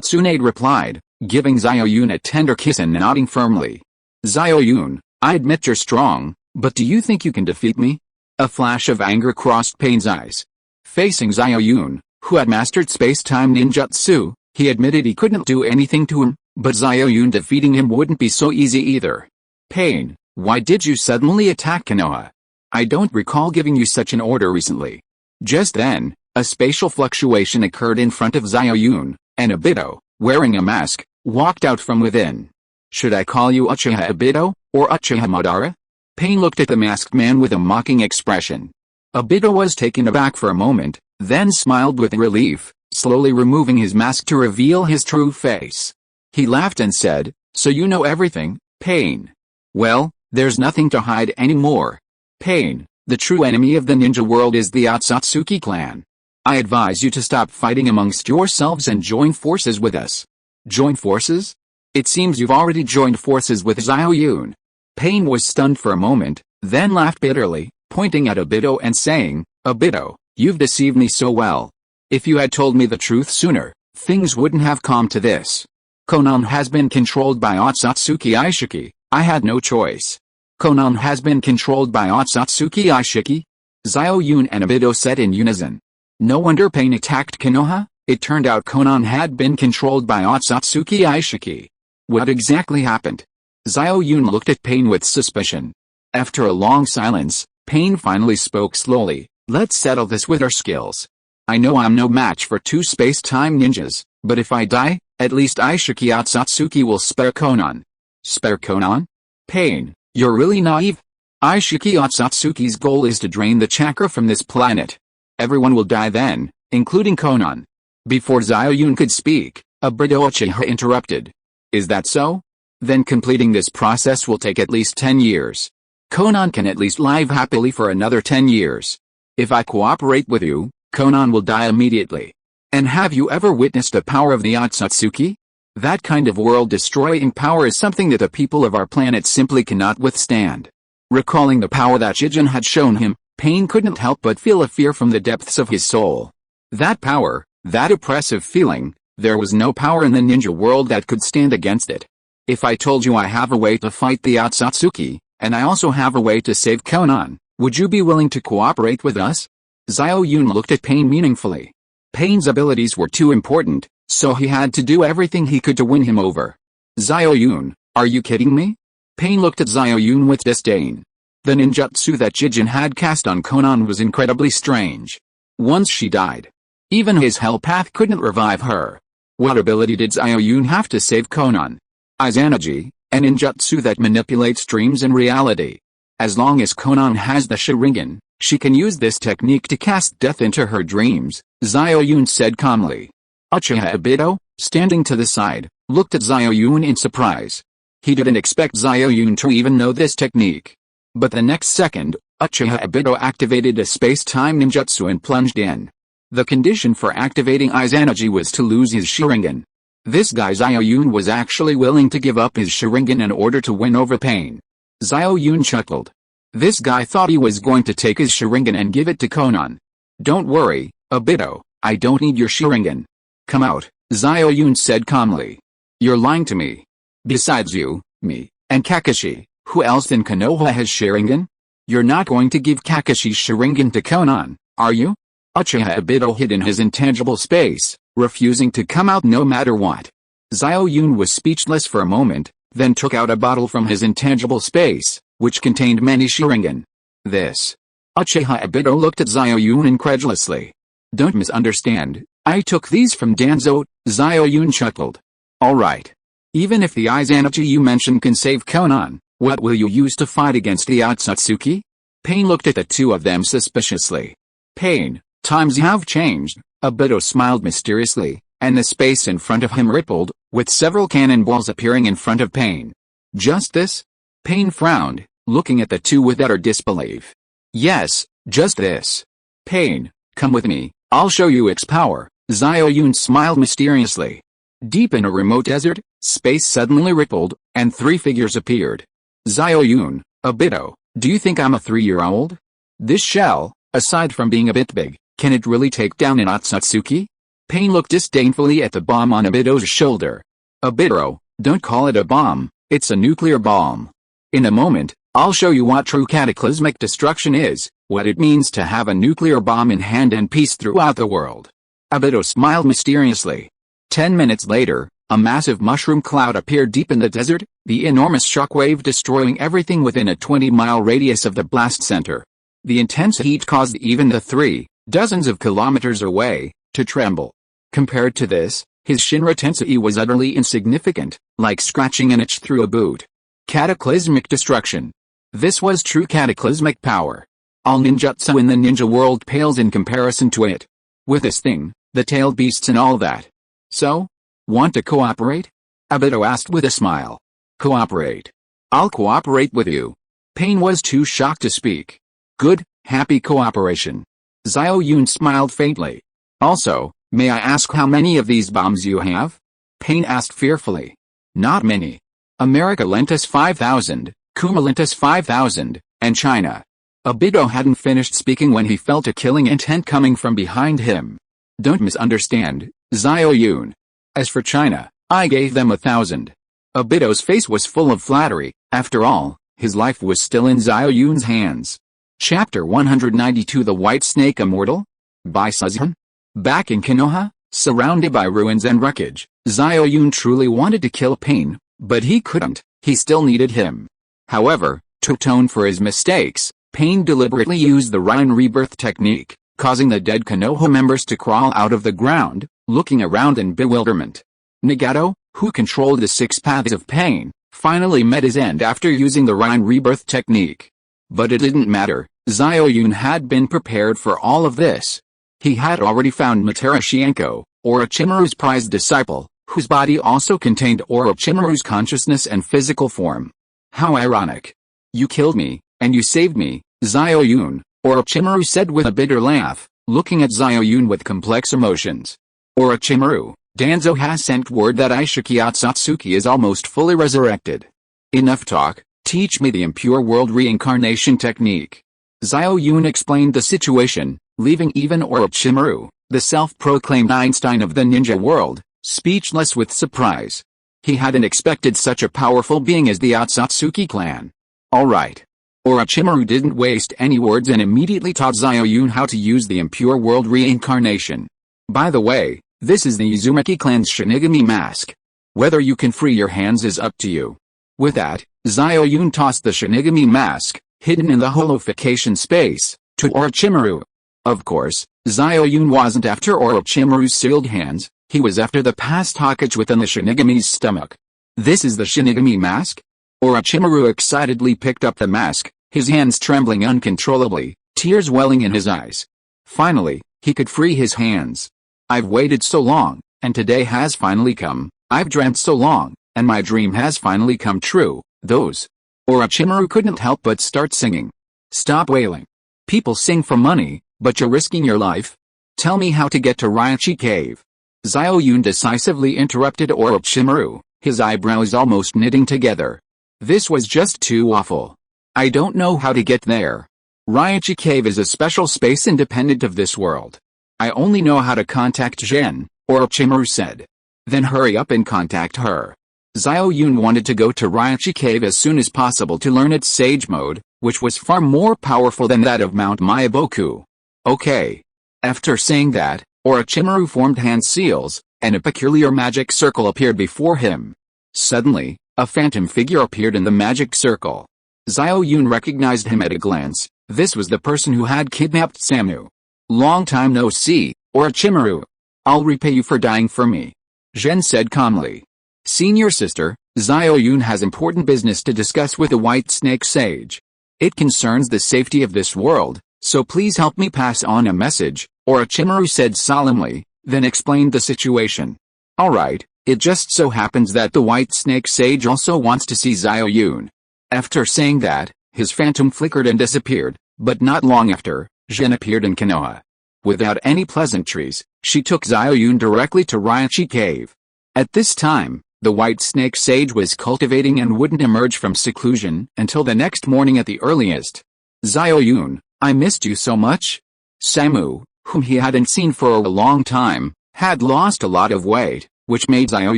Tsunade replied, giving Xiao Yun a tender kiss and nodding firmly. Xiao Yun, I admit you're strong, but do you think you can defeat me? A flash of anger crossed Pain's eyes. Facing Xiao Yun, who had mastered space-time ninjutsu, he admitted he couldn't do anything to him, but Xiao Yun defeating him wouldn't be so easy either. Pain, why did you suddenly attack Konoha? I don't recall giving you such an order recently. Just then, a spatial fluctuation occurred in front of Xiao Yun, and Obito, wearing a mask, walked out from within. Should I call you Uchiha Obito, or Uchiha Madara? Pain looked at the masked man with a mocking expression. Obito was taken aback for a moment, then smiled with relief, slowly removing his mask to reveal his true face. He laughed and said, so you know everything, Pain. Well, there's nothing to hide anymore. Pain, the true enemy of the ninja world is the Otsutsuki clan. I advise you to stop fighting amongst yourselves and join forces with us. Join forces? It seems you've already joined forces with Xiao Yun. Pain was stunned for a moment, then laughed bitterly, pointing at Obito and saying, Obito, you've deceived me so well. If you had told me the truth sooner, things wouldn't have come to this. Konan has been controlled by Otsutsuki Ishiki. I had no choice. Konan has been controlled by Otsutsuki Ishiki? Xiao Yun and Obito said in unison. No wonder Pain attacked Konoha. It turned out Konan had been controlled by Otsutsuki Ishiki. What exactly happened? Xiao Yun looked at Pain with suspicion. After a long silence, Pain finally spoke slowly. Let's settle this with our skills. I know I'm no match for two space-time ninjas, but if I die, at least Ishiki Otsutsuki will spare Konan. Spare Konan? Pain, you're really naive. Ishiki Otsutsuki's goal is to drain the chakra from this planet. Everyone will die then, including Konan. Before Xiao Yun could speak, Obito Uchiha interrupted. Is that so? Then completing this process will take at least 10 years. Konan can at least live happily for another 10 years. If I cooperate with you, Konan will die immediately. And have you ever witnessed the power of the Otsutsuki? That kind of world-destroying power is something that the people of our planet simply cannot withstand. Recalling the power that Shijin had shown him, Pain couldn't help but feel a fear from the depths of his soul. That power, that oppressive feeling, there was no power in the ninja world that could stand against it. If I told you I have a way to fight the Otsutsuki, and I also have a way to save Konan, would you be willing to cooperate with us? Xiao Yun looked at Pain meaningfully. Pain's abilities were too important, so he had to do everything he could to win him over. Xiao Yun, are you kidding me? Pain looked at Xiao Yun with disdain. The ninjutsu that Shijin had cast on Konan was incredibly strange. Once she died, even his hell path couldn't revive her. What ability did Xiao Yun have to save Konan? Izanagi, an ninjutsu that manipulates dreams and reality. As long as Konan has the Sharingan, she can use this technique to cast death into her dreams, Xiao Yun said calmly. Uchiha Obito, standing to the side, looked at Xiao Yun in surprise. He didn't expect Xiao Yun to even know this technique. But the next second, Uchiha Obito activated a space-time ninjutsu and plunged in. The condition for activating Izanagi was to lose his Sharingan. This guy Xiao Yun was actually willing to give up his Sharingan in order to win over Pain. Xiao Yun chuckled. This guy thought he was going to take his Sharingan and give it to Konan. Don't worry, Obito, I don't need your Sharingan. Come out, Xiao Yun said calmly. You're lying to me. Besides you, me, and Kakashi, who else in Konoha has Sharingan? You're not going to give Kakashi's Sharingan to Konan, are you? Uchiha Obito hid in his intangible space, refusing to come out no matter what. Xiao Yun was speechless for a moment, then took out a bottle from his intangible space, which contained many Sharingan. This. Uchiha Obito looked at Xiao Yun incredulously. Don't misunderstand, I took these from Danzo, Xiao Yun chuckled. Alright. Even if the Izanagi you mentioned can save Konan, what will you use to fight against the Otsutsuki? Pain looked at the two of them suspiciously. Pain, times have changed, Obito smiled mysteriously, and the space in front of him rippled, with several cannonballs appearing in front of Pain. Just this? Pain frowned, looking at the two with utter disbelief. Yes, just this. Pain, come with me, I'll show you its power, Xiao Yun smiled mysteriously. Deep in a remote desert, space suddenly rippled, and three figures appeared. Xiao Yun, Obito, do you think I'm a 3-year-old? This shell, aside from being a bit big, can it really take down an Otsutsuki? Pain looked disdainfully at the bomb on Obito's shoulder. Obito, don't call it a bomb, it's a nuclear bomb. In a moment, I'll show you what true cataclysmic destruction is, what it means to have a nuclear bomb in hand and peace throughout the world. Obito smiled mysteriously. 10 minutes later, a massive mushroom cloud appeared deep in the desert, the enormous shockwave destroying everything within a 20-mile radius of the blast center. The intense heat caused even the 3, dozens of kilometers away, to tremble. Compared to this, his Shinra Tensei was utterly insignificant, like scratching an itch through a boot. Cataclysmic destruction. This was true cataclysmic power. All ninjutsu in the ninja world pales in comparison to it. With this thing, the tailed beasts and all that. So? Want to cooperate? Obito asked with a smile. Cooperate? I'll cooperate with you. Pain was too shocked to speak. Good, happy cooperation. Xiao Yun smiled faintly. Also, may I ask how many of these bombs you have? Pain asked fearfully. Not many. America lent us 5,000, Kuma lent us 5,000, and China. Obito hadn't finished speaking when he felt a killing intent coming from behind him. Don't misunderstand, Xiao Yun. As for China, I gave them 1,000. Obito's face was full of flattery. After all, his life was still in Xiao Yun's hands. Chapter 192 The White Snake Immortal? By SYNOPSIS. Back in Konoha, surrounded by ruins and wreckage, Xiao Yun truly wanted to kill Pain, but he couldn't. He still needed him. However, to atone for his mistakes, Pain deliberately used the Rhine rebirth technique, causing the dead Konoha members to crawl out of the ground, looking around in bewilderment. Nagato, who controlled the 6 paths of pain, finally met his end after using the Rhine rebirth technique. But it didn't matter, Xiao Yun had been prepared for all of this. He had already found Matarashienko, Orochimaru's prized disciple, whose body also contained Orochimaru's consciousness and physical form. How ironic. You killed me, and you saved me, Xiao Yun, Orochimaru said with a bitter laugh, looking at Xiao Yun with complex emotions. Orochimaru, Danzo has sent word that Ishiki Otsutsuki is almost fully resurrected. Enough talk, teach me the impure world reincarnation technique. Xiao Yun explained the situation, leaving even Orochimaru, the self-proclaimed Einstein of the ninja world, speechless with surprise. He hadn't expected such a powerful being as the Otsutsuki clan. Alright. Orochimaru didn't waste any words and immediately taught Xiao Yun how to use the impure world reincarnation. By the way, this is the Uzumaki clan's Shinigami mask. Whether you can free your hands is up to you. With that, Xiao Yun tossed the Shinigami mask, hidden in the holification space, to Orochimaru. Of course, Xiao Yun wasn't after Orochimaru's sealed hands, he was after the past Hokage within the Shinigami's stomach. This is the Shinigami mask? Orochimaru excitedly picked up the mask, his hands trembling uncontrollably, tears welling in his eyes. Finally, he could free his hands. I've waited so long, and today has finally come. I've dreamt so long, and my dream has finally come true. Those. Orochimaru couldn't help but start singing. Stop wailing. People sing for money, but you're risking your life. Tell me how to get to Raichi Cave. Xiao Yun decisively interrupted Orochimaru, his eyebrows almost knitting together. This was just too awful. I don't know how to get there. Raichi Cave is a special space independent of this world. I only know how to contact Gen, Orochimaru said. Then hurry up and contact her. Xiao Yun wanted to go to Raichi Cave as soon as possible to learn its Sage Mode, which was far more powerful than that of Mount Myaboku. Okay. After saying that, Orochimaru formed hand seals, and a peculiar magic circle appeared before him. Suddenly, a phantom figure appeared in the magic circle. Xiao Yun recognized him at a glance. This was the person who had kidnapped Samu. Long time no see, Orochimaru. I'll repay you for dying for me. Gen said calmly. Senior sister, Xiao Yun has important business to discuss with the White Snake Sage. It concerns the safety of this world, so please help me pass on a message, Orochimaru said solemnly, then explained the situation. Alright, it just so happens that the White Snake Sage also wants to see Xiao Yun. After saying that, his phantom flickered and disappeared, but not long after, Gen appeared in Konoha. Without any pleasantries, she took Xiao Yun directly to Raichi Cave. At this time, the White Snake Sage was cultivating and wouldn't emerge from seclusion until the next morning at the earliest. Xiao Yun, I missed you so much. Samu, whom he hadn't seen for a long time, had lost a lot of weight, which made Xiao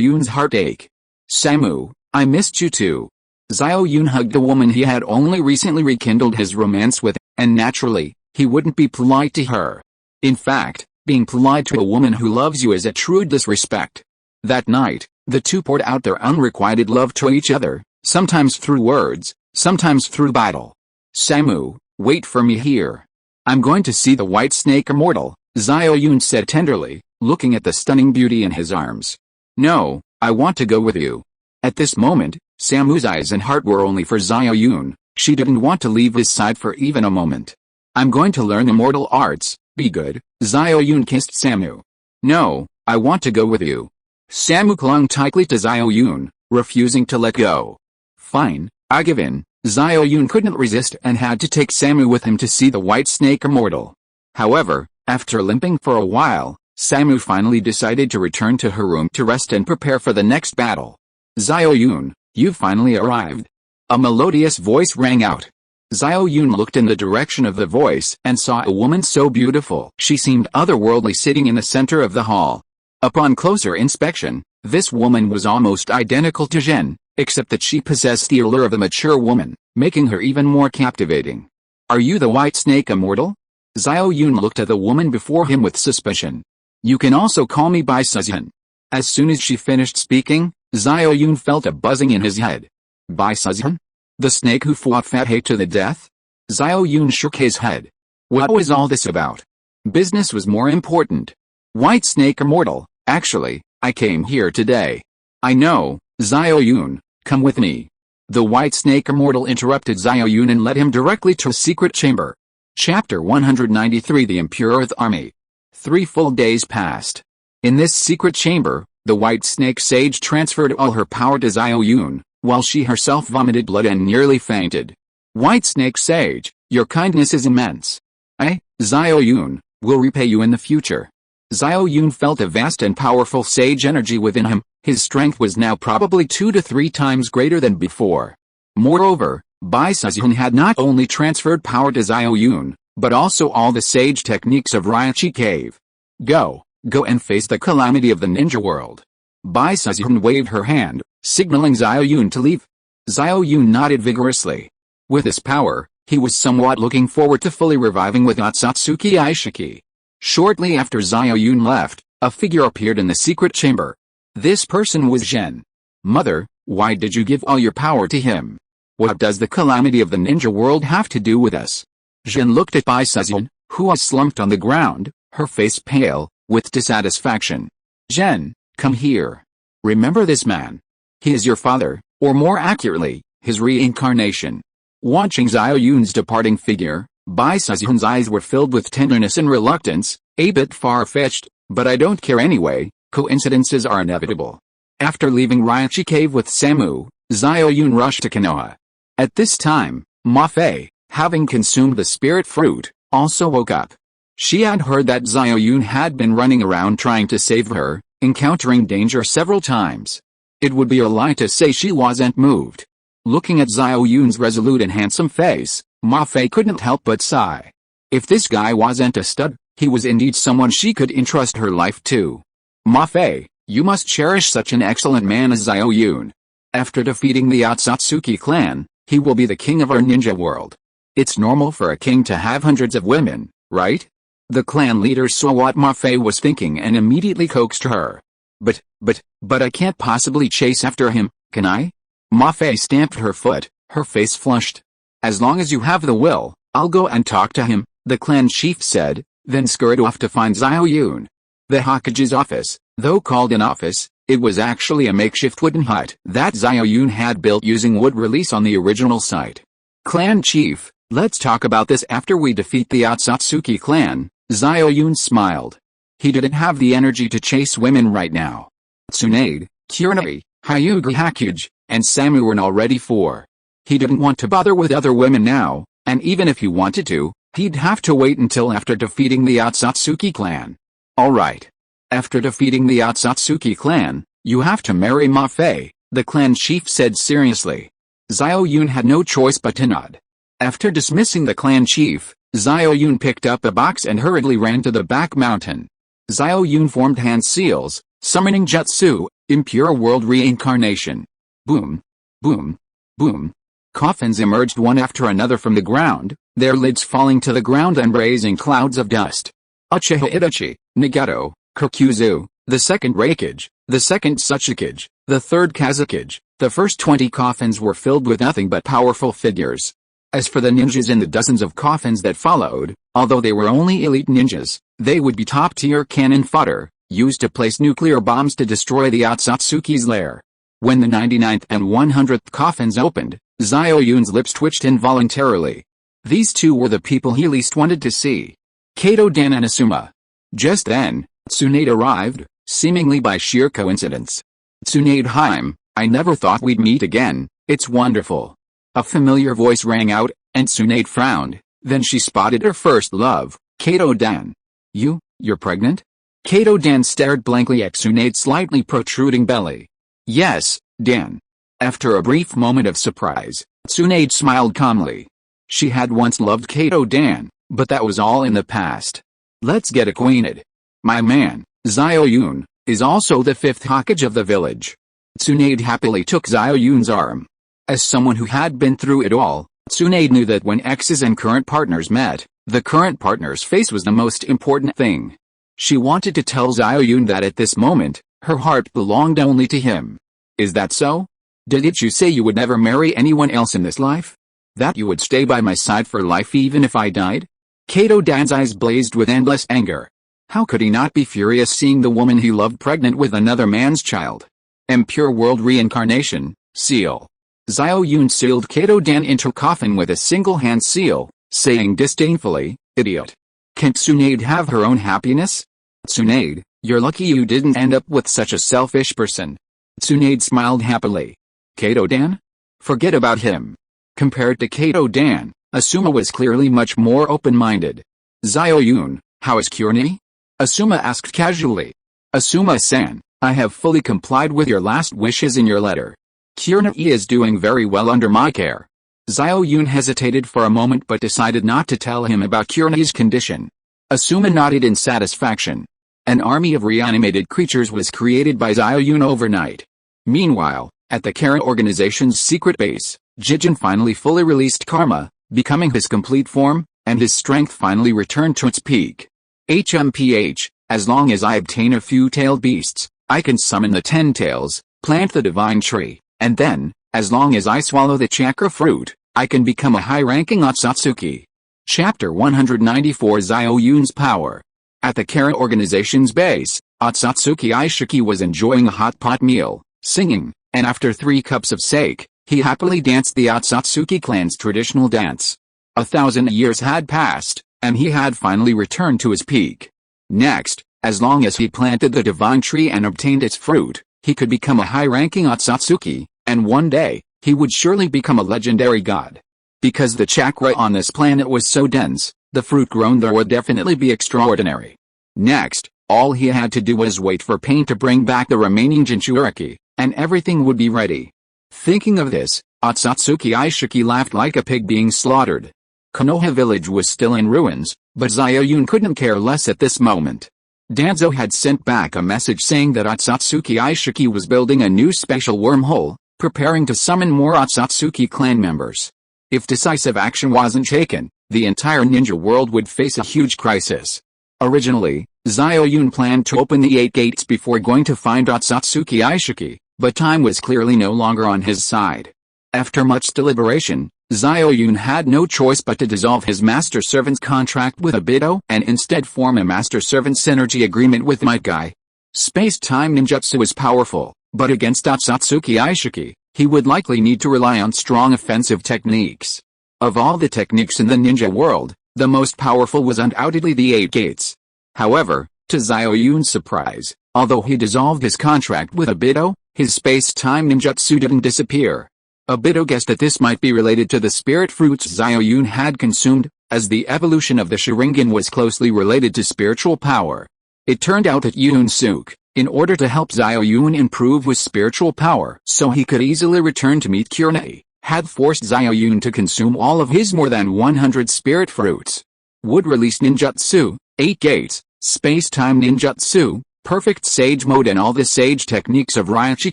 Yun's heart ache. Samu, I missed you too. Xiao Yun hugged the woman he had only recently rekindled his romance with, and naturally, he wouldn't be polite to her. In fact, being polite to a woman who loves you is a true disrespect. That night, the two poured out their unrequited love to each other, sometimes through words, sometimes through battle. Samu, wait for me here. I'm going to see the White Snake Immortal, Xiao Yun said tenderly, looking at the stunning beauty in his arms. No, I want to go with you. At this moment, Samu's eyes and heart were only for Xiao Yun. She didn't want to leave his side for even a moment. I'm going to learn immortal arts, be good. Xiao Yun kissed Samu. No, I want to go with you. Samu clung tightly to Xiao Yun, refusing to let go. Fine, I give in. Xiao Yun couldn't resist and had to take Samu with him to see the White Snake Immortal. However, after limping for a while, Samu finally decided to return to her room to rest and prepare for the next battle. Xiao Yun, you've finally arrived. A melodious voice rang out. Xiao Yun looked in the direction of the voice and saw a woman so beautiful she seemed otherworldly sitting in the center of the hall. Upon closer inspection, this woman was almost identical to Zhen, except that she possessed the allure of a mature woman, making her even more captivating. Are you the White Snake Immortal? Xiao Yun looked at the woman before him with suspicion. You can also call me by Suzhen. As soon as she finished speaking, Xiao Yun felt a buzzing in his head. By Suzhen? The snake who fought Fat He to the death? Xiao Yun shook his head. What was all this about? Business was more important. White Snake Immortal, actually, I came here today. I know, Xiao Yun, come with me. The White Snake Immortal interrupted Xiao Yun and led him directly to a secret chamber. Chapter 193 The Impure Earth Army. 3 full days passed. In this secret chamber, the White Snake Sage transferred all her power to Xiao Yun, while she herself vomited blood and nearly fainted. White Snake Sage, your kindness is immense. Xiao Yun, will repay you in the future. Xiao Yun felt a vast and powerful sage energy within him. His strength was now probably 2 to 3 times greater than before. Moreover, Bai Suzhen had not only transferred power to Xiao Yun, but also all the sage techniques of Raichi Cave. Go and face the calamity of the ninja world. Bai Suzhen waved her hand, signaling Xiao Yun to leave. Xiao Yun nodded vigorously. With his power, he was somewhat looking forward to fully reviving with Otsutsuki Aishiki. Shortly after Xiao Yun left, a figure appeared in the secret chamber. This person was Zhen. Mother, why did you give all your power to him? What does the calamity of the ninja world have to do with us? Zhen looked at Bai Suzhen, who was slumped on the ground, her face pale, with dissatisfaction. Zhen, come here. Remember this man. He is your father, or more accurately, his reincarnation. Watching Xiao Yun's departing figure, Bai Suzhen's eyes were filled with tenderness and reluctance, a bit far-fetched, but I don't care anyway, coincidences are inevitable. After leaving Raichi Cave with Samu, Xiao Yun rushed to Konoha. At this time, Ma Fei, having consumed the spirit fruit, also woke up. She had heard that Xiao Yun had been running around trying to save her, encountering danger several times. It would be a lie to say she wasn't moved. Looking at Xiao Yun's resolute and handsome face, Ma Fei couldn't help but sigh. If this guy wasn't a stud, he was indeed someone she could entrust her life to. Ma Fei, you must cherish such an excellent man as Xiao Yun. After defeating the Otsutsuki clan, he will be the king of our ninja world. It's normal for a king to have hundreds of women, right? The clan leader saw what Ma Fei was thinking and immediately coaxed her. But I can't possibly chase after him, can I? Ma Fei stamped her foot, her face flushed. As long as you have the will, I'll go and talk to him, the clan chief said, then scurried off to find Xiao Yun. The Hokage's office, though called an office, it was actually a makeshift wooden hut that Xiao Yun had built using wood release on the original site. Clan chief, let's talk about this after we defeat the Otsutsuki clan, Xiao Yun smiled. He didn't have the energy to chase women right now. Tsunade, Kurenai, Hyuga Hakuge, and Samu were already 4. He didn't want to bother with other women now, and even if he wanted to, He'd have to wait until after defeating the Otsutsuki clan. Alright. After defeating the Otsutsuki clan, you have to marry Ma Fei, the clan chief said seriously. Xiao Yun had no choice but to nod. After dismissing the clan chief, Xiao Yun picked up a box and hurriedly ran to the back mountain. Xiao Yun formed hand seals, summoning jutsu, impure world reincarnation. Boom. Boom. Boom. Coffins emerged one after another from the ground, their lids falling to the ground and raising clouds of dust. Uchiha Itachi, Nagato, Kikuzu, the second Raikage, the second Tsuchikage, the third Kazakage, the first 20 coffins were filled with nothing but powerful figures. As for the ninjas in the dozens of coffins that followed, although they were only elite ninjas, they would be top-tier cannon fodder, used to place nuclear bombs to destroy the Otsutsuki's lair. When the 99th and 100th coffins opened, Xiao Yun's lips twitched involuntarily. These two were the people he least wanted to see. Kato Dan and Asuma. Just then, Tsunade arrived, seemingly by sheer coincidence. Tsunade Haim, I never thought we'd meet again, it's wonderful. A familiar voice rang out, and Tsunade frowned, then she spotted her first love, Kato Dan. You're pregnant? Kato Dan stared blankly at Tsunade's slightly protruding belly. Yes, Dan. After a brief moment of surprise, Tsunade smiled calmly. She had once loved Kato Dan, but that was all in the past. Let's get acquainted. My man, Xiao Yun, is also the 5th Hokage of the village. Tsunade happily took Xiao Yun's arm. As someone who had been through it all, Tsunade knew that when exes and current partners met, the current partner's face was the most important thing. She wanted to tell Xiao Yun that at this moment, her heart belonged only to him. Is that so? Didn't you say you would never marry anyone else in this life? That you would stay by my side for life even if I died? Kato Dan's eyes blazed with endless anger. How could he not be furious seeing the woman he loved pregnant with another man's child? Impure world reincarnation, seal. Xiao Yun sealed Kato Dan into a coffin with a single hand seal, saying disdainfully, idiot. Can't Tsunade have her own happiness? Tsunade, you're lucky you didn't end up with such a selfish person. Tsunade smiled happily. Kato Dan? Forget about him. Compared to Kato Dan, Asuma was clearly much more open-minded. Xiao Yun, how is Kyurni? Asuma asked casually. Asuma-san, I have fully complied with your last wishes in your letter. Kyurni is doing very well under my care. Xiao Yun hesitated for a moment but decided not to tell him about Kyurni's condition. Asuma nodded in satisfaction. An army of reanimated creatures was created by Xiao Yun overnight. Meanwhile, at the Kara organization's secret base, Jijin finally fully released Karma, becoming his complete form, and his strength finally returned to its peak. HMPH, as long as I obtain a few tailed beasts, I can summon the 10 tails, plant the divine tree, and then, as long as I swallow the chakra fruit, I can become a high-ranking Otsutsuki. Chapter 194 Xiao Yun's Power. At the Kara organization's base, Otsutsuki Aishiki was enjoying a hot pot meal, singing, and after 3 cups of sake, he happily danced the Otsutsuki clan's traditional dance. 1,000 years had passed, and he had finally returned to his peak. Next, as long as he planted the divine tree and obtained its fruit, he could become a high-ranking Otsutsuki, and one day, he would surely become a legendary god. Because the chakra on this planet was so dense, the fruit grown there would definitely be extraordinary. Next, all he had to do was wait for pain to bring back the remaining Jinchuriki, and everything would be ready. Thinking of this, Otsutsuki Aishiki laughed like a pig being slaughtered. Konoha village was still in ruins, but Xiao Yun couldn't care less at this moment. Danzo had sent back a message saying that Otsutsuki Aishiki was building a new special wormhole, preparing to summon more Otsutsuki clan members. If decisive action wasn't taken, the entire ninja world would face a huge crisis. Originally, Xiao Yun planned to open the 8 gates before going to find Otsutsuki Aishiki, but time was clearly no longer on his side. After much deliberation, Xiao Yun had no choice but to dissolve his master servant's contract with Obito and instead form a master servant synergy agreement with Might Guy. Space-time ninjutsu is powerful, but against Otsutsuki Aishiki, he would likely need to rely on strong offensive techniques. Of all the techniques in the ninja world, the most powerful was undoubtedly the 8 gates. However, to Xiao Yun's surprise, although he dissolved his contract with Obito, his space-time ninjutsu didn't disappear. Obito guessed that this might be related to the spirit fruits Xiao Yun had consumed, as the evolution of the Sharingan was closely related to spiritual power. It turned out that Yoon-suk, in order to help Xiao Yun improve with spiritual power so he could easily return to meet Kurne, had forced Xiao Yun to consume all of his more than 100 spirit fruits. Would release ninjutsu, 8 gates, space-time ninjutsu, perfect sage mode and all the sage techniques of Raichi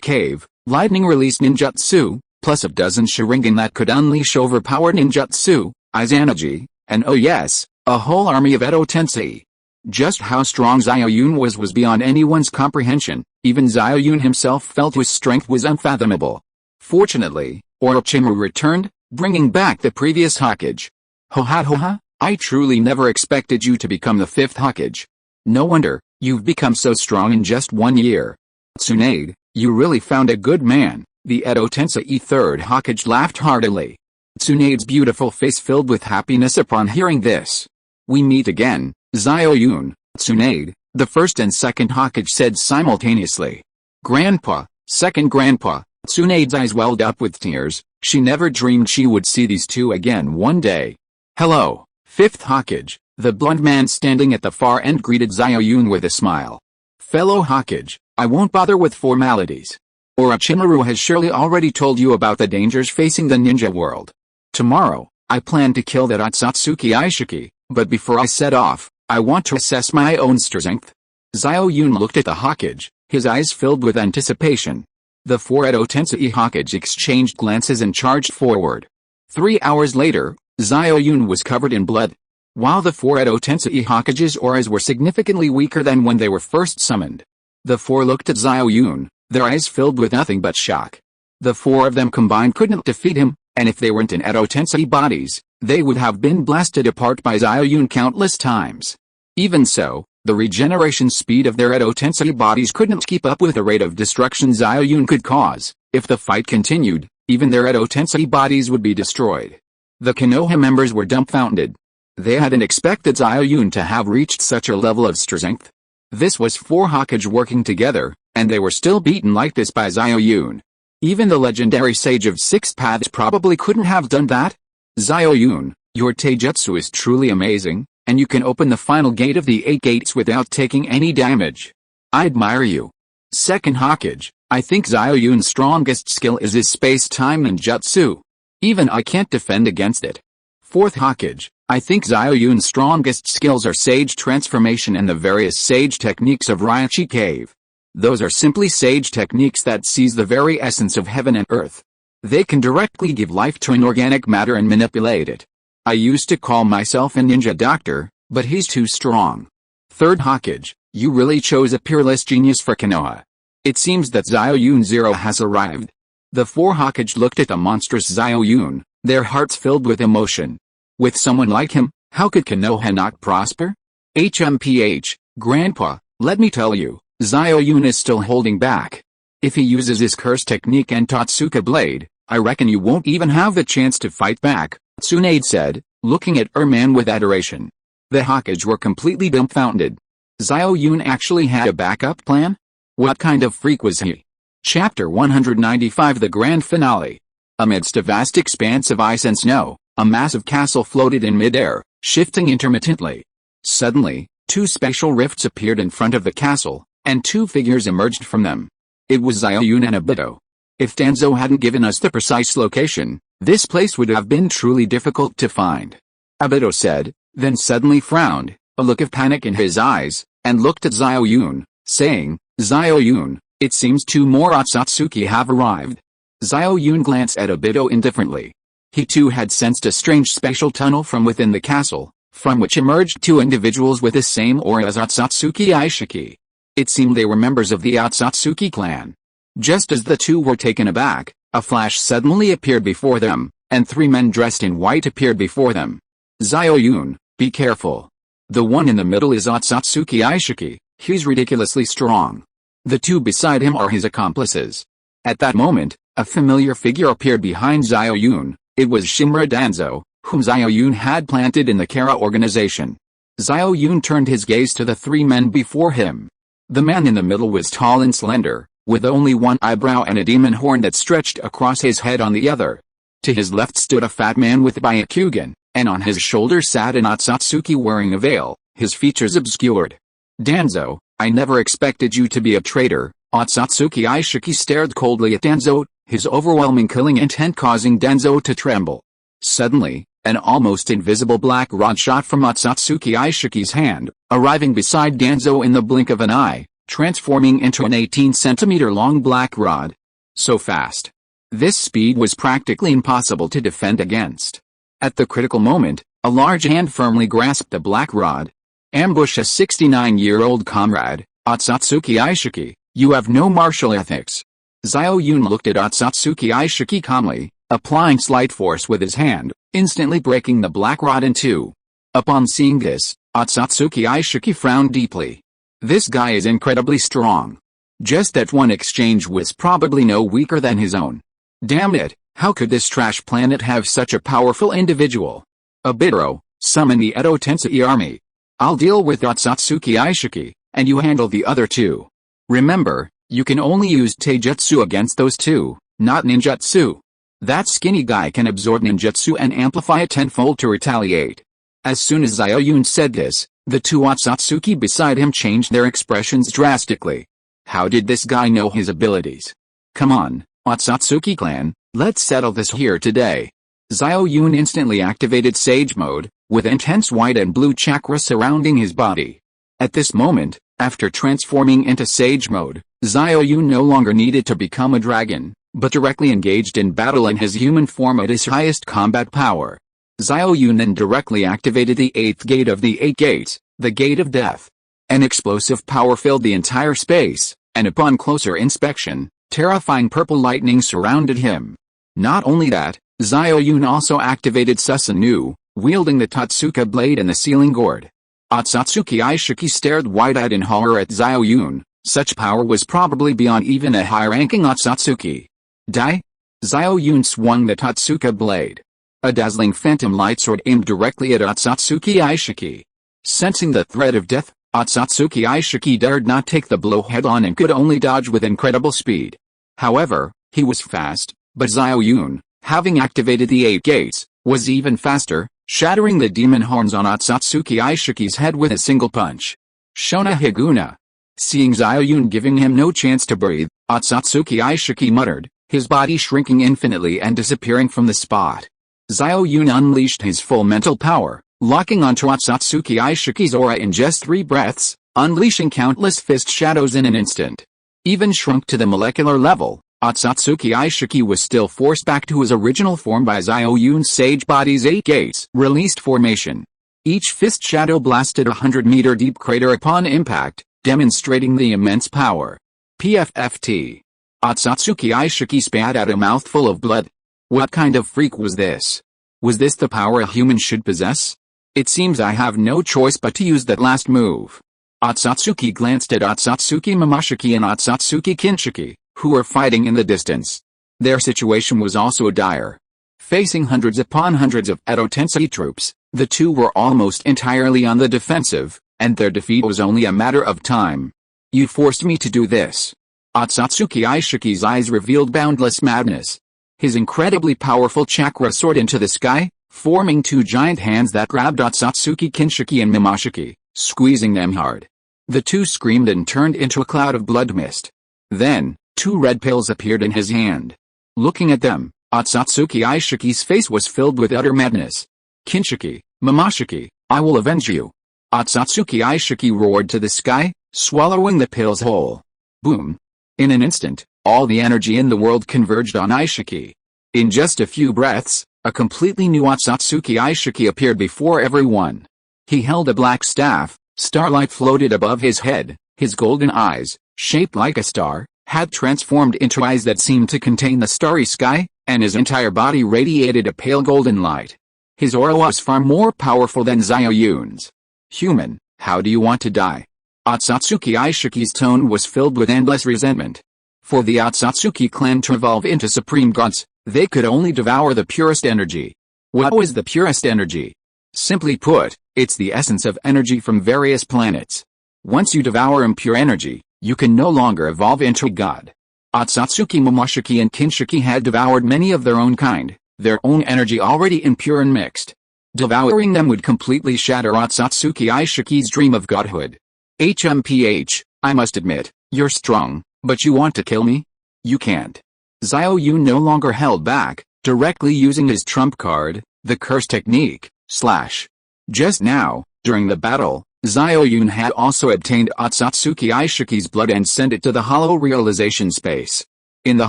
Cave, lightning release ninjutsu, plus a dozen Sharingan that could unleash overpowered ninjutsu, Izanagi, and oh yes, a whole army of Edo Tensei. Just how strong Xiao Yun was beyond anyone's comprehension. Even Xiao Yun himself felt his strength was unfathomable. Fortunately, Orochimaru returned, bringing back the previous Hokage. Hoha, I truly never expected you to become the 5th Hokage. No wonder, you've become so strong in just 1 year. Tsunade, you really found a good man. The Edo Tensei 3rd Hokage laughed heartily. Tsunade's beautiful face filled with happiness upon hearing this. We meet again, Xiao Yun, Tsunade, the 1st and 2nd Hokage said simultaneously. Grandpa, 2nd Grandpa. Tsunade's eyes welled up with tears. She never dreamed she would see these two again one day. Hello, 5th Hokage. The blonde man standing at the far end greeted Xiao Yun with a smile. Fellow Hokage, I won't bother with formalities. Orochimaru has surely already told you about the dangers facing the ninja world. Tomorrow, I plan to kill that Otsutsuki Aishiki, but before I set off, I want to assess my own strength. Xiao Yun looked at the Hokage, his eyes filled with anticipation. The 4 Edo Tensei Hokage exchanged glances and charged forward. 3 hours later, Xiao Yun was covered in blood. While the 4 Edo Tensei Hokage's auras were significantly weaker than when they were first summoned. The 4 looked at Xiao Yun, their eyes filled with nothing but shock. The 4 of them combined couldn't defeat him, and if they weren't in Edo Tensei bodies, they would have been blasted apart by Xiao Yun countless times. Even so, the regeneration speed of their Edo Tensei bodies couldn't keep up with the rate of destruction Xiao Yun could cause. If the fight continued, even their Edo Tensei bodies would be destroyed. The Konoha members were dumbfounded. They hadn't expected Xiao Yun to have reached such a level of strength. This was 4 Hokage working together, and they were still beaten like this by Xiao Yun. Even the legendary sage of 6 paths probably couldn't have done that. Xiao Yun, your taijutsu is truly amazing, and you can open the final gate of the 8 gates without taking any damage. I admire you. 2nd Hokage, I think Xiao Yun's strongest skill is his space-time ninjutsu. Even I can't defend against it. 4th Hokage, I think Xiao Yun's strongest skills are sage transformation and the various sage techniques of Raichi Cave. Those are simply sage techniques that seize the very essence of heaven and earth. They can directly give life to inorganic matter and manipulate it. I used to call myself a ninja doctor, but he's too strong. 3rd Hokage, you really chose a peerless genius for Konoha. It seems that Xiao Yun Zero has arrived. The 4 Hokage looked at the monstrous Xiao Yun, their hearts filled with emotion. With someone like him, how could Konoha not prosper? HMPH, Grandpa, let me tell you, Xiao Yun is still holding back. If he uses his curse technique and Totsuka blade, I reckon you won't even have the chance to fight back, Tsunade said, looking at Erman with adoration. The Hokage were completely dumbfounded. Xiao Yun actually had a backup plan? What kind of freak was he? Chapter 195 The Grand Finale. Amidst a vast expanse of ice and snow, a massive castle floated in midair, shifting intermittently. Suddenly, 2 spatial rifts appeared in front of the castle, and 2 figures emerged from them. It was Xiao Yun and Obito. If Danzo hadn't given us the precise location, this place would have been truly difficult to find. Obito said, then suddenly frowned, a look of panic in his eyes, and looked at Xiao Yun, saying, Xiao Yun, it seems 2 more Otsutsuki have arrived. Xiao Yun glanced at Obito indifferently. He too had sensed a strange spatial tunnel from within the castle, from which emerged 2 individuals with the same aura as Otsutsuki Aishiki. It seemed they were members of the Otsutsuki clan. Just as the 2 were taken aback, a flash suddenly appeared before them, and 3 men dressed in white appeared before them. Xiao Yun, be careful. The one in the middle is Otsutsuki Aishiki, he's ridiculously strong. The 2 beside him are his accomplices. At that moment, a familiar figure appeared behind Xiao Yun. It was Shimura Danzo, whom Xiao Yun had planted in the Kara organization. Xiao Yun turned his gaze to the 3 men before him. The man in the middle was tall and slender, with only one eyebrow and a demon horn that stretched across his head on the other. To his left stood a fat man with Byakugan, and on his shoulder sat an Otsutsuki wearing a veil, his features obscured. Danzo, I never expected you to be a traitor. Otsutsuki Aishiki stared coldly at Danzo, his overwhelming killing intent causing Danzo to tremble. Suddenly, an almost invisible black rod shot from Otsutsuki Aishiki's hand, arriving beside Danzo in the blink of an eye, transforming into an 18-centimeter-long black rod. So fast. This speed was practically impossible to defend against. At the critical moment, a large hand firmly grasped the black rod. Ambush a 69-year-old comrade, Otsutsuki Aishiki, you have no martial ethics. Xiao Yun looked at Otsutsuki Aishiki calmly, applying slight force with his hand, instantly breaking the black rod in two. Upon seeing this, Otsutsuki Aishiki frowned deeply. This guy is incredibly strong. Just that one exchange was probably no weaker than his own. Damn it, how could this trash planet have such a powerful individual? Obito, summon the Edo Tensei army. I'll deal with Otsutsuki Aishiki, and you handle the other two. Remember, you can only use taijutsu against those two, not ninjutsu. That skinny guy can absorb ninjutsu and amplify it tenfold to retaliate. As soon as Xiao Yun said this, the two Otsutsuki beside him changed their expressions drastically. How did this guy know his abilities? Come on, Otsutsuki clan, let's settle this here today. Xiao Yun instantly activated Sage Mode, with intense white and blue chakra surrounding his body. At this moment, after transforming into Sage Mode, Xiao Yun no longer needed to become a dragon, but directly engaged in battle in his human form at his highest combat power. Xiao Yun then directly activated the 8th gate of the 8 gates, the Gate of Death. An explosive power filled the entire space, and upon closer inspection, terrifying purple lightning surrounded him. Not only that, Xiao Yun also activated Susanoo, wielding the Totsuka blade and the sealing gourd. Otsutsuki Aishiki stared wide-eyed in horror at Xiao Yun. Such power was probably beyond even a high-ranking Otsutsuki. Die? Xiao Yun swung the Totsuka blade. A dazzling phantom light sword aimed directly at Otsutsuki Aishiki. Sensing the threat of death, Otsutsuki Aishiki dared not take the blow head-on and could only dodge with incredible speed. However, he was fast, but Xiao Yun, having activated the 8 gates, was even faster, shattering the demon horns on Otsutsuki Aishiki's head with a single punch. Shona Higuna. Seeing Xiao Yun giving him no chance to breathe, Otsutsuki Aishiki muttered, his body shrinking infinitely and disappearing from the spot. Xiao Yun unleashed his full mental power, locking onto Otsutsuki Aishiki's aura in just 3 breaths, unleashing countless fist shadows in an instant. Even shrunk to the molecular level, Otsutsuki Aishiki was still forced back to his original form by Xiao Yun's Sage Body's 8 gates released formation. Each fist shadow blasted a 100-meter deep crater upon impact, demonstrating the immense power. PFFT. Otsutsuki Aishiki spat out a mouthful of blood. What kind of freak was this? Was this the power a human should possess? It seems I have no choice but to use that last move. Otsutsuki glanced at Otsutsuki Momoshiki and Otsutsuki Kinshiki, who were fighting in the distance. Their situation was also dire. Facing hundreds upon hundreds of Edo Tensei troops, the two were almost entirely on the defensive, and their defeat was only a matter of time. You forced me to do this. Otsutsuki Aishiki's eyes revealed boundless madness. His incredibly powerful chakra soared into the sky, forming 2 giant hands that grabbed Otsutsuki Kinshiki and Momoshiki, squeezing them hard. The two screamed and turned into a cloud of blood mist. Then, 2 red pills appeared in his hand. Looking at them, Otsutsuki Aishiki's face was filled with utter madness. Kinshiki, Momoshiki, I will avenge you. Otsutsuki Aishiki roared to the sky, swallowing the pills whole. Boom. In an instant, all the energy in the world converged on Aishiki. In just a few breaths, a completely new Otsutsuki Aishiki appeared before everyone. He held a black staff, starlight floated above his head, his golden eyes, shaped like a star, had transformed into eyes that seemed to contain the starry sky, and his entire body radiated a pale golden light. His aura was far more powerful than Xiao Yun's. Human, how do you want to die? Otsutsuki Aishiki's tone was filled with endless resentment. For the Otsutsuki clan to evolve into supreme gods, they could only devour the purest energy. What was the purest energy? Simply put, it's the essence of energy from various planets. Once you devour impure energy, you can no longer evolve into a god. Otsutsuki Momoshiki and Kinshiki had devoured many of their own kind, their own energy already impure and mixed. Devouring them would completely shatter Otsutsuki Aishiki's dream of godhood. HMPH, I must admit, you're strong, but you want to kill me? You can't. Xiao Yun no longer held back, directly using his trump card, the curse technique, / Just now, during the battle, Xiao Yun had also obtained Otsutsuki Aishiki's blood and sent it to the hollow realization space. In the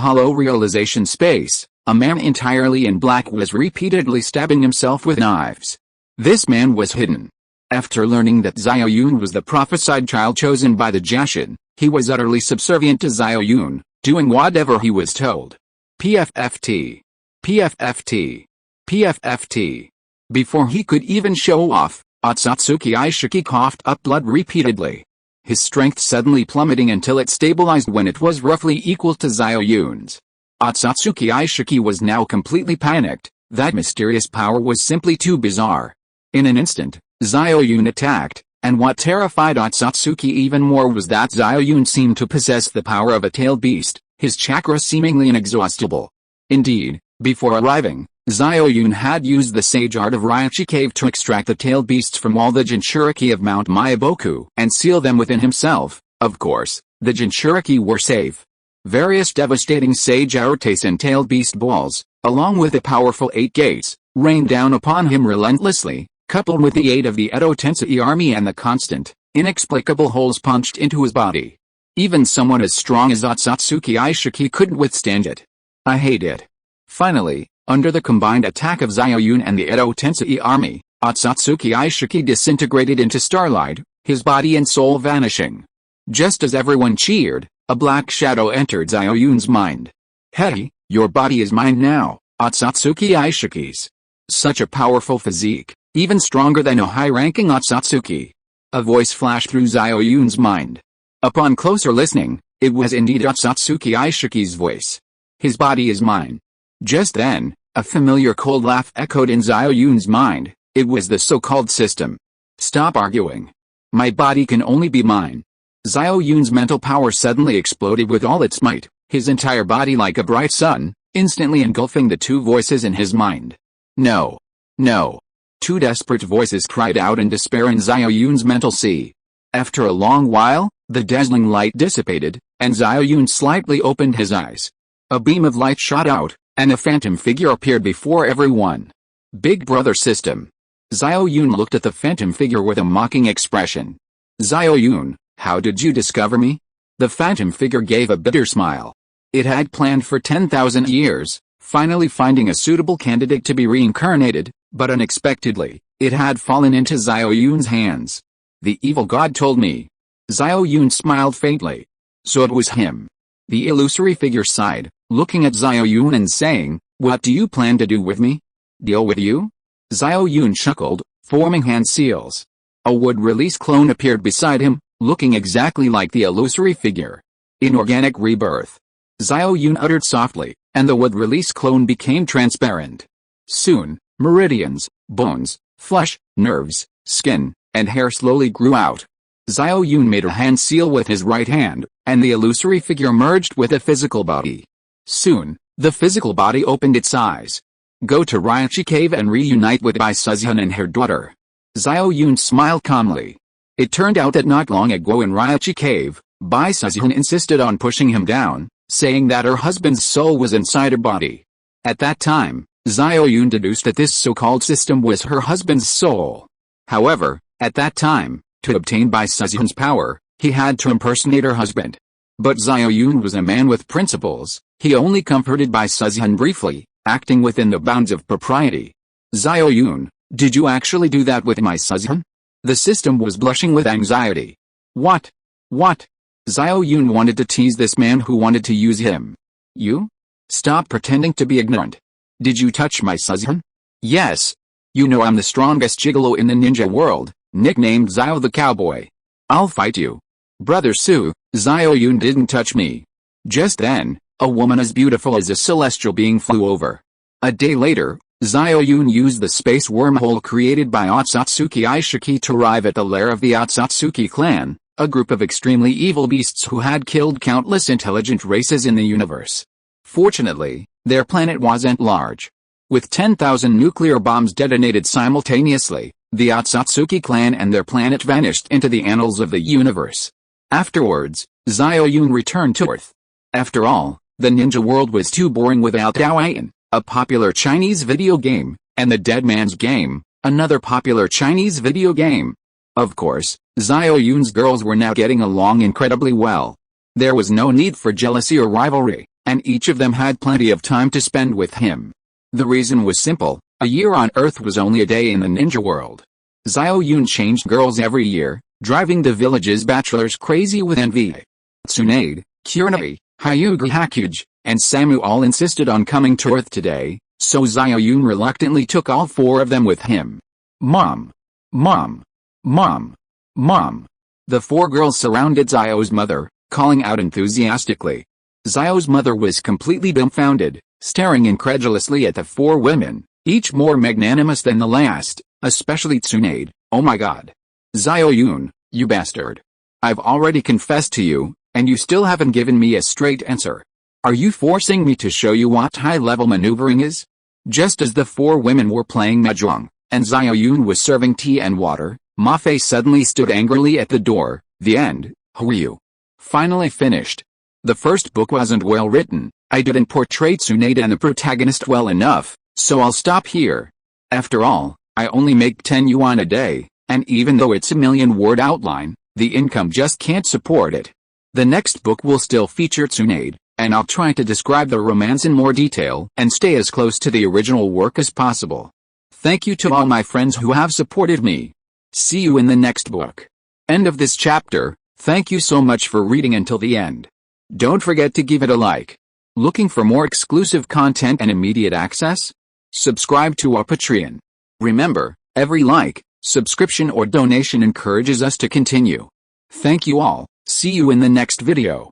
hollow realization space, a man entirely in black was repeatedly stabbing himself with knives. This man was hidden. After learning that Xiao Yun was the prophesied child chosen by the Jashin, he was utterly subservient to Xiao Yun, doing whatever he was told. PFFT. PFFT. PFFT. Before he could even show off, Otsutsuki Aishiki coughed up blood repeatedly. His strength suddenly plummeting until it stabilized when it was roughly equal to Xiao Yun's. Otsutsuki Aishiki was now completely panicked. That mysterious power was simply too bizarre. In an instant, Xiao Yun attacked, and what terrified Otsutsuki even more was that Xiao Yun seemed to possess the power of a tailed beast, his chakra seemingly inexhaustible. Indeed, before arriving, Xiao Yun had used the sage art of Raichi Cave to extract the tailed beasts from all the Jinchuriki of Mount Mayaboku and seal them within himself. Of course, the Jinchuriki were safe. Various devastating sage artes and tailed beast balls, along with the powerful 8 gates, rained down upon him relentlessly, coupled with the aid of the Edo Tensei army and the constant, inexplicable holes punched into his body. Even someone as strong as Otsutsuki Aishiki couldn't withstand it. I hate it. Finally, under the combined attack of Xiao Yun and the Edo Tensei army, Otsutsuki Aishiki disintegrated into starlight, his body and soul vanishing. Just as everyone cheered, a black shadow entered Xiao Yun's mind. Hey, your body is mine now, Otsutsuki Aishiki's. Such a powerful physique, even stronger than a high-ranking Otsutsuki. A voice flashed through Xiao Yun's mind. Upon closer listening, it was indeed Otsutsuki Aishiki's voice. His body is mine. Just then, a familiar cold laugh echoed in Xiao Yun's mind. It was the so-called system. Stop arguing. My body can only be mine. Xiao Yun's mental power suddenly exploded with all its might, his entire body like a bright sun, instantly engulfing the two voices in his mind. No. No. Two desperate voices cried out in despair in Xiao Yun's mental sea. After a long while, the dazzling light dissipated, and Xiao Yun slightly opened his eyes. A beam of light shot out, and a phantom figure appeared before everyone. Big Brother System. Xiao Yun looked at the phantom figure with a mocking expression. Xiao Yun, how did you discover me? The phantom figure gave a bitter smile. It had planned for 10,000 years, finally finding a suitable candidate to be reincarnated, but unexpectedly, it had fallen into Xiao Yun's hands. The evil god told me. Xiao Yun smiled faintly. So it was him. The illusory figure sighed, looking at Xiao Yun and saying, what do you plan to do with me? Deal with you? Xiao Yun chuckled, forming hand seals. A wood-release clone appeared beside him, looking exactly like the illusory figure. Inorganic rebirth. Xiao Yun uttered softly, and the wood-release clone became transparent. Soon, meridians, bones, flesh, nerves, skin, and hair slowly grew out. Xiao Yun made a hand seal with his right hand, and the illusory figure merged with a physical body. Soon, the physical body opened its eyes. Go to Raichi Cave and reunite with Bai Suzihan and her daughter. Xiao Yun smiled calmly. It turned out that not long ago in Raichi Cave, Bai Suzihan insisted on pushing him down, saying that her husband's soul was inside her body. At that time, Xiao Yun deduced that this so-called system was her husband's soul. However, at that time, to obtain Bai Suzihan's power, he had to impersonate her husband. But Xiao Yun was a man with principles. He only comforted Bai Suzihan briefly, acting within the bounds of propriety. Xiao Yun, did you actually do that with Bai Suzihan? The system was blushing with anxiety. What? What? Xiao Yun wanted to tease this man who wanted to use him. You? Stop pretending to be ignorant. Did you touch Bai Suzihan? Yes. You know I'm the strongest gigolo in the ninja world, nicknamed Xiao the Cowboy. I'll fight you. Brother Su, Xiao Yun didn't touch me. Just then, a woman as beautiful as a celestial being flew over. A day later, Xiao Yun used the space wormhole created by Otsutsuki Aishiki to arrive at the lair of the Otsutsuki clan, a group of extremely evil beasts who had killed countless intelligent races in the universe. Fortunately, their planet wasn't large. With 10,000 nuclear bombs detonated simultaneously, the Otsutsuki clan and their planet vanished into the annals of the universe. Afterwards, Xiao Yun returned to Earth. After all, the ninja world was too boring without Xiao, a popular Chinese video game, and the Dead Man's Game, another popular Chinese video game. Of course, Xiao Yun's girls were now getting along incredibly well. There was no need for jealousy or rivalry, and each of them had plenty of time to spend with him. The reason was simple: a year on Earth was only a day in the ninja world. Xiao Yun changed girls every year, driving the village's bachelors crazy with envy. Tsunade, Kurenai, Hyuga Hakuge, and Samu all insisted on coming to Earth today, so Xiao Yun reluctantly took all 4 of them with him. Mom! Mom! Mom! Mom! The 4 girls surrounded Xiao's mother, calling out enthusiastically. Xiao's mother was completely dumbfounded, staring incredulously at the 4 women, each more magnanimous than the last, especially Tsunade. Oh my god. Xiao Yun, you bastard. I've already confessed to you, and you still haven't given me a straight answer. Are you forcing me to show you what high-level maneuvering is? Just as the 4 women were playing mahjong, and Xiao Yun was serving tea and water, Ma Fei suddenly stood angrily at the door. The end. Huryu. Finally finished. The first book wasn't well written, I didn't portray Tsunade and the protagonist well enough, so I'll stop here. After all, I only make 10 yuan a day, and even though it's a 1,000,000-word outline, the income just can't support it. The next book will still feature Tsunade, and I'll try to describe the romance in more detail and stay as close to the original work as possible. Thank you to all my friends who have supported me. See you in the next book. End of this chapter. Thank you so much for reading until the end. Don't forget to give it a like. Looking for more exclusive content and immediate access? Subscribe to our Patreon. Remember, every like, subscription or donation encourages us to continue. Thank you all. See you in the next video.